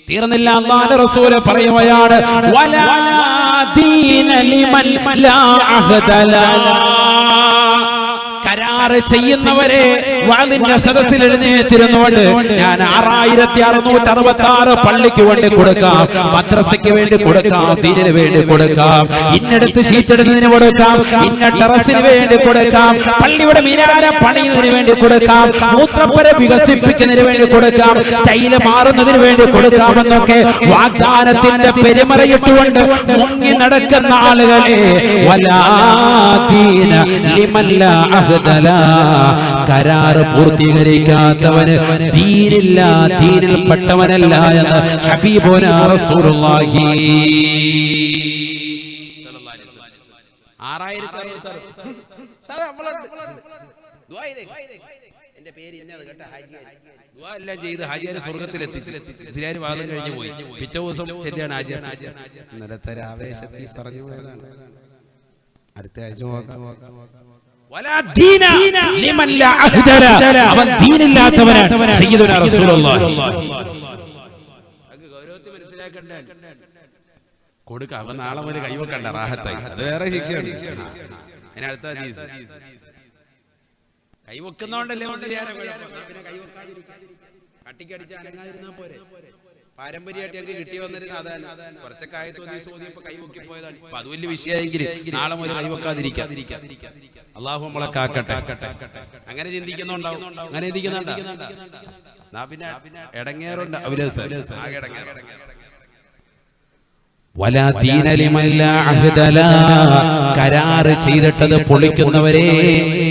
തീർന്നില്ല, അല്ലാഹുവിന്റെ റസൂൽ പറയുകയാണ്, വലാ ദീന ലിമൻ ലാ അഹദ ലാ. കരാറ് ചെയ്യുന്നവരെ വാളിന്റെ സദസ്സിൽ എഴുന്നേറ്റിരുന്നുകൊണ്ട് ഞാൻ 6666 പള്ളിക്ക് വേണ്ടി കൊടുക്കാം, മദ്രസയ്ക്ക് വേണ്ടി കൊടുക്കാം, ദീനിന് വേണ്ടി കൊടുക്കാം, ഇന്നടത്ത് ഷീറ്റിടുന്നതിന് കൊടുക്കാം, ഇന്ന ടെറസിന് വേണ്ടി കൊടുക്കാം, പള്ളിയുടെ മിനാര പണിയുന്നതിന് വേണ്ടി കൊടുക്കാം, മൂത്രപ്പുര വികസിപ്പിക്കുന്നതിന് വേണ്ടി കൊടുക്കാം, തൈല് മാറുന്നതിന് വേണ്ടി കൊടുക്കാമെന്നൊക്കെ വാഗ്ദാനത്തിന്റെ പെരുമറയിട്ടുകൊണ്ട് മുങ്ങി നടക്കുന്ന ആളുകളെ വലാദീന ലിമല്ല അഹ്ദല, കരാറ് പൂർത്തീകരിക്കാത്തവന് ദീനില്ല, ദീനിൽപ്പെട്ടവനല്ല എന്ന് ഹബീബുനാ റസൂലുള്ളാഹി. 6000 ഹാജിയാരെ സ്വർഗത്തിലെത്തിച്ചു. വാദം കഴിഞ്ഞു പോയി. പിറ്റേ ദിവസം ശരിയാണ് ഹാജിയാർ ഇന്നലത്തെ ആവേശത്തിൽ പറഞ്ഞു പോയതാണ്. അടുത്ത ആഴ്ച അവൻ ദീനില്ലാത്തവനാണ്. സയ്യിദുനാ റസൂലുള്ളാഹി മനസ്സിലാക്കണ്ടേ? കൊടുക്ക, അവൻ നാളെ മുതൽ കൈവക്കണ്ട, റാഹത്തായി. അത് വേറെ ശിക്ഷയാണ്. അതിനടുത്ത കൈവെക്കുന്നോണ്ടല്ലേ കട്ടിക്കടിച്ച് അനങ്ങാതിരുന്നാ പോരെ. പാരമ്പര്യമായിട്ട് ഞങ്ങൾക്ക് കിട്ടി വന്നിരുന്ന അതാണ്. കുറച്ചൊക്കെ ആയത്തോന്നിയപ്പോ കൈവക്കി പോയതാണ്. അപ്പൊ അത് വലിയ വിഷയമെങ്കിൽ നാളെ മുതൽ കൈവെക്കാതിരിക്കാം. അള്ളാഹു നമ്മളെ കാക്കട്ടെ. അങ്ങനെ ചിന്തിക്കുന്നുണ്ടാവും, അങ്ങനെ ചിന്തിക്കുന്നുണ്ടാ. പിന്നെ ഇടങ്ങേറുണ്ട് അവര് ആകെ ഇടങ്ങേറുണ്ട്. കരാറ് ചെയ്തിട്ടത് പൊളിക്കുന്നവരെ,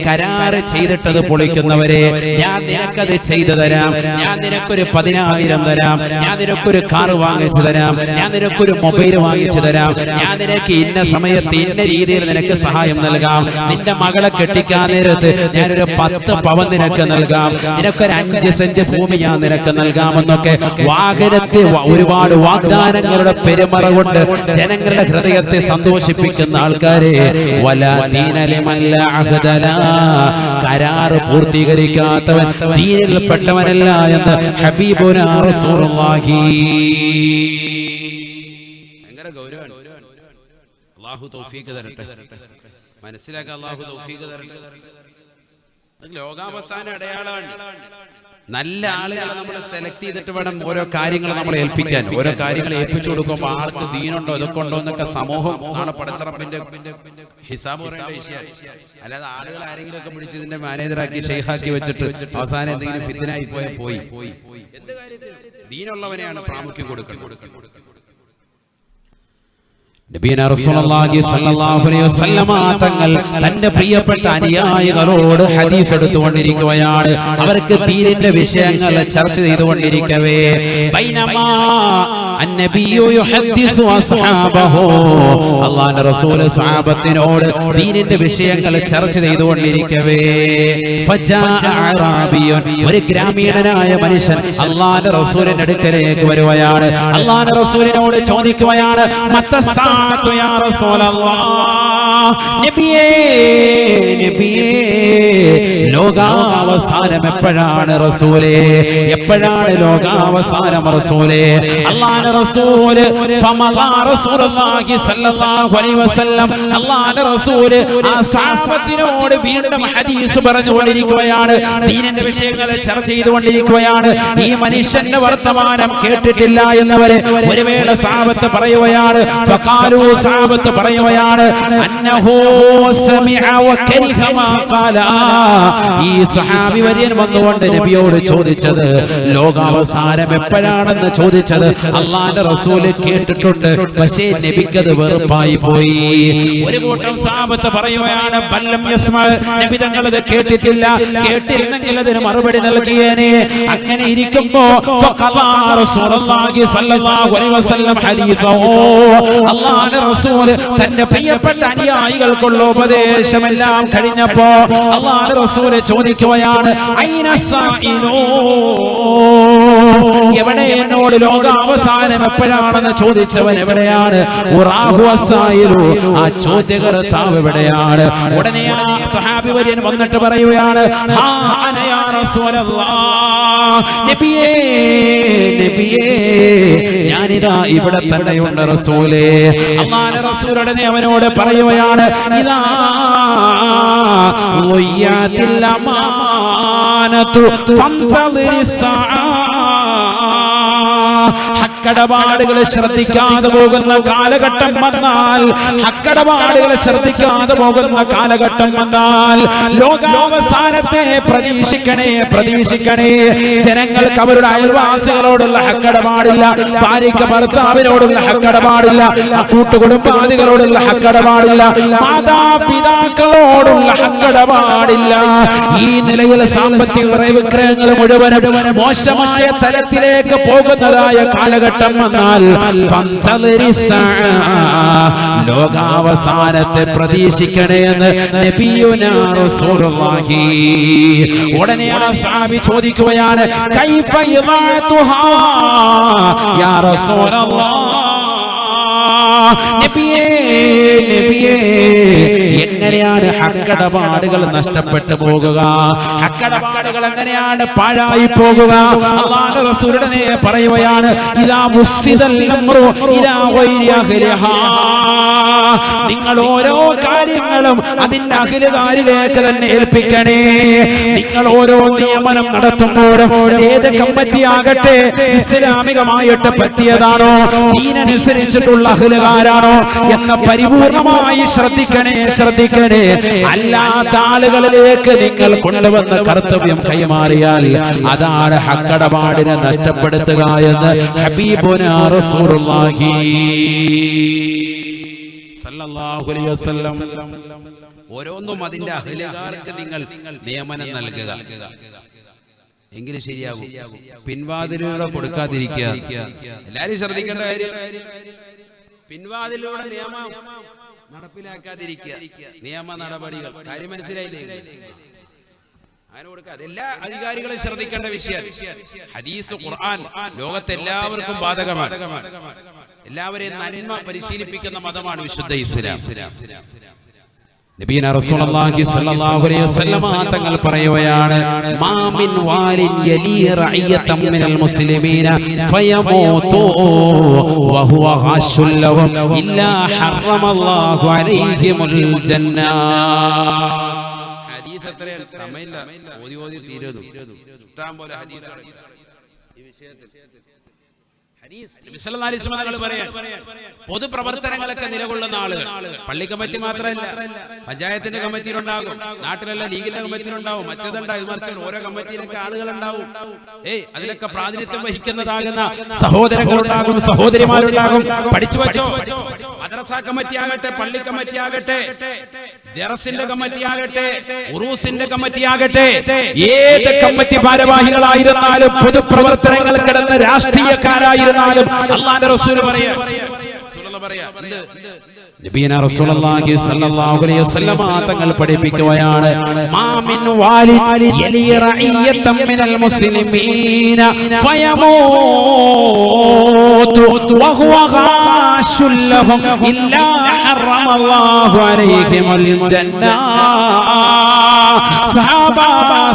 കരാറ് ചെയ്തിട്ടത് പൊളിക്കുന്നവരെ, ഞാൻ നിനക്കത് ചെയ്തു തരാം, ഞാൻ നിനക്കൊരു 10,000 തരാം, ഞാൻ നിനക്കൊരു കാറ് വാങ്ങിച്ചു തരാം, ഞാൻ നിനക്കൊരു മൊബൈൽ വാങ്ങിച്ചു തരാം, ഞാൻ നിനക്ക് ഇന്ന സമയത്ത് ഇന്ന രീതിയിൽ നിനക്ക് സഹായം നൽകാം, നിന്റെ മകളെ കെട്ടിക്കാൻ നേരത്ത് ഞാനൊരു 10 പവൻ നിനക്ക് നൽകാം, നിനക്കൊരു 5 സെന്റ് ഭൂമി ഞാൻ നിനക്ക് നൽകാമെന്നൊക്കെ വാഗ്ദാനത്തിൽ ഒരുപാട് വാഗ്ദാനങ്ങളുടെ പെരുമറ കൊണ്ട് ജനങ്ങളുടെ ഹൃദയത്തെ സന്തോഷിപ്പിക്കുന്ന ആൾക്കാരെ കരാറ് പൂർത്തീകരിക്കാത്തവൻ ദീനിൽപ്പെട്ടവനല്ല എന്ന് ഹബീബുനാ റസൂലുള്ളാഹി. ഭയങ്കര ഗൗരവമാണ്. അല്ലാഹു തൗഫീഖ് തരട്ടെ, മനസ്സിലാക്കാൻ അല്ലാഹു തൗഫീഖ് തരട്ടെ. ലോകാവസാന അടയാളമാണ്. നല്ല ആളുകളെ നമ്മൾ സെലക്ട് ചെയ്തിട്ട് വേണം ഓരോ കാര്യങ്ങൾ നമ്മൾ ഏൽപ്പിക്കാൻ. ഓരോ കാര്യങ്ങൾ ഏൽപ്പിച്ചു കൊടുക്കുമ്പോൾ ആൾക്ക് ദീനുണ്ടോ ഇതൊക്കെ ഉണ്ടോ എന്നൊക്കെ സമൂഹം നാളെ പടച്ചറപ്പിന്റെ ഹിസാബ് പറയേണ്ട വിഷയമാണ്. അല്ലാതെ ആളുകൾ ആരെങ്കിലും ഒക്കെ പിടിച്ച് ഇതിന്റെ മാനേജറാക്കി ഷെയ്ഖാക്കി വെച്ചിട്ട് അവസാനം എന്തെങ്കിലും ഫിത്നായി പോയി. എന്ത് കാര്യത്തിൽ ദീനുള്ളവനെയാണ് പ്രാമുഖ്യം കൊടുക്കുന്നത്. നബിയനാ റസൂലുള്ളാഹി സ്വല്ലല്ലാഹു അലൈഹി വസല്ലമ തങ്ങൾ തന്റെ പ്രിയപ്പെട്ട അനുയായികളോട് ഹദീസ് എടുത്തുകൊണ്ടിരിക്കുകയാണ്. അവർക്ക് ദീനിന്റെ വിഷയങ്ങൾ ചർച്ച ചെയ്തുകൊണ്ടിരിക്കവേ ബൈനമാ അന്നബിയു യുഹദ്ദിസു അസ്ഹാബഹു, അല്ലാഹുവിന്റെ റസൂൽ സ്വഹാബത്തിനോട് ദീനിന്റെ വിഷയങ്ങൾ ചർച്ച ചെയ്തുകൊണ്ടിരിക്കവേ ഫജാ അറാബിയുൻ, ഒരു ഗ്രാമീണനായ മനുഷ്യൻ അല്ലാഹുവിന്റെ റസൂലിന്റെ അടുക്കലേക്ക് വരുകയാണ്. അല്ലാഹുവിന്റെ റസൂലിനോട് ചോദിക്കുകയാണ്, യാ റസൂലല്ലാഹ്, നബിയേ നബിയേ, ലോകാവസാനം എപ്പോഴാണ് റസൂലേ? എപ്പോഴാണ് ലോകാവസാനം റസൂലേ? അല്ലാഹുവിന്റെ റസൂല് ഫമദാ റസൂലുള്ളാഹി സ്വല്ലല്ലാഹു അലൈഹി വസല്ലം, അല്ലാഹുവിന്റെ റസൂല് ആ സ്വഹാബത്തിനോട് വീണ്ടും ഹദീസ് പറഞ്ഞുകൊണ്ടിരിക്കുകയാണ്. ദീനിന്റെ വിഷയങ്ങൾ ചർച്ച ചെയ്തുകൊണ്ടിരിക്കുകയാണ്. ഈ മനുഷ്യന്റെ വർത്തമാനം കേട്ടിട്ടില്ല എന്നവരെ ഒരു വേള സ്വഹാബത്ത് പറയുകയാണ്. ഫഖാലു, സ്വഹാബത്ത് പറയുകയാണ്, അന്നഹു സമിഅ വകരിഹ മാ ഖാല. ഈ സ്വഹാബി വര്യൻ വന്നുകൊണ്ട് നബിയോട് ചോദിച്ചത്, ലോകാവസാനം എപ്പോഴാണെന്ന് ചോദിച്ചത് അല്ലാഹുവിന്റെ റസൂൽ കേട്ടിട്ടുണ്ട്, പക്ഷേ നബിക്കത് വെറുപ്പായി പോയി. ഒരു കൂട്ടം സ്വഹാബത്ത് പറയുകയാണ്, ബല്ലം യസ്മഅ, നബി തങ്ങൾ അത് കേട്ടിട്ടില്ല, കേട്ടിരുന്നെങ്കിൽ അതിന് മറുപടി നൽകിയേനെ. അങ്ങനെ ഇരിക്കുമ്പോ ഫഖദാ റസൂലുള്ളാഹി സ്വല്ലല്ലാഹു അലൈഹി വസല്ലം ഹദീസോ, അല്ലാഹുവിന്റെ റസൂൽ തന്റെ പ്രിയപ്പെട്ട അനുയായികൾക്കുള്ള ഉപദേശമെല്ലാം കഴിഞ്ഞപ്പോ അല്ലാഹുവിന്റെ റസൂൽ ചോദിക്കുകയാണ്, ഐന സായിലൂൻ, എവിടെ എന്നോട് ലോകാവസാനം എപ്പോഴാണെന്ന് ചോദിച്ചവൻ എവിടെയാണ്? ആ ചോദ്യകർത്താവ് എവിടെയാണ്? ഉടനെ ആ സഹാബി വര്യൻ വന്നിട്ട് പറയുകയാണ്, നബിയേ നബിയേ, ഞാനിതാ ഇവിടെ തന്നെയുണ്ട് റസൂലേ. അല്ലാഹുവിന്റെ റസൂൽ ഉടനെ അവനോട് പറയുകയാണ്, ഇതാ വയ്യാതിൽ അമാനതു ഫന്തളിരിസ് ഹക്കടപാടുകളെ ശ്രദ്ധിക്കാതെ പോകുന്ന കാലഘട്ടം വന്നാൽ, ഹക്കടപാടുകളെ ശ്രദ്ധിക്കാതെ പോകുന്ന കാലഘട്ടം വന്നാൽ ലോകാവസാനത്തെ പ്രതീക്ഷിക്കണേ, പ്രതീക്ഷിക്കണേ. ജനങ്ങൾക്ക് അവരുടെ അയൽവാസികളോടുള്ള ഹക്കടപാടില്ല, ഭാര്യയ്ക്ക് ഭർത്താവിനോടുള്ള ഹക്കടപാടില്ല, കൂട്ടുകുടുംബാദികളോടുള്ള ഹക്കടപാടില്ല, മാതാപിതാക്കളോടുള്ള ഹക്കടപാടില്ല. ഈ നിലയിൽ സാമ്പത്തിക ക്രയവിക്രയങ്ങൾ മുഴുവനും മോശമായ തലത്തിലേക്ക് പോകുന്നതായ കാലഘട്ടം വന്നാൽ ലോകാവസാനത്തെ പ്രതീക്ഷിക്കണേ എന്ന് നബിയുനാ റസൂലുള്ളാഹി. ഉടനെ ആ സഹാബി ചോദിക്കുകയാണ്, കൈഫ യദഅതുഹാ യാ റസൂലല്ലാഹ്, നബിയേ നബിയേ, എങ്ങനെയാണ് ഹക്കടപാടുകൾ നഷ്ടപ്പെട്ടു പോകുക? ഹക്കടപാടുകൾ എങ്ങനെയാണ് പാഴായി പോകുക? അല്ലാഹുവിന്റെ റസൂലുടെ പറയുകയാണ്, ഇദാ മുസ്സിദൽ അംറു ഇലാ ഗൈരി അഹ്ലിഹാ, നിങ്ങൾ ഓരോ കാര്യങ്ങളും അതിന്റെ അഖിലുകാരിലേക്ക് തന്നെ ഏൽപ്പിക്കണേ. നിങ്ങൾ ഓരോ നിയമനം നടത്തുമ്പോഴും ഏത് കമ്മിറ്റിയാകട്ടെ ഇസ്ലാമികമായിട്ട് പറ്റിയതാണോ, ദീനനുസരിച്ചിട്ടുള്ള അഖിലുകാരാണോ എന്ന് പരിപൂർണമായി ശ്രദ്ധിക്കണേ, ശ്രദ്ധിക്കണേ. അല്ലാത്ത ആളുകളിലേക്ക് നിങ്ങൾ കൊണ്ടുവന്ന കർത്തവ്യം കൈമാറിയാൽ അതാണ് ഹക്കടപാടിനെ നഷ്ടപ്പെടുത്തുക എന്ന് ഹബീബുനാ റസൂലുള്ളാഹി സല്ലല്ലാഹു അലൈഹി വസല്ലം. ഓരോന്നും അതിന്റെ അഹ്ലുകാർക്ക് നിങ്ങൾ നിയമനം നൽകുക, എങ്കിലും ശരിയാകും. പിൻവാതിലൂടെ കൊടുക്കാതിരിക്കുക. എല്ലാരും ശ്രദ്ധിക്കേണ്ട കാര്യം, പിൻവാതിലൂടെ നിയമം നടപ്പിലാക്കാതിരിക്കുക. നിയമ നടപടികൾ കാര്യം മനസ്സിലായില്ലേ? അങ്ങനെ കൊടുക്കാതെ എല്ലാ അധികാരികളും ശ്രദ്ധിക്കേണ്ട വിഷയം. ഹദീസ് ഖുർആൻ ലോകത്തെല്ലാവർക്കും ബാധകമാണ്. എല്ലാവരെയും നന്മ പരിശീലിപ്പിക്കുന്ന മതമാണ് വിശുദ്ധ ഇസ്ലാം. നബിയന റസൂലുള്ളാഹി സ്വല്ലല്ലാഹു അലൈഹി വസല്ലം തങ്ങൾ പറയുകയാണ്, മാ മിൻ വാലിൻ യലി റഅയതൻ മിനൽ മുസ്ലിമീന ഫയമൂതു വഹുവ ഖാശുൽ ലഹും ഇല്ലാ ഹറമല്ലാഹു അലൈഹിമുൽ ജന്ന. ഹദീസ് എത്രയാണ്? സമയമില്ല, ഓതി ഓതി തീരുന്നു. ഇഷ്ടം പോലെ ഹദീസാണ് ഈ വിഷയത്തിൽ. പൊതുപ്രവർത്തനങ്ങളൊക്കെ നിലകൊള്ളുന്ന ആളുകൾ, പള്ളി കമ്മിറ്റി മാത്രമല്ല, പഞ്ചായത്തിന്റെ കമ്മിറ്റിയിലുണ്ടാകും, നാട്ടിലുള്ള ലീഗിന്റെ കമ്മിറ്റിയിലുണ്ടാവും, മറ്റേതുണ്ടാവും, മറിച്ച് ഓരോ കമ്മിറ്റിയിലൊക്കെ ആളുകളുണ്ടാവും. അതിലൊക്കെ പ്രാതിനിധ്യം വഹിക്കുന്നതാകുന്ന സഹോദരങ്ങളുണ്ടാകും, സഹോദരിമാരുണ്ടാകും. പഠിച്ചു വച്ചോ, മദ്രസ കമ്മിറ്റി ആകട്ടെ, പള്ളി കമ്മിറ്റി ആകട്ടെ, ദർസിന്റെ കമ്മിറ്റി ആകട്ടെ, ഉറൂസിന്റെ കമ്മിറ്റി ആകട്ടെ, ഏത് കമ്മിറ്റി ഭാരവാഹികളായിരുന്നാലും പൊതുപ്രവർത്തനങ്ങൾ കിടന്ന രാഷ്ട്രീയക്കാരായിരുന്നാലും അല്ലാഹുവിന്റെ റസൂൽ പറയാ, നബിയന റസൂലുള്ളാഹി സ്വല്ലല്ലാഹു അലൈഹി വസല്ലം തങ്ങൾ പഠിപ്പിക്കുകയാണ്, മാ മിൻ വാലി യലി റഅയതൻ മിനൽ മുസ്ലിമീന ഫയമൂതു വഹുവ ഖാശുൽ ലഹും ഇല്ലാ ഹറമല്ലാഹു അലൈഹിമുൽ ജന്ന. സഹാബാ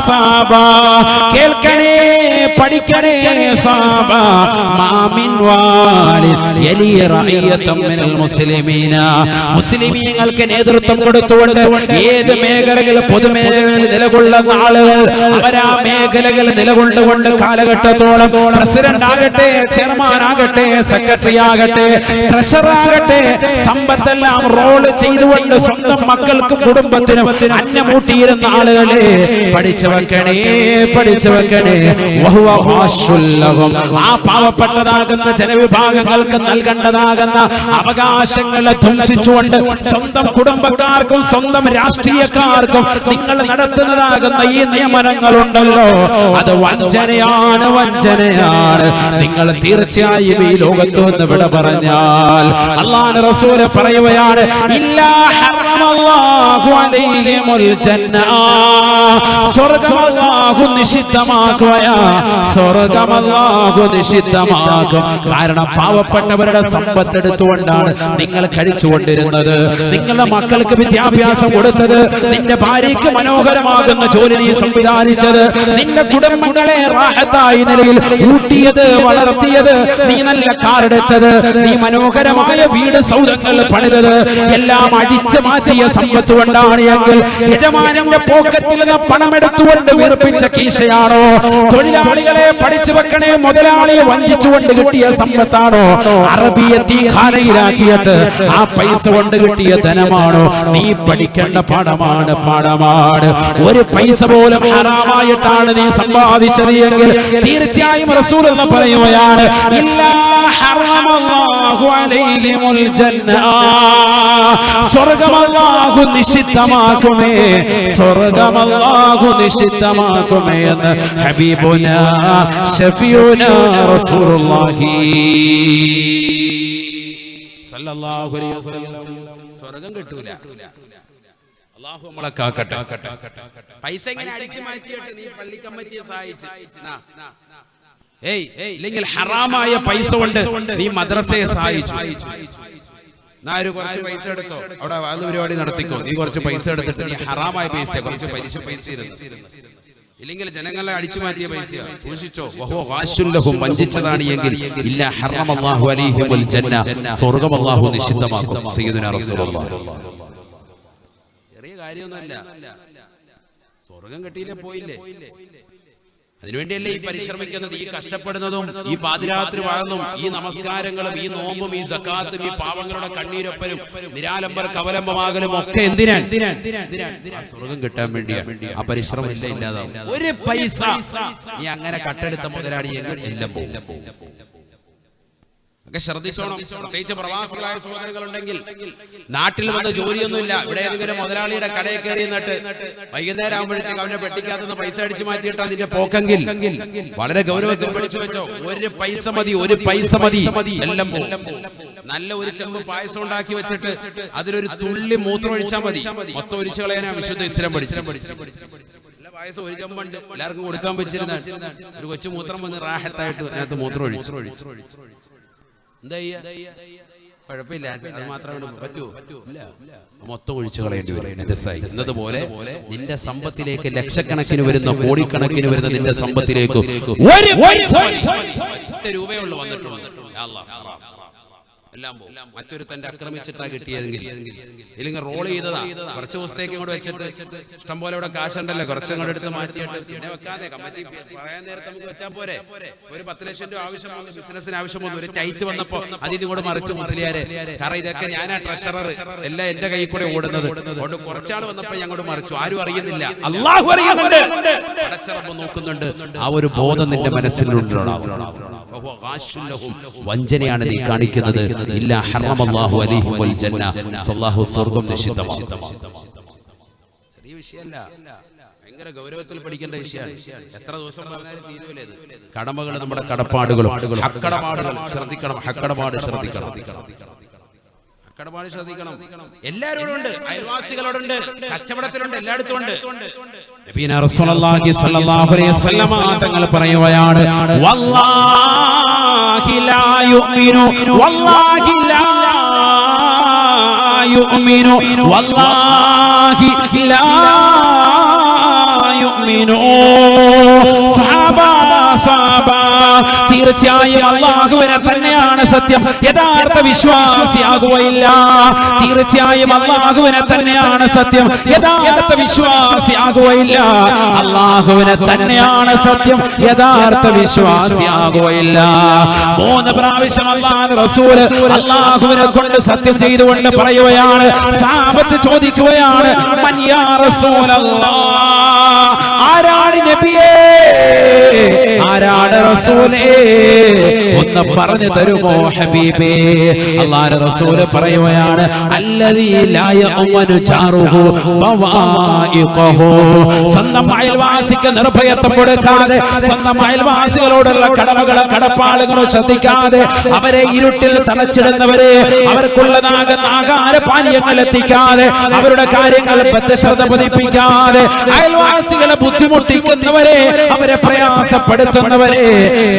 സഹാബാ കേൾക്കണേ, പഠിക്കണേ സഹാബാ. മാ മിൻ വാലി യലി റഅയതൻ മിനൽ മുസ്ലിമീന, മുസ്ലിമീങ്ങൾക്ക് നേതൃത്വം കൊടുത്തുകൊണ്ട് ഏത് മേഖലകൾ പൊതുമേഖലകളിൽ നിലകൊള്ളുന്ന ആളുകൾ അവരാ മേഖലകൾ നിലകൊണ്ടുകൊണ്ട് കാലഘട്ടത്തോളം പ്രസിഡന്റ് ആകട്ടെ, ചെയർമാൻ ആകട്ടെ, സെക്രട്ടറി ആകട്ടെ, ട്രഷറർ ആകട്ടെ, സമ്പത്തെല്ലാം റോള് ചെയ്തുകൊണ്ട് സ്വന്തം മക്കൾക്കും കുടുംബത്തിനും അന്നമൂട്ടിയിരുന്ന ആളുകളെ പഠിച്ചു വെക്കണേ, പഠിച്ചു വെക്കണേ. ആ പാവപ്പെട്ടതാകുന്ന ജനവിഭാഗങ്ങൾക്ക് നൽകേണ്ടതാകുന്ന അവകാശങ്ങളെ ധ്വംസിച്ചുകൊണ്ട് സ്വന്തം കുടുംബക്കാർക്കും സ്വന്തം രാഷ്ട്രീയക്കാർക്കും നിങ്ങൾ നടത്തുന്നതാകുന്ന ഈ നിയമനങ്ങളുണ്ടല്ലോ, അത് വഞ്ചനയാണ്, വഞ്ചനയാണ്. നിങ്ങൾ തീർച്ചയായും ഈ ലോകത്ത് നിന്ന് വിട പറഞ്ഞാൽ അല്ലാഹുവിന്റെ റസൂൽ പറയുകയാണ്, ഇല്ലാ ഹറമല്ലാഹു അലൈഹിമുൽ ജന്ന, സ്വർഗ്ഗം അല്ലാഹു നിഷിദ്ധമാക്കുകയാ, സ്വർഗ്ഗം അല്ലാഹു നിഷിദ്ധമാക്കും. കാരണം പാവപ്പെട്ടവരുടെ സമ്പത്ത് എടുത്തുകൊണ്ടാണ് നിങ്ങൾ കഴിച്ചുകൊണ്ടിരുന്നത്, നിങ്ങളുടെ മക്കൾക്ക് വിദ്യാഭ്യാസം കൊടുത്തത്, നിന്റെ ഭാര്യയ്ക്ക് മനോഹരമാകുന്ന ജോലി നീ സംവിധാനിച്ചത്, നിന്റെ കുടുംബങ്ങളെ റാഹത്തായി നിലയിൽ ഊട്ടിയത്, വളർത്തിയത്, നീ നല്ല കാറെടുത്തത്, നീ മനോഹരമായ വീട് സൗധങ്ങൾ പണിതത്, എല്ലാം അടിച്ചു മാറ്റിയ സമ്പത്ത് കൊണ്ടാണ് എങ്കിൽ യജമാനന്റെ പോക്കറ്റിൽ നിന്ന് പണമെടുത്തുകൊണ്ട് വീർപ്പിച്ച കീശയാണോ? തൊഴിലാളികളെ പഠിച്ചു വെക്കണേ മുതലാളിയെ വഞ്ചിച്ചുകൊണ്ട് കിട്ടിയ സമ്പത്താണോ? അറബിയെ തീഖാനയിലാക്കിയിട്ട് ആ പൈസ കൊണ്ട് കിട്ടിയ ധനമാണോ? നീ പഠിക്കേണ്ട പാഠമാണ്. ഒരു പൈസ പോലും ഹറാമായിട്ടാണ് നീ സമ്പാദിച്ചത് എങ്കിൽ തീർച്ചയായും റസൂൽ എന്ന് പറയുകയാണ്, ഇല്ലാ ഹറമല്ലാഹു അലൈഹിമുൽ ജന്ന, സ്വർഗ്ഗം അല്ലാഹു നിഷിദ്ധമാക്കുമേ, സ്വർഗ്ഗം അല്ലാഹു നിഷിദ്ധമാക്കുമേ എന്ന് ഹബീബുനാ ശഫീഉനാ റസൂലുള്ളാഹി സല്ലല്ലാഹു അലൈഹി വസല്ലം. സ്വർഗ്ഗം കിട്ടൂല, അല്ലാഹു നമ്മളെ കാക്കട്ടെ. പൈസ ഇങ്ങനെ അടിച്ചു മാറ്റിയിട്ട് നീ പള്ളി കമ്മിറ്റിയെ സഹായിച്ചു, ഇല്ലെങ്കിൽ ഹറാമായ പൈസ കൊണ്ട് നീ മദ്രസയെ സഹായിച്ചു, കുറച്ച് പൈസ എടുത്തോ, അവിടെ വാദ പരിപാടി നടത്തിക്കോ, നീ കുറച്ച് പൈസ എടുത്തിട്ട് നീ ഹറാമായ പൈസ, കുറച്ച് പൈസ ഇരുന്നു, ഇല്ലെങ്കിൽ ജനങ്ങളെ അടിച്ചു മാറ്റിയ പൈസ സൂക്ഷിച്ചോ. വഹുവ ഗാശുൻ ലഹും, വഞ്ചിച്ചതാണ് എങ്കിൽ ഇല്ലാ ഹറമല്ലാഹു അലൈഹിമുൽ ജന്ന, സ്വർഗ്ഗം അല്ലാഹു നിഷിദ്ധമാക്കും. സയ്യിദുനാ റസൂലുള്ളാഹി. ചെറിയ കാര്യമൊന്നുമല്ല, സ്വർഗ്ഗം കിട്ടിയില്ലേ പോയില്ലേ. അതിനുവേണ്ടിയല്ലേ ഈ പരിശ്രമിക്കുന്നത്, ഈ കഷ്ടപ്പെടുന്നതും, ഈ പാതിരാത്രി വാഴുന്നതും, ഈ നമസ്കാരങ്ങളും, ഈ നോമ്പും, ഈ സക്കാത്തും, ഈ പാവങ്ങളുടെ കണ്ണീരൊപ്പനും നിരാലംബർ കവലംബമാകലും ഒക്കെ എന്തിനാണ്? സ്വർഗ്ഗം കിട്ടാൻ വേണ്ടിയാണ്. ആ പരിശ്രമം ഇല്ലാതാവും. ഒരു പൈസ നീ അങ്ങനെ കട്ടെടുത്ത മുതലാളിയെങ്കിൽ എല്ലാം പോകും. ഒക്കെ ശ്രദ്ധിച്ചോണം. പ്രത്യേകിച്ച് പ്രവാസികളായ സഹോദരങ്ങളുണ്ടെങ്കിൽ, നാട്ടിൽ വന്ന് ജോലിയൊന്നുമില്ല, ഇവിടെ ഏതെങ്കിലും മുതലാളിയുടെ കടയിൽ കയറി നിന്നിട്ട് വൈകുന്നേരം ആകുമ്പോഴത്തേക്ക് അവനെ പെട്ടിക്കകത്തുനിന്ന് പൈസ അടിച്ചു മാറ്റിയിട്ട് അതിന്റെ പോക്കെങ്കിൽ വളരെ ഗൗരവത്തിൽ പഠിച്ചു വെച്ചോ. ഒരു പൈസ മതി, ഒരു പൈസ മതി, എല്ലാം പോകും. നല്ല ഒരു ചെമ്പ് പായസം ഉണ്ടാക്കി വെച്ചിട്ട് അതിലൊരു തുള്ളി മൂത്രം ഒഴിച്ചാൽ മതി, മൊത്തം ഒഴിച്ചു കളയാനാ വിശുദ്ധ ഇസ്ലാം പഠിച്ചു. പായസം ഒരു ചെമ്പുണ്ട്, എല്ലാവർക്കും കൊടുക്കാൻ വെച്ചിരുന്ന ഒരു കൊച്ചു മൂത്രം വന്ന് റാഹത്തായിട്ട് അതിനകത്ത് മൂത്രം ഒഴിച്ചു. എന്താ കുഴപ്പമില്ല, അത് മാത്രമേ പറ്റൂ, മൊത്തം ഒഴിച്ചു കളയേണ്ടി വരും. എന്നതുപോലെ നിന്റെ സമ്പത്തിലേക്ക് ലക്ഷക്കണക്കിന് വരുന്ന, കോടിക്കണക്കിന് വരുന്ന നിന്റെ സമ്പത്തിലേക്ക് ഒരു രൂപയുള്ളൂ വന്നിട്ടുള്ളത്, എല്ലാം മറ്റൊരു തന്റെ ആക്രമിച്ചിട്ടാ കിട്ടിയതെങ്കിൽ, ഇല്ലെങ്കിൽ റോൾ ചെയ്തതാ, കുറച്ച് ദിവസത്തേക്ക് ഇങ്ങോട്ട് വെച്ചിട്ട് ഇഷ്ടം പോലെ ഇവിടെ കാശുണ്ടല്ലോ, കുറച്ചങ്ങോട്ട് എടുത്ത് മാറ്റിയിട്ട് പിന്നെ വെക്കാതെ കമ്മിറ്റി പറയാൻ നേരത്തെ നമുക്ക് വെച്ചാൽ പോരെ. ഒരു 10 ലക്ഷം രൂപ ആവശ്യം വന്നു, ബിസിനസിന് ആവശ്യം വന്നു, ഒരു ടൈറ്റ് വന്നപ്പോ അതിന് കൂടെ മറിച്ച് മുസ്ലിയാരെ, കാരണം ഇതൊക്കെ ഞാനാ ട്രഷറർ, എല്ലാം എന്റെ കൈ കൂടെ ഓടുന്നത്, അതുകൊണ്ട് കുറച്ചാൾ വന്നപ്പോ ഞങ്ങോട്ട് മറിച്ചു, ആരും അറിയുന്നില്ല, അല്ലാഹു അറിയുന്നുണ്ട്, അടച്ചറപ്പ് നോക്കുന്നുണ്ട്. ആ ഒരു ബോധം നിന്റെ മനസ്സിലുണ്ടാവണം. വഞ്ചനയാണ് നീ കാണിക്കുന്നത്. ഇല്ലാ ഹറമല്ലാഹു അലൈഹിമുൽ ജന്ന, അല്ലാഹു സ്വർഗ്ഗം നിഷിദ്ധമാക്കും. ചെറിയ വിഷയമല്ല, ഭയങ്കര ഗൗരവത്തിൽ പഠിക്കേണ്ട വിഷയമാണ്. എത്ര ദിവസം പറഞ്ഞാലും തീരുവല്ലേ ഇത്. കടമകൾ, നമ്മുടെ കടപ്പാടുകളും ഹക്കടപാടുകൾ ശ്രദ്ധിക്കണം, ഹക്കടപാട് ശ്രദ്ധിക്കണം, ഹക്കടപാട് ശ്രദ്ധിക്കണം. എല്ലാവരോടും ഉണ്ട്, അയൽവാസികളോടുണ്ട്, കച്ചവടത്തിലുണ്ട്, എല്ലായിടത്തും ഉണ്ട്. നബിയുനാ റസൂലുള്ളാഹി സ്വല്ലല്ലാഹു അലൈഹി വസല്ലം തങ്ങൾ പറയുകയാണ്, വല്ലാഹി ലാ യുഅ്മിനു, വല്ലാഹി ലാ യുഅ്മിനു, വല്ലാഹി ലാ യുഅ്മിനു. തീർച്ചയായും അല്ലാഹുവിനെ തന്നെയാണ് സത്യം, യഥാർത്ഥ വിശ്വാസിയാകുകയില്ല. തീർച്ചയായും അല്ലാഹുവിനെ തന്നെയാണ് സത്യം, യഥാർത്ഥ വിശ്വാസിയാകുകയില്ല. അല്ലാഹുവിനെ തന്നെയാണ് സത്യം, യഥാർത്ഥ വിശ്വാസിയാകുകയില്ല. 3 പ്രാവശ്യം അല്ലാഹുവിന്റെ റസൂൽ അല്ലാഹുവിനെ കൊണ്ട് സത്യം ചെയ്തുകൊണ്ട് പറയുകയാണ്. സഹാബത്ത് ചോദിക്കുകയാണ്, മൻ യാ റസൂലല്ലാഹ്, ആരാണ് നബിയേ, ആരാണ് റസൂലേ, ഒന്ന് പറഞ്ഞു തരുമോ ഹബീബേ? അല്ലാഹുവിന്റെ റസൂൽ പറയുകയാണ്, അല്ലദീ ലാ യഅമനു ജാറുഹു ബവായിഖഹു. സ്വന്തം അയൽവാസിക്ക് നിർഭയത്വം കൊടുക്കാതെ, സ്വന്തം അയൽവാസികളോടുള്ള കടമകളും കടപ്പാടുകളും ശ്രദ്ധിക്കാതെ, അവരെ ഇരുട്ടിൽ തളച്ചിടുന്നവരെ, അവർക്കുള്ളതാകുന്ന ആഹാരപാനീയങ്ങൾ എത്തിക്കാതെ, അവരുടെ കാര്യങ്ങൾ ശ്രദ്ധ പതിപ്പിക്കാതെ, അയൽവാസികളെ ബുദ്ധിമുട്ടിക്കുന്നവരെ, അവരെ പ്രയാസപ്പെടുത്തുന്ന രക്ഷപ്പെടുന്നവരെ,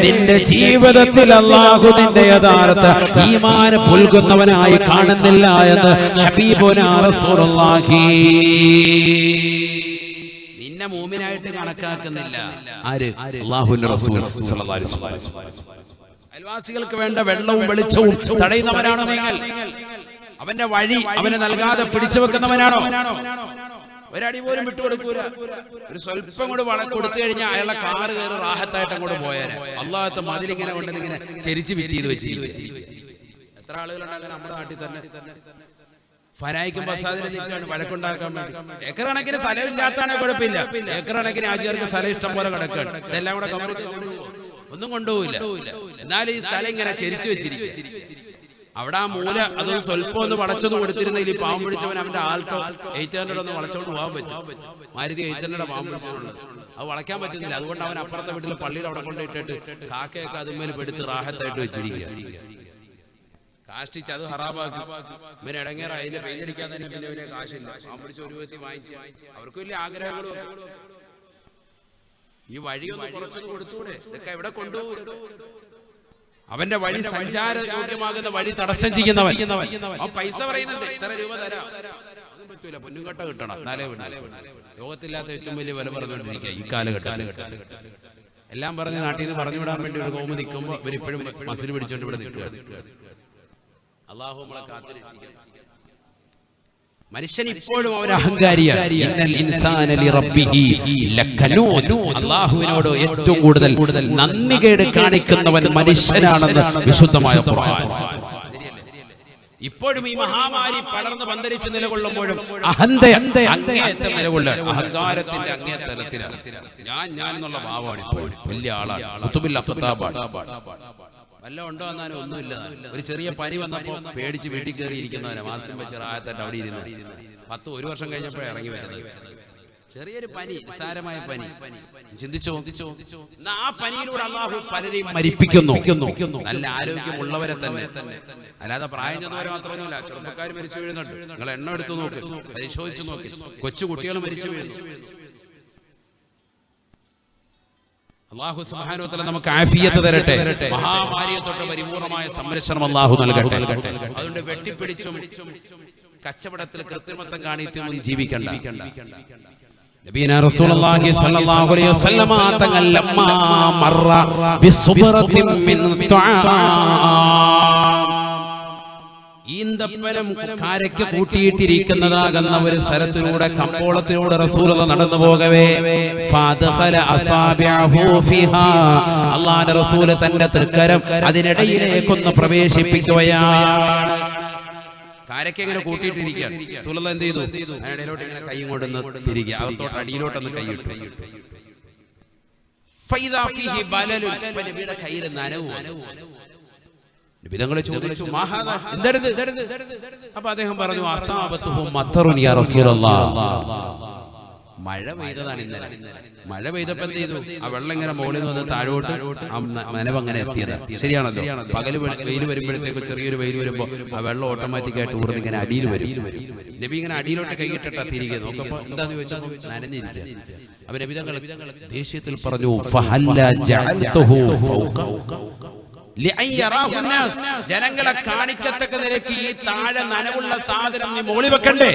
നിന്റെ ജീവിതത്തിൽ അല്ലാഹു നിന്റെ യഥാർത്ഥ ഈമാൻ പുൽകുന്നവനായി കാണുന്നില്ല എന്ന് ഹബീബുനാ റസൂലുള്ളാഹി. നിന്നെ മൂമിനായിട്ട് കണക്കാക്കുന്നില്ല ആര്? അല്ലാഹുവിന്റെ റസൂൽ സ്വല്ലല്ലാഹു അലൈഹി വസല്ലം. അയൽവാസികൾക്ക് വേണ്ട വെള്ളവും വെളിച്ചവും തടയുന്നവനാണോ നിങ്ങൾ? അവന്റെ വഴി അവന് നൽകാതെ പിടിച്ചു വെക്കുന്നവനാണോ? ഒരടി പോലും വിട്ടുകൊടുക്കൂല. ഒരു സ്വല്പം കൂടെ കൊടുത്തു കഴിഞ്ഞാൽ അയാളെ കാറ് കയറി റാഹത്തായിട്ട് അങ്ങോട്ട് പോയാൽ അള്ളാഹത്തെ മതിലിങ്ങനെ കൊണ്ടിങ്ങനെ ചെരിച്ച് വിറ്റ് വെച്ചിരിക്കും. എത്ര ആളുകളുണ്ടാകാൻ നമ്മുടെ നാട്ടിൽ തന്നെ ഫനായിക്കും ബസാദിനെ നിൽക്കുകയാണ് വഴക്കുണ്ടാക്കാൻ വേണ്ടി. ഏക്കർ കണക്കിന് സ്ഥലം ഇല്ലാത്തതാണ് കുഴപ്പമില്ല, ഏക്കർ കണക്കിന് ആചാര്യർക്ക് സ്ഥലം ഇഷ്ടം പോലെ കിടക്കുകയാണ്. ഇതെല്ലാം കൂടെ ഒന്നും കൊണ്ടുപോകില്ല. എന്നാൽ ഈ സ്ഥലം ഇങ്ങനെ ചെരിച്ചു വെച്ചിരിക്കും. അവിടെ ആ മൂല അതൊന്ന് സ്വല്പം ഒന്ന് വളച്ചൊന്ന് കൊടുത്തിരുന്നെങ്കിൽ ഈ പാവം പിടിച്ചവൻ അവന്റെ ആൾക്കോ 800 ഒന്ന് വളച്ചോണ്ട് പോകാൻ പറ്റും. മാരുതി 800 പാവം പിടിച്ചോണ്ടുള്ളത് അത് വളയ്ക്കാൻ പറ്റുന്നില്ല. അതുകൊണ്ട് അവൻ അപ്പുറത്തെ വീട്ടിലെ പള്ളിയുടെ അവിടെ കൊണ്ടിട്ടിട്ട് കാക്കയൊക്കെ അതുമേൽ പെടുത്ത് റാഹത്തായിട്ട് വെച്ചിരിക്കുക. കാഷ്ടിച്ച് അത് ഹറാബാക്കി ഇവന് ഇടങ്ങേറായി. അതിന്റെ പെയിലടിക്കാൻ തന്നെ പിന്നെ ഇവനെ കാശില്ല. പാവം പിടിച്ച് ഒരു വ്യക്തി വാങ്ങിച്ച് അവർക്ക് വലിയ ആഗ്രഹങ്ങളും. ഈ വഴിയൊന്ന് കുറച്ചൊന്ന് കൊടുത്തൂടെ? ഇതൊക്കെ എവിടെ കൊണ്ടുപോകും? അവന്റെ വഴി സഞ്ചാര യോഗ്യമാകുന്ന വഴി തടസ്സം ചെയ്യുന്നവൻ. ആ പൈസ പറയുന്നുണ്ട്, ഇത്ര രൂപ തരാം. അതും പറ്റൂല, പൊന്നുകട്ട കിട്ടണം. ലോകത്തില്ലാത്ത ഏറ്റവും വലിയ വില പറഞ്ഞുകൊണ്ടിരിക്കുക ഈ കാലഘട്ടം. എല്ലാം പറഞ്ഞ് നാട്ടിൽ നിന്ന് പറഞ്ഞു വിടാൻ വേണ്ടി ഒരു കോമ നിൽക്കുമ്പോൾ ഇവരിപ്പോഴും മസിൽ പിടിച്ചോണ്ട് ഇവിടെ നിൽക്കുക. അള്ളാഹു നമ്മളെ കാത്തിരക്ഷിക്കണം. മനുഷ്യൻ ഇപ്പോഴും അവൻ അഹങ്കാരിയാണ്. അല്ലാഹുവിനോട് ഏറ്റവും കൂടുതൽ നന്ദികേട് കാണിക്കുന്നവൻ മനുഷ്യനാണെന്ന് വിശുദ്ധമായ ഖുർആൻ. ഇപ്പോഴും ഈ മഹാമാരി പടർന്ന് പന്തരിച്ച് നിലകൊള്ളുമ്പോഴും അങ്ങേയറ്റം നിലകൊള്ളാൻ അഹങ്കാരത്തിന്റെ അങ്ങേയറ്റത്തിലാണ്. ഞാൻ എന്നുള്ള ഭാവമാണ് ഇപ്പോഴും. വലിയ ആളാണ്. വല്ല ഉണ്ടോ എന്നാലും ഒന്നുമില്ല. ഒരു ചെറിയ പനി വന്നപ്പോ പേടിച്ച് വീട്ടിൽ കയറി ഇരിക്കുന്നവനെ മാസ്കും വെച്ച് റാഹത്തായിട്ട് അവിടെ ഇരുന്നു. 1 വർഷം കഴിഞ്ഞപ്പോഴേ ഇറങ്ങി വരുന്നത്. ചെറിയൊരു പനി, നിസ്സാരമായ പനി. ചിന്തിച്ചോ ആ പനിയിലൂടെ അല്ലാഹു പലരെയും മരിപ്പിക്കുന്നു. നല്ല ആരോഗ്യമുള്ളവരെ തന്നെ, അല്ലാതെ പ്രായം ചെന്നവരെ മാത്രമല്ല. ചെറുപ്പക്കാർ മരിച്ചു വീഴുന്നുണ്ട്. നിങ്ങൾ എണ്ണം എടുത്തു നോക്ക്, പരിശോധിച്ചു നോക്കി. കൊച്ചു കുട്ടികൾ മരിച്ചു വീഴുന്നു. അല്ലാഹു സുബ്ഹാനഹു വ തആല നമുക്ക് ആഫിയത്ത് തരട്ടെ. മഹാമാരിയെ തൊട്ട് പരിപൂർണമായ സംരക്ഷണം അല്ലാഹു നൽകട്ടെ. അതുകൊണ്ട് വെട്ടിപ്പിടിച്ചും കച്ചവടത്തിൽ കൃത്രിമത്വം കാണിച്ചും ജീവിക്കണ്ട. നബിയനാ റസൂലുള്ളാഹി സ്വല്ലല്ലാഹു അലൈഹി വസല്ലമ തങ്ങൾ ലമ്മാ മറ ബിസുബ്റത്തിൻ മിൻ ഈന്തപ്പനം കാരയ്ക്ക് കൂട്ടിയിട്ടിരിക്കുന്നതാകുന്ന ഒരു സ്ഥലത്തിലൂടെ കമ്പോളത്തിലൂടെ റസൂലുള്ളാഹി നടന്നു പോകവേ അല്ലാഹുവിന്റെ റസൂൽ തന്റെ തൃക്കരം അതിനിടയിലേക്കൊന്ന് പ്രവേശിപ്പിക്കുകയാണ്. കാരയ്ക്ക് ഇങ്ങനെ കൂട്ടിയിട്ടിരിക്കുകയാണ്. റസൂലുള്ളാഹി എന്ത് ചെയ്തു? അതിനിടയിലോട്ട് ഇങ്ങനെ കൈ കൊണ്ടൊന്ന് തിരികെ അകത്തോട്ട് അടിയിലോട്ടൊന്ന് കൈയിട്ടു. ഫൈദാ ഫീഹി ബലലുൻ, നബിയുടെ കയ്യിൽ നനവുമാണ്. വിധങ്ങളെ ചോദിച്ചു, അപ്പൊ അദ്ദേഹം പറഞ്ഞു, അസാബത്തുഹു മത്തറുൻ യാ റസൂലല്ലാഹ്. മഴ പെയ്തതാണ് ഇന്നലെ. മഴ പെയ്തപ്പോ എന്ത് ചെയ്തു? ആ വെള്ളം ഇങ്ങനെ മുകളിൽ നിന്ന് താഴോട്ട് നനവ് അങ്ങനെ എത്തിയത്. ശരിയാണല്ലോ. പകല് വെയിൽ വരുമ്പോഴത്തേക്ക് ചെറിയൊരു വെയിൽ വരുമ്പോ ആ വെള്ളം ഓട്ടോമാറ്റിക്കായിട്ട് ഊർന്ന് ഇങ്ങനെ അടിയിൽ വരും. നബി ഇങ്ങനെ അടിയിലോട്ട് കൈയിട്ടിട്ടാ തിരികെ നോക്കപ്പോ എന്താന്ന് ചോദിച്ചപ്പോ നനഞ്ഞിരിക്കുക. അപ്പൊ നബി തങ്ങൾ ദേഷ്യത്തിൽ പറഞ്ഞു, ഫഹല്ല ജഅൽതുഹു ഫൗക, ജനങ്ങളെ കാണിക്കത്തക്ക നിലയ്ക്ക് ഈ താഴെ നനവുള്ള സാധനം നീ മോളി വെക്കണ്ടേ?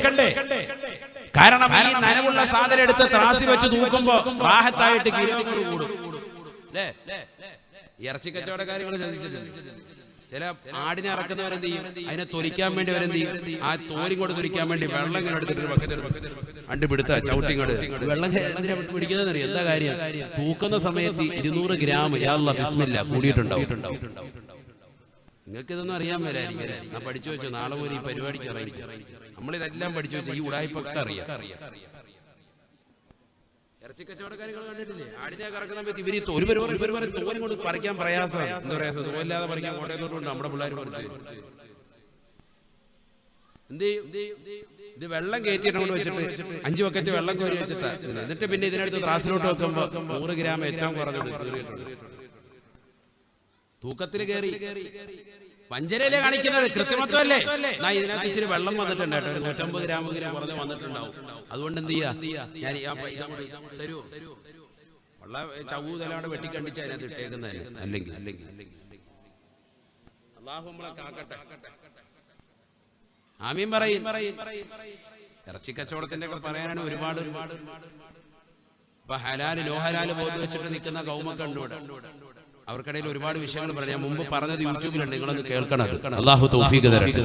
കാരണം ഈ നനവുള്ള സാധനം എടുത്ത് ത്രാസി വെച്ച് തൂക്കുമ്പോ റാഹത്തായിട്ട് കിലോമീറ്റർ കൂടും. ഇറച്ചി കച്ചവടക്കാരികൾ ശ്രദ്ധിച്ചിട്ടുണ്ട്. ചില ആടിനെ ഇറക്കുന്നവരെന്ത് ചെയ്യും? അതിനെ തൊലിക്കാൻ വേണ്ടി അവരെന്ത് ചെയ്യും? ആ തോലും കൊണ്ട് തൊലിക്കാൻ വേണ്ടി വെള്ളം ഇങ്ങനെ എടുത്തിട്ട് അണ്ട് പിടുത്ത ചവിട്ടിങ്ങോട്ട് വെള്ളം പിടിക്കുന്നറിയാം. എന്താ കാര്യം? തൂക്കുന്ന സമയത്ത് 200 ഗ്രാം ബിസ്മില്ല കൂടിയിട്ടുണ്ടാവും. നിങ്ങൾക്ക് ഇതൊന്നും അറിയാൻ വരായിരിക്കും. ഞാൻ പഠിച്ചു വെച്ചു, നാളെ മുതൽ ഈ പരിപാടിക്ക് അറിയിക്കും. നമ്മളിതെല്ലാം പഠിച്ചു വെച്ചു. ഈ ഉടായ്പൊക്കെ അറിയാം. ഇറച്ചി കച്ചവടക്കാരികൾ കണ്ടിട്ടില്ലേ? ആടിനെ കറക്കുന്ന സമയത്ത് ഇവര് തോലും കൊണ്ട് പറിക്കാൻ പ്രയാസമാണ്. എന്താ പറയാ, തോലില്ലാതെ പറിക്കാൻ കോട്ടയത്തോട്ടുണ്ട് നമ്മുടെ പിള്ളേർ പറിച്ച് എന്ത് ചെയ്യും? ഇത് വെള്ളം കയറ്റിയിട്ട് കൊണ്ട് വെച്ചിട്ട് 5 ബക്കറ്റ് വെള്ളം കോരി വെച്ചിട്ടാ. എന്നിട്ട് പിന്നെ ഇതിനടുത്ത് ത്രാസിലോട്ട് വെക്കുമ്പോ 100 ഗ്രാം ഏറ്റവും കുറഞ്ഞത് കയറിയിട്ടുണ്ട്. തൂക്കത്തിൽ കയറി പഞ്ചരയിലെ കാണിക്കുന്നത് കൃത്രിമത്വമല്ലേ? ഇതിനകത്ത് ഇച്ചിരി വെള്ളം വന്നിട്ടുണ്ട് കേട്ടോ. 150 ഗ്രാം കുറഞ്ഞ് വന്നിട്ടുണ്ടാവും. അതുകൊണ്ട് എന്ത് ചെയ്യാ, ഞാൻ തരൂ ഉള്ള ചവൂതലാണ് വെട്ടിക്കണ്ടിച്ച് അതിനകത്ത് ഇട്ടേക്കുന്നതിന്. അല്ലെങ്കിൽ അല്ലാഹു നമ്മളെ കാക്കട്ടെ. ആമീൻ പറയും. ഇറച്ചി കച്ചവടത്തിന്റെ ഒക്കെ പറയാനാണ് ഒരുപാട്. ഇപ്പൊ ഹലാല് ലോ ഹലാല് ബോധം വെച്ചിട്ട് നിൽക്കുന്ന കൗമൊക്കെ ഉണ്ട് ഇവിടെ. അവർക്കിടയിൽ ഒരുപാട് വിഷയങ്ങൾ പറയാം. ഞാൻ മുമ്പ് പറഞ്ഞത് യൂട്യൂബിലുണ്ട്, നിങ്ങളൊന്ന് കേൾക്കണം. അല്ലാഹു തൗഫീഖ് തരട്ടെ.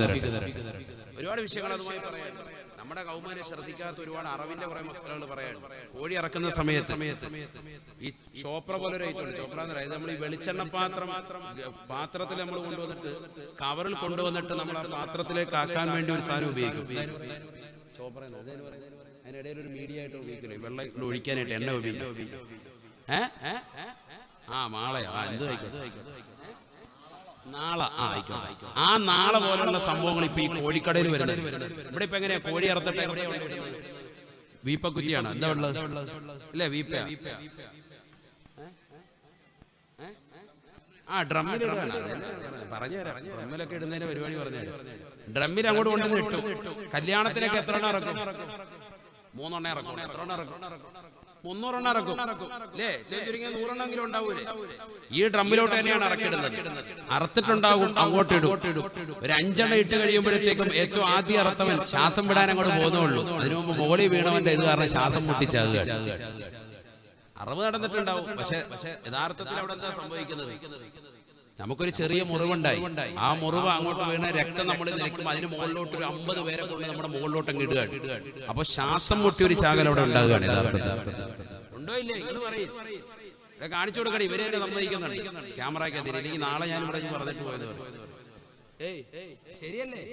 ഒരുപാട് വിഷയങ്ങൾ അതുമായി പറയാൻ. നമ്മുടെ കൗമാരെ ശ്രദ്ധിക്കാത്ത ഒരുപാട് അറിവിന്റെ കുറെ മസലകൾ പറയാൻ. കോഴി ഇറക്കുന്ന സമയത്ത് ഈ ചോപ്ര പോലെ ഒരു ഐറ്റം ഉണ്ട്. ചോപ്ര എന്ന് പറയുന്നത് നമ്മൾ ഈ വെളിച്ചെണ്ണ പാത്രത്തിൽ നമ്മൾ കൊണ്ടുവന്നിട്ട് കവറിൽ കൊണ്ടുവന്നിട്ട് നമ്മൾ ആ പാത്രത്തിലേക്ക് ആക്കാൻ വേണ്ടി ഒരു സാധനം ഉപയോഗിക്കും. ചോപ്ര അതിനിടയിൽ ഒരു മീഡിയ ആയിട്ട് ഉപയോഗിക്കില്ലേ, വെള്ളം ഒഴിക്കാനായിട്ട് എണ്ണ ഉപയോഗിക്കും. മാളയോ എന്ത് നാള ആ നാള പോലുള്ള സംഭവങ്ങൾ ഇപ്പൊ ഈ കോഴിക്കടയിൽ വരുന്നത്. ഇവിടെ ഇപ്പൊ എങ്ങനെയാ കോഴി അറുത്തിട്ട് വീപ്പക്കുറ്റിയാണ് എന്താ ഉള്ളത് അല്ലേ? വീപ്പ പറഞ്ഞുതരാം. ഡ്രമ്മിലൊക്കെ ഇടുന്നതിന്റെ പരിപാടി പറഞ്ഞുതരാം. ഡ്രമ്മിൽ അങ്ങോട്ട് കൊണ്ടുവന്ന് ഇട്ടു. കല്യാണത്തിനൊക്കെ എത്ര എണ്ണം ഇറക്കും? 3 എണ്ണം ഇറക്കും. എത്ര എണ്ണം ഇറക്കും? 300 എണ്ണം ഇറക്കും അല്ലേ? ചുരുങ്ങിയ 100 എണ്ണമെങ്കിലും ഉണ്ടാവൂലേ? ഈ ഡ്രമ്മിലോട്ട് തന്നെയാണ് ഇറക്കിടുന്നത്. അറുത്തിട്ടുണ്ടാകും, അങ്ങോട്ട് ഇടും. ഒരു 5 എണ്ണം ഇട്ട് കഴിയുമ്പോഴത്തേക്കും ഏറ്റവും ആദ്യം അറുത്തവൻ ശ്വാസം വിടാൻ അങ്ങോട്ട് പോകുന്നുള്ളൂ. അതിനു മുമ്പ് മോളി വീണവന്റെ ഇത് കാരണം ശ്വാസം മുട്ടിച്ചാകുക. അറിവ് നടന്നിട്ടുണ്ടാവും. പക്ഷെ യഥാർത്ഥത്തിൽ അവിടെ എന്താ സംഭവിക്കുന്നത്? നമുക്കൊരു ചെറിയ മുറിവുണ്ടായി. ആ മുറിവ് അങ്ങോട്ട് വീണ രക്തം നമ്മൾ നിൽക്കും. അതിന് മുകളിലോട്ട് ഒരു 50 പേരെ കൊണ്ട് നമ്മുടെ മുകളിലോട്ട് അങ്ങ് ഇടുകയാണ്. അപ്പൊ ശ്വാസം മുട്ടി ഒരു ചാകൽ അവിടെ ഉണ്ടാകുകയാണ്. ഉണ്ടോ ഇല്ലേ? നിങ്ങൾ പറയും, കാണിച്ചു കൊടുക്കണേ. ഇവരെ തന്നെ സമ്മതിക്കുന്നുണ്ട് ക്യാമറയ്ക്കകത്ത്. ഇല്ലെങ്കിൽ നാളെ ഞാൻ ഇവിടെ പറഞ്ഞിട്ട് പോയത് ശരിയല്ലേ?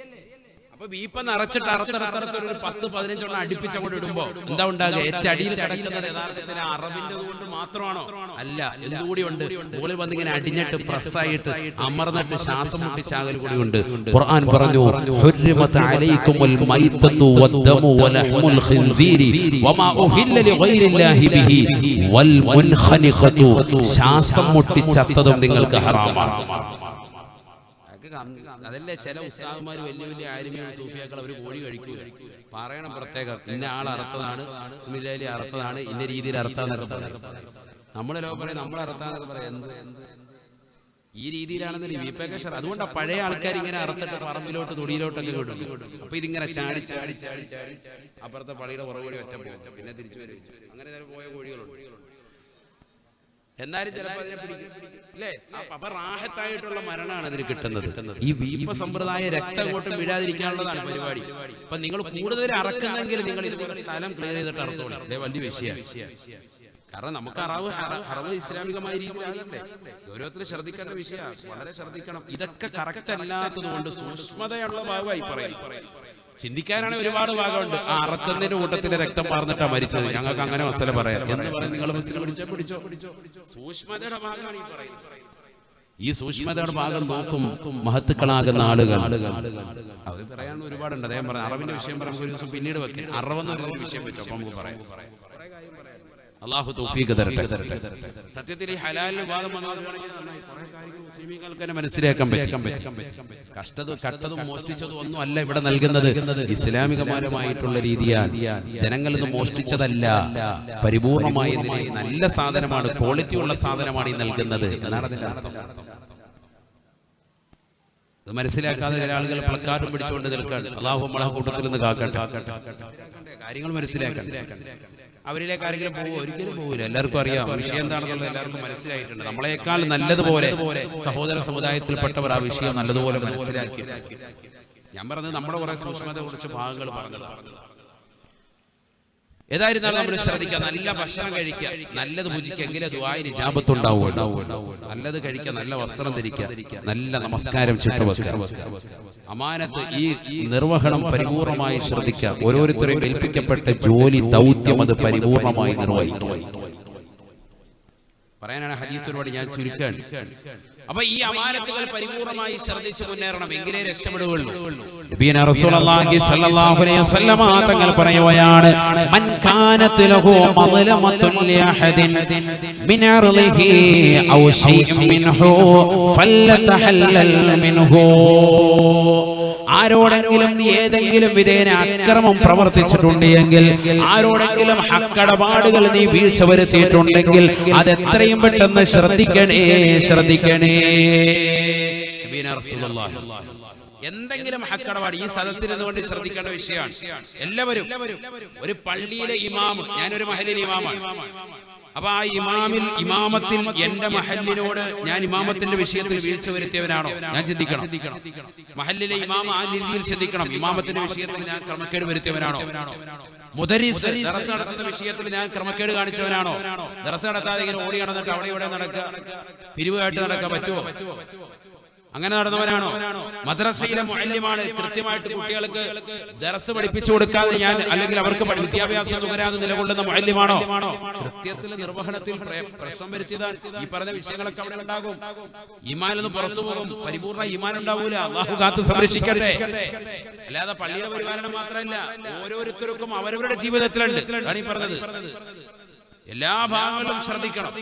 അപ്പൊ വീപ്പ നിറച്ചിട്ട് അറുത്തറുത്തൊരു 10-15 എണ്ണം അടുപ്പിച്ചങ്ങോട്ട് ഇടുമ്പോ എന്താ ഉണ്ടാകുക? ഏറ്റവും അടിയിൽ കിടക്കുന്നത് യഥാർത്ഥത്തിൽ അറബിന്റെ കൊണ്ട് മാത്രമാണോ? അല്ല, എന്തുകൂടി ഉണ്ട്? മുകളിൽ വന്നിങ്ങനെ അടിഞ്ഞിട്ട് പ്രസ്സായിട്ട് അമർന്നിട്ട് ശ്വാസം മുട്ടിച്ചാകൽ കൂടി ഉണ്ട്. ഖുർആൻ പറഞ്ഞു, ഹുർരിമത അലൈക്കുമുൽ മൈതതു വദ്ദമു വലഹ്മുൽ ഖിൻസീരി വമാ ഉഹില്ല ലിഗൈരില്ലാഹി ബിഹി വൽ മുൻഖനിഖതു. ശ്വാസം മുട്ടിച്ചത്തതും നിങ്ങൾക്ക് ഹറാമാണ്. അതല്ലേ ചില ഉസ്താദുമാർ വലിയ വലിയ ആലിമീങ്ങൾ സൂഫിയാക്കൾ അവർ കോഴി കഴിക്കുക. പറയണം പ്രത്യേകം, ഇന്ന ആൾ അറുത്തതാണ്, സുമിലാലി അറുത്തതാണ്, ഇന്ന രീതിയിൽ അറുത്താന്നൊക്കെ പറയും. നമ്മളെ ലോകം പറയും നമ്മൾ അറുത്താന്നൊക്കെ പറയാം. ഈ രീതിയിലാണെന്നല്ലേ വീപ്പൊക്കെ ഷർ. അതുകൊണ്ടാണ് പഴയ ആൾക്കാർ ഇങ്ങനെ അറുത്തിട്ട് പറമ്പിലോട്ട് തൊടിയിലോട്ടൊക്കെ വിടും. അപ്പൊ ഇതിങ്ങനെ ചാടി ചാടി ചാടി ചാടി അപ്പുറത്തെ പള്ളിയുടെ പുറകോടി ഒറ്റ പോകും, പിന്നെ തിരിച്ചു വരും. അങ്ങനെ പോയ കോഴികളുണ്ട്. എന്നാലും ചിലപ്പോൾ അതിനെ പിടിക്കും അല്ലേ? അപ്പൊ റാഹത്തായിട്ടുള്ള മരണമാണ് അതിന് കിട്ടുന്നത്. ഈ വീപ്പ സമ്പ്രദായ രക്തം കൊണ്ട് വീഴാതിരിക്കാനുള്ളതാണ് പരിപാടി. അപ്പൊ നിങ്ങൾ കൂടുതൽ അറക്കുന്നെങ്കിൽ നിങ്ങൾ ഇതുപോലെ സ്ഥലം ക്ലിയർ ചെയ്തിട്ട് അറുത്തോളൂ. അതേ വലിയ വിഷയമാണ്. കാരണം നമുക്ക് അറവ് ഇസ്ലാമികമായ രീതിയിലാകണ്ടേ? ഓരോരുത്തരും ശ്രദ്ധിക്കേണ്ട വിഷയമാണ്. വളരെ ശ്രദ്ധിക്കണം. ഇതൊക്കെ കറക്റ്റ് അല്ലാത്തത് കൊണ്ട് സൂക്ഷ്മതയുള്ള ഭാഗമായി പറയും. ചിന്തിക്കാനാണ് ഒരുപാട് ഭാഗമുണ്ട്. ആ അറക്കുന്നതിന്റെ കൂട്ടത്തിന്റെ രക്തം പാർന്നിട്ടാ മരിച്ചത്, ഞങ്ങൾക്ക് അങ്ങനെ മസല പറയാം എന്ന് പറയും. നിങ്ങൾ പിടിച്ചോ. സൂക്ഷ്മതയുടെ ഭാഗമാണ് ഈ പറയുന്നത്. ഈ സൂക്ഷ്മതയുടെ ഭാഗം നോക്കും മഹത്തുക്കളാകുന്ന ആളുകൾ. അത് പറയാൻ ഒരുപാടുണ്ട്. അദ്ദേഹം പറഞ്ഞു അറവിന്റെ വിഷയം പറയാൻ ഒരു ദിവസം പിന്നീട് വെക്കാം. അറവെന്നൊരു വിഷയം വെച്ചോ അപ്പൊ നമുക്ക് പറയാം. അല്ലാഹു തൗഫീഖ് തരട്ടെ. സത്യത്തിൽ ഈ ഹലാലിന് വാദം വന്നതാണെങ്കിൽ കുറെ കാര്യങ്ങൾ മുസ്ലിമീങ്ങൾക്ക് തന്നെ മനസ്സിലാക്കാൻ പറ്റും. കട്ടതും മോഷ്ടിച്ചതും ഒന്നും അല്ല ഇവിടെ നൽകുന്നത്. ഇസ്ലാമികപരമായിട്ടുള്ള രീതിയാൽ ജനങ്ങളിൽ നിന്ന് മോഷ്ടിച്ചതല്ല, പരിപൂർണമായ നല്ല സാധനമാണ്, ക്വാളിറ്റി ഉള്ള സാധനമാണ് ഈ നൽകുന്നത് എന്നാണ് അതിന്റെ അർത്ഥം. ഇത് മനസ്സിലാക്കാതെ ചില ആളുകൾ പ്ലക്കാർഡും പിടിച്ചുകൊണ്ട് നിൽക്കാണ്. അല്ലാഹു നമ്മളെ കൂട്ടത്തിൽ നിന്ന് കാക്കട്ടെ. കാര്യങ്ങൾ മനസ്സിലാക്കാൻ അവരിലേക്ക് ആരെങ്കിലും പോകുമോ? ഒരിക്കലും പോകില്ല. എല്ലാവർക്കും അറിയാം വിഷയം എന്താണെന്നുള്ളത് എല്ലാവർക്കും മനസ്സിലായിട്ടുണ്ട്. നമ്മളെക്കാൾ നല്ലതുപോലെ സഹോദര സമുദായത്തിൽപ്പെട്ടവർ ആ വിഷയം നല്ലതുപോലെ മനസ്സിലാക്കി. ഞാൻ പറഞ്ഞത് നമ്മുടെ കുറെ സൂക്ഷ്മതയെ കുറിച്ച് ഭാഗങ്ങൾ പറഞ്ഞത്. ഏതായിരുന്നാലും നമ്മൾ ശ്രദ്ധിക്കുക, നല്ല ഭക്ഷണം കഴിക്കുക, നല്ലത് ഭുജിക്കുക, എങ്കിലേ ദുആഇന് ഇജാബത്ത് ഉണ്ടാവൂ. നല്ലത് കഴിക്കുക, നല്ല വസ്ത്രം ധരിക്കുക, നല്ല നമസ്കാരം ചുറ്റുവെക്കുക. അമാനത്ത് ഈ നിർവഹണം പരിപൂർണമായി ശ്രദ്ധിക്കുക. ഓരോരുത്തരെയും ഏൽപ്പിക്കപ്പെട്ട ജോലി ദൗത്യം അത് പരിപൂർണമായി നിർവഹിക്കുക. പറയാനാണ് ഹദീസിലൂടെ ഞാൻ ചുരുക്കാൻ. അപ്പൊ ഈ അമാനത്തുകൾ പരിപൂർണമായി ശ്രദ്ധിച്ചു മുന്നേറണം, എങ്കിലേ രക്ഷപ്പെടുകയുള്ളൂ. നബിയന റസൂലുള്ളാഹി സ്വല്ലല്ലാഹു അലൈഹി വസല്ലം തങ്ങൾ പറയുകയാണ്, മൻ കാനത ലഹു മദ്ലമത്തുൻ ലിഅഹദിൻ മിൻ അർളിഹി ഔ ശൈഇൻ മിൻഹു ഫല്ലതഹല്ലൽ മിൻഹു. ആരോടെങ്കിലും നീ ഏതെങ്കിലും വിധേന അക്രമം പ്രവർത്തിച്ചിട്ടുണ്ടെങ്കിൽ, ആരോടെങ്കിലും ഹക്കടപാടുകൾ നീ വീഴ്ച വരുത്തിയിട്ടുണ്ടെങ്കിൽ അതെത്രയും പെട്ടെന്ന് ശ്രദ്ധിക്കണേ. എന്തെങ്കിലും ഹക്കടപാട് ഈ സദസ്സിൽ നിന്നുകൊണ്ട് ശ്രദ്ധിക്കേണ്ട വിഷയമാണ്. എല്ലാവരും ഒരു പള്ളിയിലെ ഇമാം, ഞാനൊരു മഹല്ലിലെ ഇമാമാണ്. അപ്പൊ ആ ഇമാമത്തിൽ എന്റെ മഹല്ലിനോട് ഞാൻ ഇമാമത്തിന്റെ വിഷയത്തിൽ വീഴ്ച വരുത്തിയവനാണോ ഞാൻ ചിന്തിക്കണം. മഹല്ലിലെ ഇമാം ആ രീതിയിൽ ചിന്തിക്കണം. ഇമാമത്തിന്റെ വിഷയത്തിൽ ഞാൻ ക്രമക്കേട് വരുത്തിയവനാണോ? മുദരിസ് ദർസ് നടത്തുന്ന വിഷയത്തിൽ ഞാൻ ക്രമക്കേട് കാണിച്ചവനാണോ? ദർസ് നടത്താതെ ഇങ്ങനെ ഓടി നടന്നിട്ട് അവിടെ ഇവിടെ നടക്കുക, പിരിവുകായിട്ട് നടക്കാൻ പറ്റുമോ? അങ്ങനെ നടന്നവനാണോ? മദ്രസയിലെ മുഅല്ലിമാണ്, കൃത്യമായിട്ട് കുട്ടികൾക്ക് ദർസ് പഠിപ്പിച്ചു കൊടുക്കാതെ ഞാൻ, അല്ലെങ്കിൽ അവർക്ക് വിദ്യാഭ്യാസം നുകരാതെ നിലകൊള്ളുന്ന മുഅല്ലിമാണോ? കൃത്യത്തിൽ നിർവഹണത്തിൽ പ്രശ്നം വരുത്തിയതാണ്. ഈ പറഞ്ഞ വിഷയങ്ങളൊക്കെ അവിടെ ഉണ്ടാകും. ഈമാനൊന്ന് പുറത്തു പോകും, പരിപൂർണ്ണ ഈമാൻ ഉണ്ടാവൂല. അല്ലാഹു കാത്തു സംരക്ഷിക്കട്ടെ. അല്ലാതെ പള്ളിയുടെ പരിപാലനം മാത്രമല്ല, ഓരോരുത്തർക്കും അവരവരുടെ ജീവിതത്തിലുണ്ട്. ആണ് ഈ പറഞ്ഞത്. എല്ലാ ഭാഗങ്ങളിലും ശ്രദ്ധിക്കണം.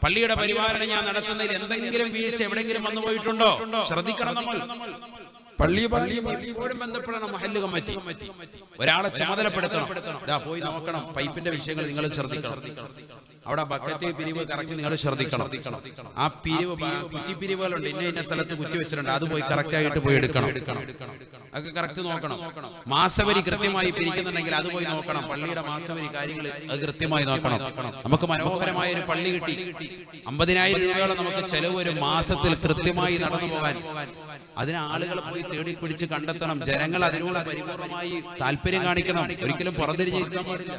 പള്ളിയുടെ പരിപാലനം ഞാൻ നടത്തുന്നതിൽ എന്തെങ്കിലും വീഴ്ച എവിടെയെങ്കിലും വന്നു പോയിട്ടുണ്ടോ ശ്രദ്ധിക്കണം. നമ്മൾ പള്ളിയോടും ബന്ധപ്പെടണം. മഹല്ല് കമ്മിറ്റി ഒരാളെ ചുമതലപ്പെടുത്തണം. പോയി നോക്കണം, പൈപ്പിന്റെ വിഷയങ്ങൾ നിങ്ങൾ ശ്രദ്ധിക്കണം. അവിടെ ബക്കറ്റ് പിരിവ് കറക്റ്റ് നിങ്ങൾ ശ്രദ്ധിക്കണം. ആ പിരിവ് കുറ്റിപ്പിരിവുകളുണ്ട്, ഇന്ന സ്ഥലത്ത് കുറ്റി വെച്ചിട്ടുണ്ട്, അത് പോയി കറക്റ്റ് ആയിട്ട് പോയി എടുക്കണം. അതൊക്കെ കറക്റ്റ് നോക്കണം. മാസവരി കൃത്യമായി പിരിക്കുന്നുണ്ടെങ്കിൽ അത് പോയി നോക്കണം. പള്ളിയുടെ മാസവരി കാര്യങ്ങൾ അത് കൃത്യമായി നോക്കണം. നമുക്ക് മനോഹരമായ ഒരു പള്ളി കിട്ടി, 50,000 രൂപയോളം നമുക്ക് ചെലവ് ഒരു മാസത്തിൽ കൃത്യമായി നടന്നു പോകാൻ. അതിന് ആളുകൾ പോയി തേടി പിടിച്ച് കണ്ടെത്തണം. ജനങ്ങൾ അതിനോട് പരിപൂർണമായി താല്പര്യം കാണിക്കണം. ഒരിക്കലും പുറത്തിരിക്കാൻ പാടില്ല.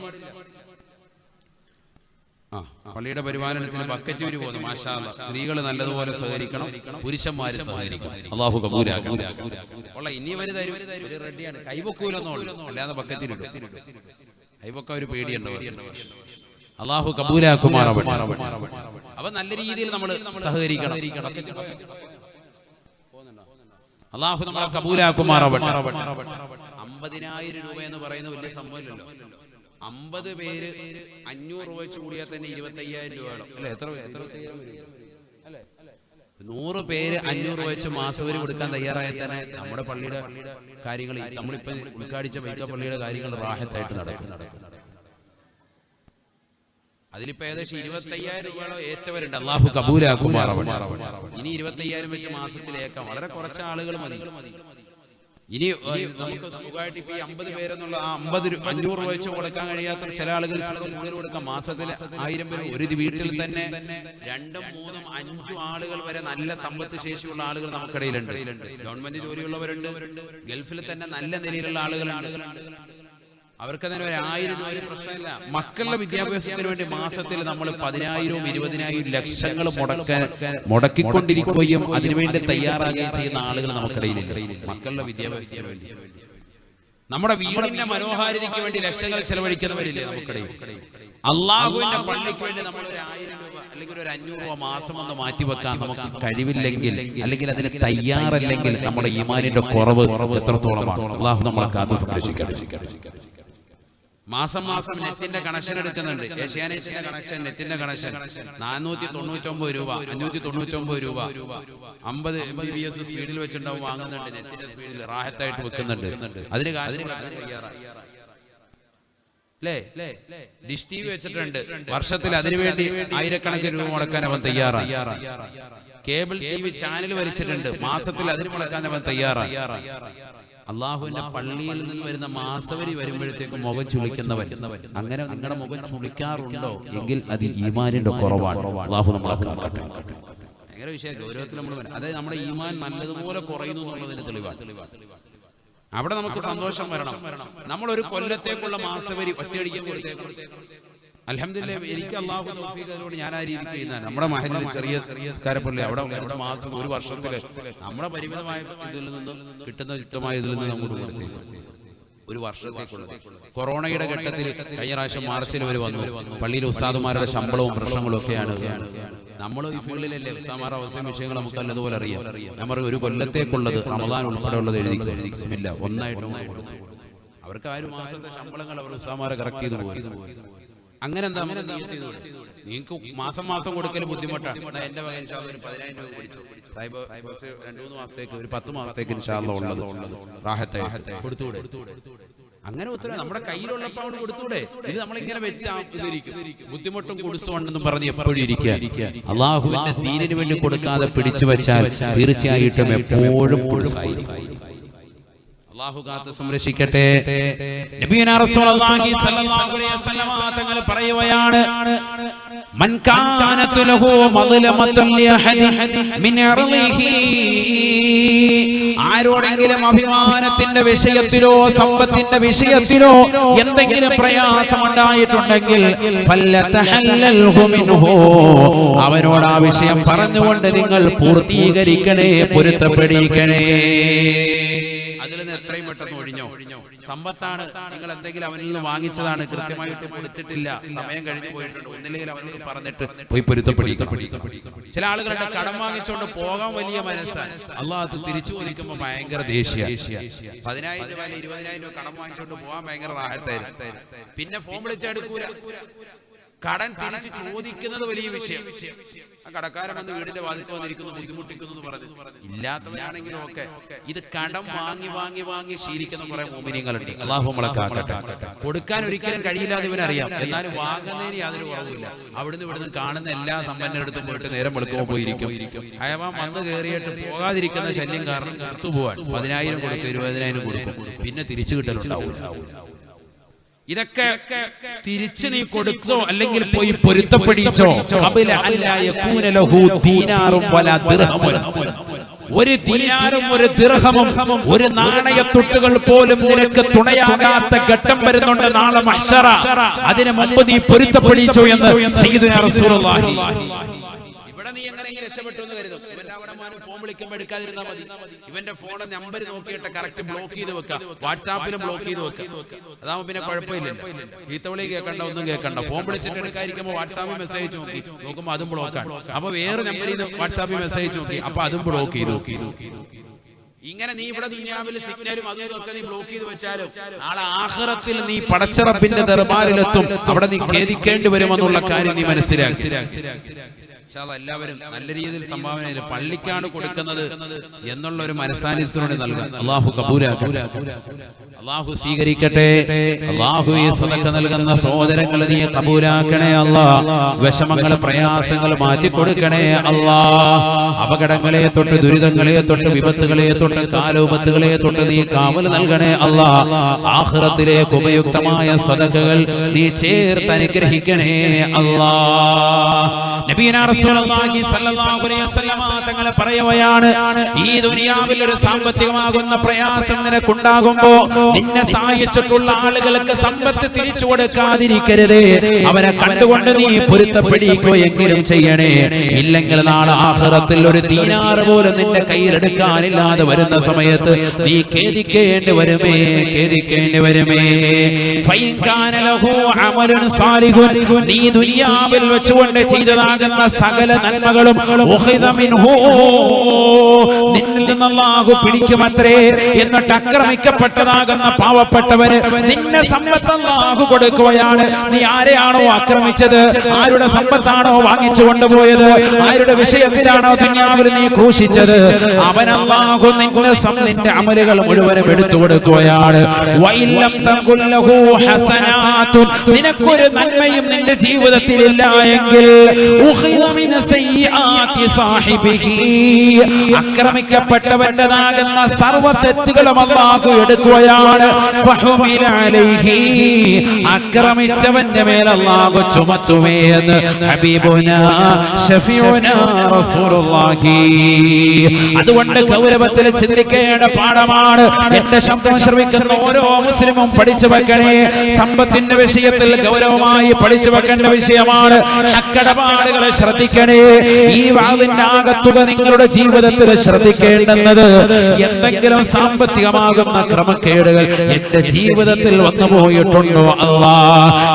പള്ളിയുടെ പരിപാലനത്തിന് ബക്കറ്റ് വരി പോകുന്നു. മാഷാ അല്ലാഹ്, സ്ത്രീകൾ നല്ലതുപോലെ സഹകരിക്കണം, പുരുഷന്മാര് സഹകരിക്കണം. അല്ലാഹു കബൂലാക്കട്ടെ. ഇനി വരെ തരും, റെഡിയാണ്. കൈവക്കൂലെന്നോളൂ, അല്ലാതെ ബക്കറ്റിലിടും. കൈവക്ക ഒരു പേടിയുണ്ടോ? അല്ലാഹു കബൂലാക്കുമാറാവട്ടെ. അപ്പൊ നല്ല രീതിയിൽ നമ്മൾ സഹകരിക്കണം. അല്ലാഹു നമ്മളെ കബൂലാക്കുമാറാവട്ടെ. 50,000 രൂപ എന്ന് പറയുന്ന വലിയ സംഭവമില്ലല്ലോ. 50 പേര് 500 രൂപ വെച്ച് കൂടിയാൽ തന്നെ 25,000 രൂപ വേണം അല്ലെ? എത്ര 100 പേര് 500 രൂപ വെച്ച് മാസവരി കൊടുക്കാൻ തയ്യാറായാൽ തന്നെ നമ്മുടെ പള്ളിയുടെ കാര്യങ്ങൾ, നമ്മളിപ്പോ ഉദ്ഘാടിച്ച വൈക്ക പള്ളിയുടെ കാര്യങ്ങൾ റാഹത്തായിട്ട് നടക്കും. അതിലിപ്പോ ഏകദേശം 25,000 രൂപയോളം ഏറ്റവരുണ്ട്. അല്ലാഹു കബൂലാക്കുമാറാവട്ടെ. ഇനി 25,000 വെച്ച് മാസത്തിലേക്കാം. വളരെ കുറച്ച് ആളുകൾ മതി. ഇനി നമുക്ക് സുഖമായിട്ട് ഇപ്പൊ 50 പേരെന്നുള്ള 500 രൂപ വെച്ച് കൊടുക്കാൻ കഴിയാത്ത ചില ആളുകൾ കൂടുതൽ കൊടുക്കാം. മാസത്തിൽ 1000 പേര് ഒരു വീട്ടിൽ തന്നെ 2, 3, 5 ആളുകൾ വരെ നല്ല സമ്പത്ത് ശേഷിയുള്ള ആളുകൾ നമുക്കിടയിലുണ്ട്. ഗവൺമെന്റ് ജോലിയുള്ളവരുണ്ട്, ഗൾഫിൽ തന്നെ നല്ല നിലയിലുള്ള ആളുകളുണ്ട്. അവർക്ക് തന്നെ 1000 രൂപ പ്രശ്നമില്ല. മക്കളുടെ വിദ്യാഭ്യാസത്തിന് വേണ്ടി മാസത്തിൽ നമ്മൾ 10,000, 20,000 ലക്ഷങ്ങൾ മുടക്കിക്കൊണ്ടിരിക്കുകയും അതിനുവേണ്ടി തയ്യാറാകുകയും ചെയ്യുന്ന ആളുകൾ നമുക്കിടയിലില്ല. മക്കളുടെ വിദ്യാഭ്യാസത്തിന് വേണ്ടി, നമ്മുടെ വീടിന്റെ മനോഹാരിതയ്ക്ക് വേണ്ടി ലക്ഷങ്ങൾ ചെലവഴിക്കുന്നവരില്ലേ നമുക്കിടയിൽ? അള്ളാഹുവിന്റെ പള്ളിക്ക് വേണ്ടി നമ്മൾ 1000 രൂപ അല്ലെങ്കിൽ 500 രൂപ മാസം ഒന്ന് മാറ്റിവെക്കാൻ നമുക്ക് കഴിവില്ലെങ്കിൽ, അല്ലെങ്കിൽ അതിന് തയ്യാറല്ലെങ്കിൽ നമ്മുടെ ഈമാനിന്റെ കുറവ് എത്രത്തോളമാണ്. അള്ളാഹു നമ്മളെ കാത്തു സംരക്ഷിക്കട്ടെ. മാസം നെറ്റിന്റെ കണക്ഷൻ എടുക്കുന്നുണ്ട്. ഏഷ്യാനെറ്റിന്റെ കണക്ഷൻ, നെറ്റിന്റെ കണക്ഷൻ 499 രൂപ, 599 രൂപ. 50 Mbps സ്പീഡിൽ വെച്ചിട്ടുണ്ടാവും വാങ്ങുന്നുണ്ട്. നെറ്റിന്റെ സ്പീഡിൽ റാഹത്തായിട്ട് വെക്കുന്നുണ്ട്. അതിന് അല്ലേ? ഡിഷ് ടി വി വെച്ചിട്ടുണ്ട്. വർഷത്തിൽ അതിനുവേണ്ടി 1000കണക്കിന് രൂപ മുടക്കാൻ അവൻ തയ്യാറാണ്. കേബിൾ TV ചാനൽ വലിച്ചിട്ടുണ്ട്. മാസത്തിൽ അതിന് മുടക്കാൻ അവൻ തയ്യാറാണ്. അള്ളാഹുവിന്റെ പള്ളിയിൽ നിന്ന് വരുന്ന മാസവരി വരുമ്പോഴത്തേക്കും മുഖം ചുളിക്കുന്നവൻ, അങ്ങനെ നിങ്ങളുടെ മുഖം ചുളിക്കാറുണ്ടോ എങ്കിൽ അത് ഈമാനിന്റെ കുറവാണ്. അള്ളാഹു നമ്മളെ കാക്കട്ടെ. ഭയങ്കര വിഷയം, ഗൗരവത്തിൽ നമ്മൾ അതായത് നമ്മുടെ ഈമാൻ നല്ലതുപോലെ കുറയുന്നു എന്നുള്ളതിന് തെളിവാണ്. അവിടെ നമുക്ക് സന്തോഷം വരണം. നമ്മൾ ഒരു കൊല്ലത്തേക്കുള്ള മാസവരി ഒറ്റയടിക്കാൻ കൊടുത്തേക്കണം. അൽഹംദുലില്ലാഹ്, എനിക്ക് അല്ലാഹു തൗഫീഖ് തരുകൊണ്ട് ഞാൻ ആ രീതിക്ക് ചെയ്യുന്നതാണ്. നമ്മുടെ മഹല്ലിൽ ചെറിയ സ്കാരപ്പള്ളി അവിടെ മാസം ഒരു വർഷത്തിൽ നമ്മുടെ പരിമിതമായ ഇതിൽ നിന്നും കിട്ടുന്ന ചുറ്റമായ ഇതിൽ നിന്ന് നമ്മൾ കൊടുത്തേക്കും. ഒരു വർഷത്തേക്കുള്ള കൊറോണയുടെ ഘട്ടത്തിൽ കഴിഞ്ഞ പ്രാവശ്യം മാർച്ചിൽ അവർ വന്നു. പള്ളിയിൽ ഉസ്താദുമാരുടെ ശമ്പളവും പ്രശ്നങ്ങളും ഒക്കെയാണ്. നമ്മൾ ഈ ഫീൽഡിലല്ലേ ഉസ്താദുമാരുടെ അവസ്ഥയും വിഷയങ്ങൾ നമുക്ക് നല്ലതുപോലെ അറിയാം. നമ്മൾ ഒരു കൊല്ലത്തേക്കുള്ളത് റമദാൻ ഉൾപ്പെടെയുള്ളത് എഴുതില്ല, ഒന്നായിട്ട് അവർക്ക് ആ ഒരു മാസത്തെ ശമ്പളങ്ങൾ അവർ ഉസ്താദുമാരെ കറക്റ്റ് ചെയ്ത് പോയി. അങ്ങനെ എന്താ നിങ്ങൾക്ക് മാസം മാസം കൊടുക്കൽ ബുദ്ധിമുട്ടാണ്. എന്റെ വക ഇൻഷാ അല്ലാഹ് ഒരു 10,000 രൂപ പിടിച്ചു സാഹിബ് 2-3 മാസത്തേക്ക് ഒരു 10 മാസത്തേക്ക് ഇൻഷാ അല്ലാഹ് ഉള്ളത് റാഹത്തായി കൊടുത്തൂടെ? അങ്ങനെ ഉത്തരവ് നമ്മുടെ കയ്യിലുള്ളപ്പോൾ അവിടെ കൊടുത്തൂടെ? ഇത് നമ്മളിങ്ങനെ വെച്ചിരിക്കും ബുദ്ധിമുട്ടും കൊടുത്തുകൊണ്ടെന്ന് പറഞ്ഞ് എപ്പോഴും ഇരിക്കുക. അള്ളാഹുവിന്റെ ദീനിന് വേണ്ടി കൊടുക്കാതെ പിടിച്ചു വെച്ചാൽ തീർച്ചയായിട്ടും എപ്പോഴും അല്ലാഹു കാത്ത് സംരക്ഷിക്കട്ടെ. നബിയുനാ റസൂലുള്ളാഹി സ്വല്ലല്ലാഹു അലൈഹി വസല്ലം തങ്ങൾ പറയുകയാണ്, മൻ കാനതു ലഹു മദ്ലമത്തുൻ ലിഅഹദിൻ മിൻ അർളിഹി, ആരോടെങ്കിലും അഭിമാനത്തിന്റെ വിഷയത്തിലോ സമ്പത്തിന്റെ വിഷയത്തിലോ എന്തെങ്കിലും പ്രയാസം ഉണ്ടായിട്ടുണ്ടെങ്കിൽ ഫല്ലതഹല്ലൽഹു മിൻഹു, അവനോട് ആ വിഷയം പറഞ്ഞുകൊണ്ട് നിങ്ങൾ പൂർത്തീകരിക്കണേ, പൊരുത്തപ്പെടിക്കണേ. അതിൽ നിന്ന് എത്രയും പെട്ടെന്ന് ഒഴിഞ്ഞോ. സമ്പത്താണ്, നിങ്ങൾ എന്തെങ്കിലും അവനിൽ നിന്ന് വാങ്ങിച്ചതാണ്, കൃത്യമായിട്ട് കൊടുത്തിട്ടില്ല, സമയം കഴിഞ്ഞു പോയിട്ടുണ്ട്, ഒന്നില്ലെങ്കിൽ അവനോട് പറഞ്ഞിട്ട് പോയി പൊരുത്തപ്പെടിക്കണം. ചില ആളുകളുടെ കടം വാങ്ങിച്ചുകൊണ്ട് പോകാൻ വലിയ മനസ്സാണ്, അള്ളാഹ് അത് തിരിച്ചു ചോദിക്കുമ്പോൾ ഭയങ്കര ദേഷ്യ. 10,000 രൂപ 20,000 രൂപ കടം വാങ്ങിച്ചുകൊണ്ട് പോകാൻ ഭയങ്കര റാഹത്തായിരുന്നു. പിന്നെ ഫോൺ വിളിച്ചെടുക്കൂല, കടൻ തിരിച്ച് ചോദിക്കുന്നത് വലിയ വിഷയം. ആ കടക്കാരൻ വന്ന് വീടിന്റെ വാതിൽക്ക് വന്നിരിക്കുന്നു, ബുദ്ധിമുട്ടിക്കുന്നു പറഞ്ഞു. ഇല്ലാത്തവരാണെങ്കിലും ഒക്കെ ഇത് കടം വാങ്ങി വാങ്ങി വാങ്ങി ശീലിക്കുന്ന കുറെ മോമിനിയങ്ങളുണ്ട്. അല്ലാഹു നമ്മളെ കാക്കട്ടെ. കൊടുക്കാൻ ഒരിക്കലും കഴിയില്ലാതെ ഇവനറിയാം, എന്നാലും വാങ്ങുന്നതിന് യാതൊരു കുറവുമില്ല. അവിടുന്ന് ഇവിടുന്ന് കാണുന്ന എല്ലാ സമ്പന്നരെടുത്തും പോയിട്ട് നേരം വെളുക്കുമ്പോൾ പോയിരിക്കും. അയവാൻ വന്ന് കയറിയിട്ട് പോകാതിരിക്കുന്ന ശല്യം കാരണം പുറത്തുപോവാൻ 10,000 കൊടുക്കും, 20,000 കൊടുക്കും, പിന്നെ തിരിച്ചു കിട്ടലുണ്ടാവില്ല. ഇതൊക്കെ തിരിച്ചു നീ കൊടുത്തോ അല്ലെങ്കിൽ പോയി പൊരുത്തപ്പെടിച്ചോ. ഒരു ദീനാറും ഒരു ദിർഹമും ഒരു നാണയത്തുട്ടുകൾ പോലും നിനക്ക് തുണയാകാത്ത ഘട്ടം വരുന്നുണ്ട് നാളെ മഹ്ശറ. അതിന് മുമ്പ് നീ പൊരുത്തപ്പെടിച്ചോ എന്ന് സയ്യിദുനാ റസൂലുള്ളാഹി. ഇവിടെ നീ എങ്ങനെയെങ്കിലും രക്ഷപ്പെട്ടു എന്ന് കരുതും. ഇവന്റെ അവിടെ ഫോൺ വിളിക്കുമ്പോൾ എടുക്കാതിരുന്നാൽ മതി. ഇവന്റെ ഫോൺ നമ്പർ നോക്കിയിട്ട് കറക്റ്റ് ബ്ലോക്ക് ചെയ്ത് വെക്കുക, വാട്സാപ്പിലും ബ്ലോക്ക് ചെയ്ത് വെക്കുക. അതാവുമ്പോ പിന്നെ കുഴപ്പമില്ല. ചീത്തവിളി കേൾക്കണ്ട, ഒന്നും കേൾക്കണ്ട. ഫോൺ വിളിച്ചിട്ട് എടുക്കാതിരിക്കുമ്പോൾ വാട്സാപ്പിൽ മെസ്സേജ് നോക്കുമ്പോൾ അതും ബ്ലോക്കാണ്. അപ്പൊ വേറെ നമ്പറിൽ നിന്ന് വാട്സാപ്പിൽ മെസ്സേജ് നോക്കി, അപ്പൊ അതും ബ്ലോക്ക് ചെയ്തു. ഇങ്ങനെ നീ ഇവിടെ ദുനിയാവിൽ സിഗ്നലും അതും ഒക്കെ നീ ബ്ലോക്ക് ചെയ്ത് വെച്ചാലും നാളെ ആഖിറത്തിൽ നീ പടച്ച റബ്ബിന്റെ ദർബാറിലെത്തും. അവിടെ നീ ഖേദിക്കേണ്ടി വരുമെന്നുള്ള കാര്യം നീ മനസ്സിലാക്കി. എല്ലാവരും നല്ല രീതിയിൽ സംഭാവന പള്ളിക്കാണ് കൊടുക്കുന്നത് എന്നുള്ള ഒരു മനസാന്നിധ്യത്തോടെ നൽകാൻ അള്ളാഹു കബൂലാക്കട്ടെ, അള്ളാഹു സ്വീകരിക്കട്ടെ. അള്ളാഹു ഈ സദഖ നൽകുന്ന സഹോദരങ്ങളെ നീ കബൂലാക്കണേ അല്ലാ. വിഷമങ്ങൾ പ്രയാസങ്ങൾ മാറ്റിക്കൊടുക്കണേ അല്ലാ. അപകടങ്ങളെ തൊട്ട് ദുരിതങ്ങളെ തൊട്ട് വിപത്തുകളെ തൊട്ട് കാലോപത്തുകളെ തൊട്ട് നീ കാവൽ നൽകണേ അല്ലാ. ആഖിറത്തിലേക്ക് ഉപയുക്തമായ സദഖകൾ നീ ചേർത്ത് അനുഗ്രഹിക്കണേ അല്ലാ. നബിയുനാ റസൂലുള്ളാഹി സ്വല്ലല്ലാഹു അലൈഹി വസല്ലം തങ്ങൾ പറയുകയാണ്, ഈ ദുനിയാവിൽ ഒരു സാമ്പത്തികമാകുന്ന പ്രയാസം നിനക്കുണ്ടാകുമ്പോ നിന്നെ സഹായിച്ചിട്ടുള്ള ആളുകൾക്ക് സമ്പത്ത് തിരിച്ചു കൊടുക്കാതിരിക്കരുത്. അവരെ കണ്ടുകൊണ്ട് നീ പൊരുത്തപ്പെടിക്കുകയെങ്കിലും ചെയ്യണേ. ഇല്ലെങ്കിൽ നാളെ ആഖിറത്തിൽ ഒരു ദീനാർ പോലും നിന്റെ കയ്യിലെടുക്കാനില്ലാതെ വരുന്ന സമയത്ത് നീ ഖേദിക്കേണ്ടി വരുമേ, ഖേദിക്കേണ്ടി വരുമേ. ഫൈൻ കാന ലഹു അമലുൻ സാലിഹുൻ, നീ ദുനിയാവിൽ വെച്ചുകൊണ്ട് ചെയ്തതാകുന്ന സകല നന്മകളും നിന്നിൽ നിന്ന് അല്ലാഹു പിടിക്കുമത്രേ. എന്നിട്ട് ആക്രമിക്കപ്പെട്ടതാകുന്ന പാവപ്പെട്ടവര് നിന്നെ സമ്പത്ത് അല്ലാഹു കൊടുക്കുകയാണ്. നീ ആരെയാണോ ആക്രമിച്ചത്, ആരുടെ സമ്പത്താണോ വാങ്ങിച്ചു കൊണ്ടുപോയത്, ആരുടെ വിഷയത്തിലാണോ ദുനിയാവിൽ നീ ക്രൂശിച്ചത്, അവൻ അല്ലാഹു നിന്റെ അമലുകൾ മുഴുവനും എടുത്തു കൊടുക്കുകയാണ്. വഇല്ലം തകുൽ ലഹു ഹസനാതുൻ, നിനക്കൊരു നന്മയും നിന്റെ ജീവിതത്തിൽ ഇല്ല എങ്കിൽ ആക്രമിക്കപ്പെട്ടവന്റേതാകുന്ന സർവ്വ തെറ്റുകളും അല്ലാഹു എടുക്കുകയാണ്. ആക്രമിച്ചവന്റെ മേൽ അല്ലാഹു ചുമത്തുമേ എന്ന് ഹബീബുനാ ശഫീഉനാ റസൂലുള്ളാഹി. അതുകൊണ്ട് ഗൗരവത്തിൽ ചിന്തിക്കേണ്ട പാഠമാണ്. എന്റെ ശബ്ദം ശ്രവിക്കുന്ന ഓരോ മുസ്ലിമും പഠിച്ചു വെക്കണേ. സമ്പത്തിന്റെ വിഷയത്തിൽ ഗൗരവമായി പഠിച്ചു വെക്കേണ്ട വിഷയമാണ്. അക്കടപാടുകളെ ശ്രദ്ധ ശ്രദ്ധിക്കണേ. ഈ വാളിന്റെ ആകത്തുക നിങ്ങളുടെ ജീവിതത്തിൽ ശ്രദ്ധിക്കേണ്ടുന്നത് എന്തെങ്കിലും സാമ്പത്തികമാകുന്ന ക്രമക്കേടുകൾ എന്റെ ജീവിതത്തിൽ വന്നു പോയിട്ടുണ്ടോ? അല്ലാ,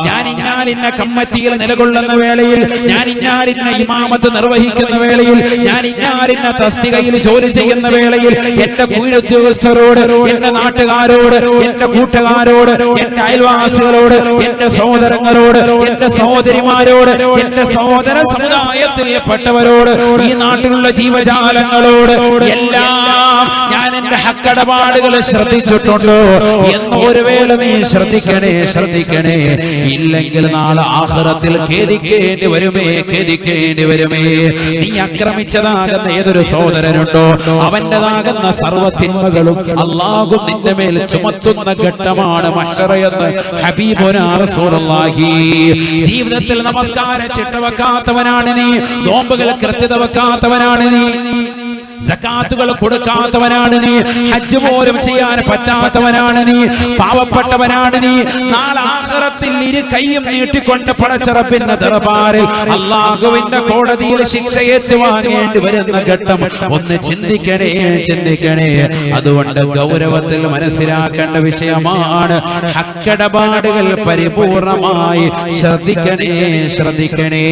ഞാൻ ഇന്നാലിന്ന കമ്മിറ്റിയിൽ നിലകൊള്ളുന്ന വേളയിൽ, ഞാൻ ഇന്നാലിന്ന ഇമാമത്ത് നിർവഹിക്കുന്ന വേളയിൽ, ഞാൻ ഇന്നാലിന്ന തസ്തികയിൽ ജോലി ചെയ്യുന്ന വേളയിൽ എന്റെ കീഴുദ്യോഗസ്ഥരോട്, എന്റെ നാട്ടുകാരോട്, എന്റെ കൂട്ടുകാരോട്, എന്റെ അയൽവാസികളോട്, എന്റെ സഹോദരങ്ങളോട്, എന്റെ സഹോദരിമാരോട്, എന്റെ സഹോദര സമുദായത്തിൽപ്പെട്ടവരോട്, ഈ നാട്ടിലുള്ള ജീവജാലങ്ങളോട് എല്ലാം ഞാൻ എന്റെ ഹക്കടപാടുകൾ ശ്രദ്ധിച്ചിട്ടുണ്ടോ എന്ന് ഒരു വേള നീ ശ്രദ്ധിക്കണേ, ശ്രദ്ധിക്കണേ. ഇല്ലെങ്കിൽ നാളെ ആഖിറത്തിൽ ഖേദിക്കേണ്ടി വരുമേ, ഖേദിക്കേണ്ടി വരുമേ. നീ ആക്രമിച്ചതാകുന്ന ഏതൊരു സഹോദരനുണ്ടോ അവന്റേതാകുന്ന സർവ്വതിന്മകളും അല്ലാഹു നിന്റെ മേൽ ചുമത്തുന്ന ഘട്ടമാണ് മഹ്ശറയെന്ന് ഹബീബുനാ റസൂലുള്ളാഹി. ജീവിതത്തിൽ നമസ്കാര ചിട്ട വെക്കാത്തവനാണ് നീ, നോമ്പുകൾ കൃത്യത വെക്കാത്തവനാണ് നീ, സകാത്തുകൾ കൊടുക്കാത്തവനാണ് നീ, ഹജ്ജ് പോലും ചെയ്യാൻ പറ്റാത്തവനാണ് നീ, പാവപ്പെട്ടവനാണ് നീ. നാളെ ആഖിറത്തിൽ ഇരു കൈയും നീട്ടിക്കൊണ്ട് പടച്ചറപ്പിന്റെ ദർബാറിൽ അല്ലാഹുവിന്റെ കോടതിയിൽ ശിക്ഷയേറ്റ് വാങ്ങേണ്ടി വരുന്ന ഘട്ടം ഒന്ന് ചിന്തിക്കണേ, ചിന്തിക്കണേ. അതുകൊണ്ട് ഗൗരവത്തിൽ മനസ്സിലാക്കേണ്ട വിഷയമാണ്. ഹക്കിടപാടുകൾ പരിപൂർണമായി ശ്രദ്ധിക്കണേ, ശ്രദ്ധിക്കണേ.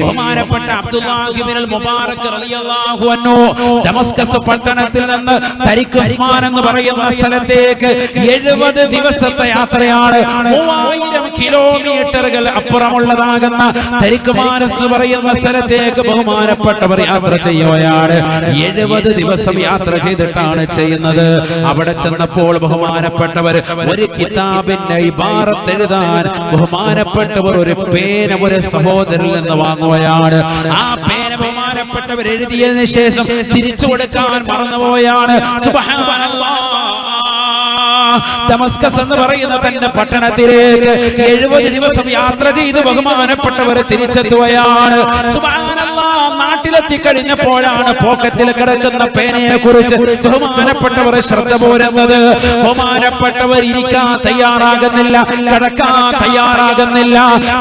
ബഹുമാനപ്പെട്ട അബ്ദുല്ലാഹി ഇബ്നുൽ മുബാറക് റളിയല്ലാഹു അൻഹു ദമസ്കസ് പട്ടണത്തിൽ നിന്ന് തരിഖ് ഉസ്മാൻ എന്ന് പറയുന്ന സ്ഥലത്തേക്ക് 70 ദിവസത്തെ യാത്രയാണ്. 3000 കിലോമീറ്ററുകൾ അപ്പുറമുള്ളതാകുന്ന തരിഖ് മാനസ് എന്ന് പറയുന്ന സ്ഥലത്തേക്ക് ബഹുമാനപ്പെട്ടവർ യാത്ര ചെയ്യുകയാണ്. 70 ദിവസം യാത്ര ചെയ്തിട്ടാണ് ചെയ്യുന്നത്. അവിടെ ചെന്നപ്പോൾ ബഹുമാനപ്പെട്ടവർ ഒരു കിതാബിന്റെ ഇബാറത്ത് എഴുതാൻ ബഹുമാനപ്പെട്ടവർ ഒരു പേന ഒരു സഹോദരനിൽ നിന്ന് വാങ്ങുകയാണ്. ആ പേന ബഹുമാനപ്പെട്ടവർ എഴുതിയതിനു ശേഷം തിരിച്ചു കൊടുക്കാൻ മറന്നുപോയാണ്. സുബ്ഹാനല്ലാഹ്. ദമസ്കസ് എന്ന് പറയുന്ന തന്റെ പട്ടണത്തിലേക്ക് 70 ദിവസം യാത്ര ചെയ്ത് ബഹുമാനപ്പെട്ടവർ തിരിച്ചെത്തുകയാണ്. സുബ്ഹാനല്ലാഹ്. നാട്ടിലെത്തി കഴിഞ്ഞപ്പോഴാണ് പോക്കറ്റിൽ കിടക്കുന്ന പേനയെ കുറിച്ച് ബഹുമാനപ്പെട്ടവർ ശ്രദ്ധ പോരുന്നത്. ബഹുമാനപ്പെട്ടവർ ഇരിക്കാൻ തയ്യാറാകുന്നില്ല, കിടക്കാൻ തയ്യാറാകുന്നില്ല.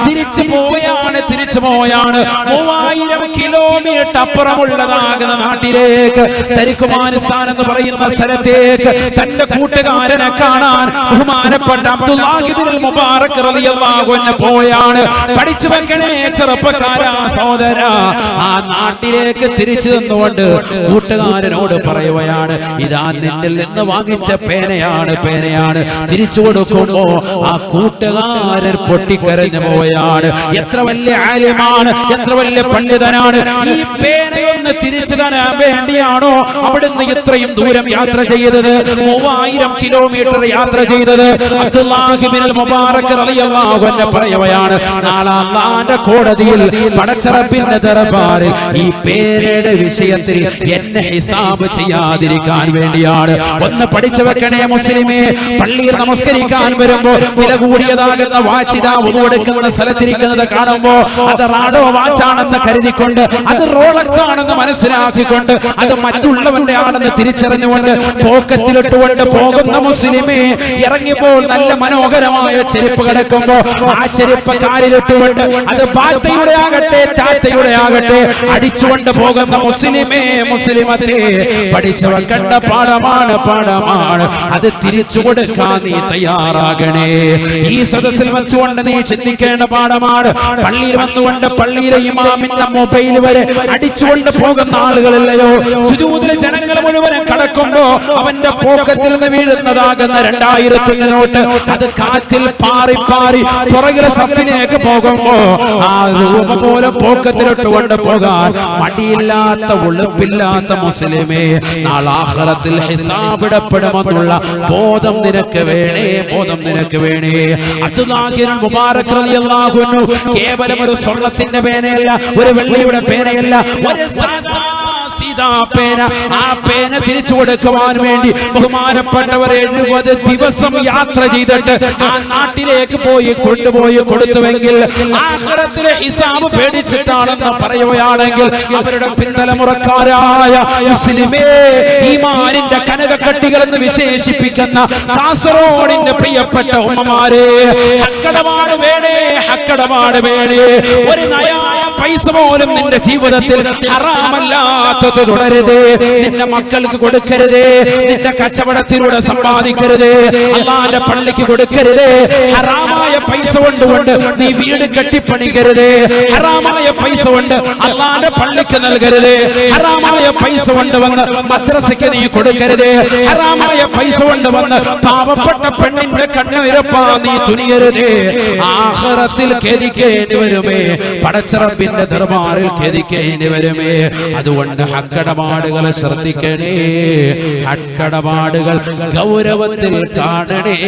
തിരിച്ചു പോവുകയാണ്, തിരിച്ചു പോവുകയാണ്. 3000 കിലോമീറ്റർ അപ്പുറമുള്ളതാകുന്ന നാട്ടിലേക്ക്, തരിഖുമാനിസ്ഥാൻ എന്ന് പറയുന്ന സ്ഥലത്തേക്ക് തന്റെ കൂട്ടുകാരനെ കാണാൻ ബഹുമാനപ്പെട്ട അബ്ദുല്ലാഹി ഇബ്നുൽ മുബാറക് റളിയല്ലാഹു അൻഹു പോയാണ്. പഠിച്ചു വെക്കണേ ചെറുപ്പക്കാരാ, സഹോദരാ. ആ നാട്ടിലേക്ക് തിരിച്ചു തന്നുകൊണ്ട് കൂട്ടുകാരനോട് പറയുകയാണ്, ഇതാ നിന്നിൽ നിന്ന് വാങ്ങിച്ച പേനയാണ്, പേനയാണ്. തിരിച്ചു കൊടുക്കുമ്പോ ആ കൂട്ടുകാരൻ പൊട്ടിക്കരഞ്ഞു പോവുകയാണ്. എത്ര വലിയ ആലിമാണ്, എത്ര വലിയ പണ്ഡിതനാണ്. ഈ പേനയൊന്ന് തിരിച്ചു തരാൻ വേണ്ടിയാണോ അവിടുന്ന് ഇത്രയും ദൂരം യാത്ര ചെയ്തത്? 3000 കിലോമീറ്റർ യാത്ര ചെയ്തത്. അബ്ദുല്ലാഹി ഇബ്നുൽ മുബാറക് റളിയല്ലാഹു അൻഹു പറയുകയാണ്, നാളെ അല്ലാഹുവിന്റെ കോടതിയിൽ പടച്ചറപ്പിന്റെ ദർബാറിൽ ഈ പേരയുടെ വിഷയത്തിൽ എന്നെ ഹിസാബ് ചെയ്യാതിരിക്കാൻ വേണ്ടിയാണ്. ഒന്ന് പഠിച്ചു വെക്കണേ മുസ്ലിമേ. പള്ളിയിൽ നമസ്കരിക്കാൻ വരുമ്പോ വില കൂടിയതാകുന്ന വാച്ചിതാ കൊടുക്കുന്ന സ്ഥലത്തിരിക്കുന്നത് കാണുമ്പോ അത് റാഡോ വാച്ചാണെന്ന് കരുതിക്കൊണ്ട്, അത് റോളക്സ് ആണെന്ന് മനസ്സിലാക്കിക്കൊണ്ട്, അത് മറ്റുള്ളവന്റെ ആണെന്ന് തിരിച്ചറിഞ്ഞുകൊണ്ട് പോക്കറ്റിലിട്ടുകൊണ്ട് പോകുന്ന മുസ്ലിമേ, ഇറങ്ങിപ്പോൾ നല്ല മനോഹരമായ ചെരുപ്പ് കിടക്കുമ്പോ ആ ചെരുപ്പ് കാലിലിട്ടുകൊണ്ട്, അത് പാത്തയുടെ ആകട്ടെ ടാറ്റയുടെ ആകട്ടെ, അടിച്ചുകൊണ്ട് പോകുന്ന മുസ്ലിമേ, മുസ്ലിമത്തെ പഠിച്ചു വെക്കേണ്ട പാഠമാണ്, പാഠമാണ്. അത് തിരിച്ചു കൊടുക്കാൻ നീ തയ്യാറാകണേ. ഈ സദസ്സിൽ വെച്ചുകൊണ്ട് നീ ചിന്തിക്കേണ്ട പാഠമാണ്. പള്ളിയിൽ വന്നുകൊണ്ട് പള്ളിയിലെ ഇമാമിന്റെ മൊബൈൽ വരെ അടിച്ചുകൊണ്ട് പോകുന്ന ആളുകളില്ലയോ? സുജൂദിലെ ജനങ്ങൾ മുഴുവനും കടക്കുമ്പോ അവന്റെ പോക്കറ്റിൽ നിന്ന് വീഴുന്നതാകുന്ന 2000 നോട്ട് അത് കാറ്റിൽ പാറി പാറി പുറകിലെ സഫിലേക്ക് പോകുമ്പോ ആ രൂപ പോലെ പോക്കറ്റിലിട്ടുകൊണ്ട് പോകാൻ മടിയില്ലാത്ത ഉളുപ്പില്ലാത്ത മുസ്ലിമേ, നാളെ ആഖിറത്തിൽ ഹിസാബിടപ്പെടുമെന്നുള്ള ബോധം നിനക്ക് വേണേ, ബോധം നിനക്ക് വേണേ. അബ്ദുല്ലാഹി ഇബ്നുൽ മുബാറക് റളിയല്ലാഹു അൻഹു കേവലം ഒരു സ്വർണ്ണത്തിന്റെ പേനയല്ല, ഒരു വെള്ളിയുടെ പേനയല്ല, ഒരു പേന. ആ പേന തിരിച്ചു കൊടുക്കുവാൻ വേണ്ടി ബഹുമാനപ്പെട്ടവർ 70 ദിവസം യാത്ര ചെയ്തിട്ട് ആ നാട്ടിലേക്ക് പോയി കൊണ്ടുപോയി കൊടുത്തുവെങ്കിൽ ആഖിറത്തിലെ ഹിസാബ് പേടിച്ചിട്ടാണെന്ന് പറയുകയാണെങ്കിൽ അവരുടെ പിൻതലമുറക്കാരായ മുസ്ലിമേ, ഈമാനിന്റെ കനകക്കട്ടികൾ എന്ന് വിശേഷിപ്പിക്കുന്ന കാസർഗോഡിന്റെ പ്രിയപ്പെട്ട ഉമ്മമാരെ, ഹക്കടപാട് വേണേ, ഹക്കടപാട് വേണേ. ഒരു നയായ പൈസ പോലും നിന്റെ ജീവിതത്തിൽ ഹറാമല്ലാത്തത് തുടരുത്. നിന്റെ മക്കൾക്ക് കൊടുക്കരുത്, നിന്റെ കച്ചവടത്തിലൂടെ സമ്പാദിക്കരുത്, അള്ളാന്റെ പള്ളിക്ക് കൊടുക്കരുത്. ഹറാമായ പൈസ കൊണ്ടുകൊണ്ട് നീ വീട് കെട്ടിപ്പണിക്കരുത്. ഹറാമായ പൈസ കൊണ്ട് അള്ളാന്റെ പള്ളിക്ക് നൽകരുത്. ഹറാമായ പൈസ കൊണ്ടുവന്ന് മദ്രസയ്ക്ക് നീ കൊടുക്കരുത്. ഹറാമായ പൈസ കൊണ്ടുവന്ന് പാവപ്പെട്ട പെണ്ണിന്റെ കണ്ണുനിരപ്പാ നീ തുനിയരുത്. ആഖിറത്തിൽ ഖേദിക്കേണ്ടി വരുമേ, പടച്ചറബിന്റെ ദർബാറിൽ ഖേദിക്കേണ്ടി വരുമേ. അതുകൊണ്ട് ഹക്കടപാടുകളെ ശ്രദ്ധിക്കണേ, ഹക്കടപാടുകൾ ഗൗരവത്തിൽ കാണണേ.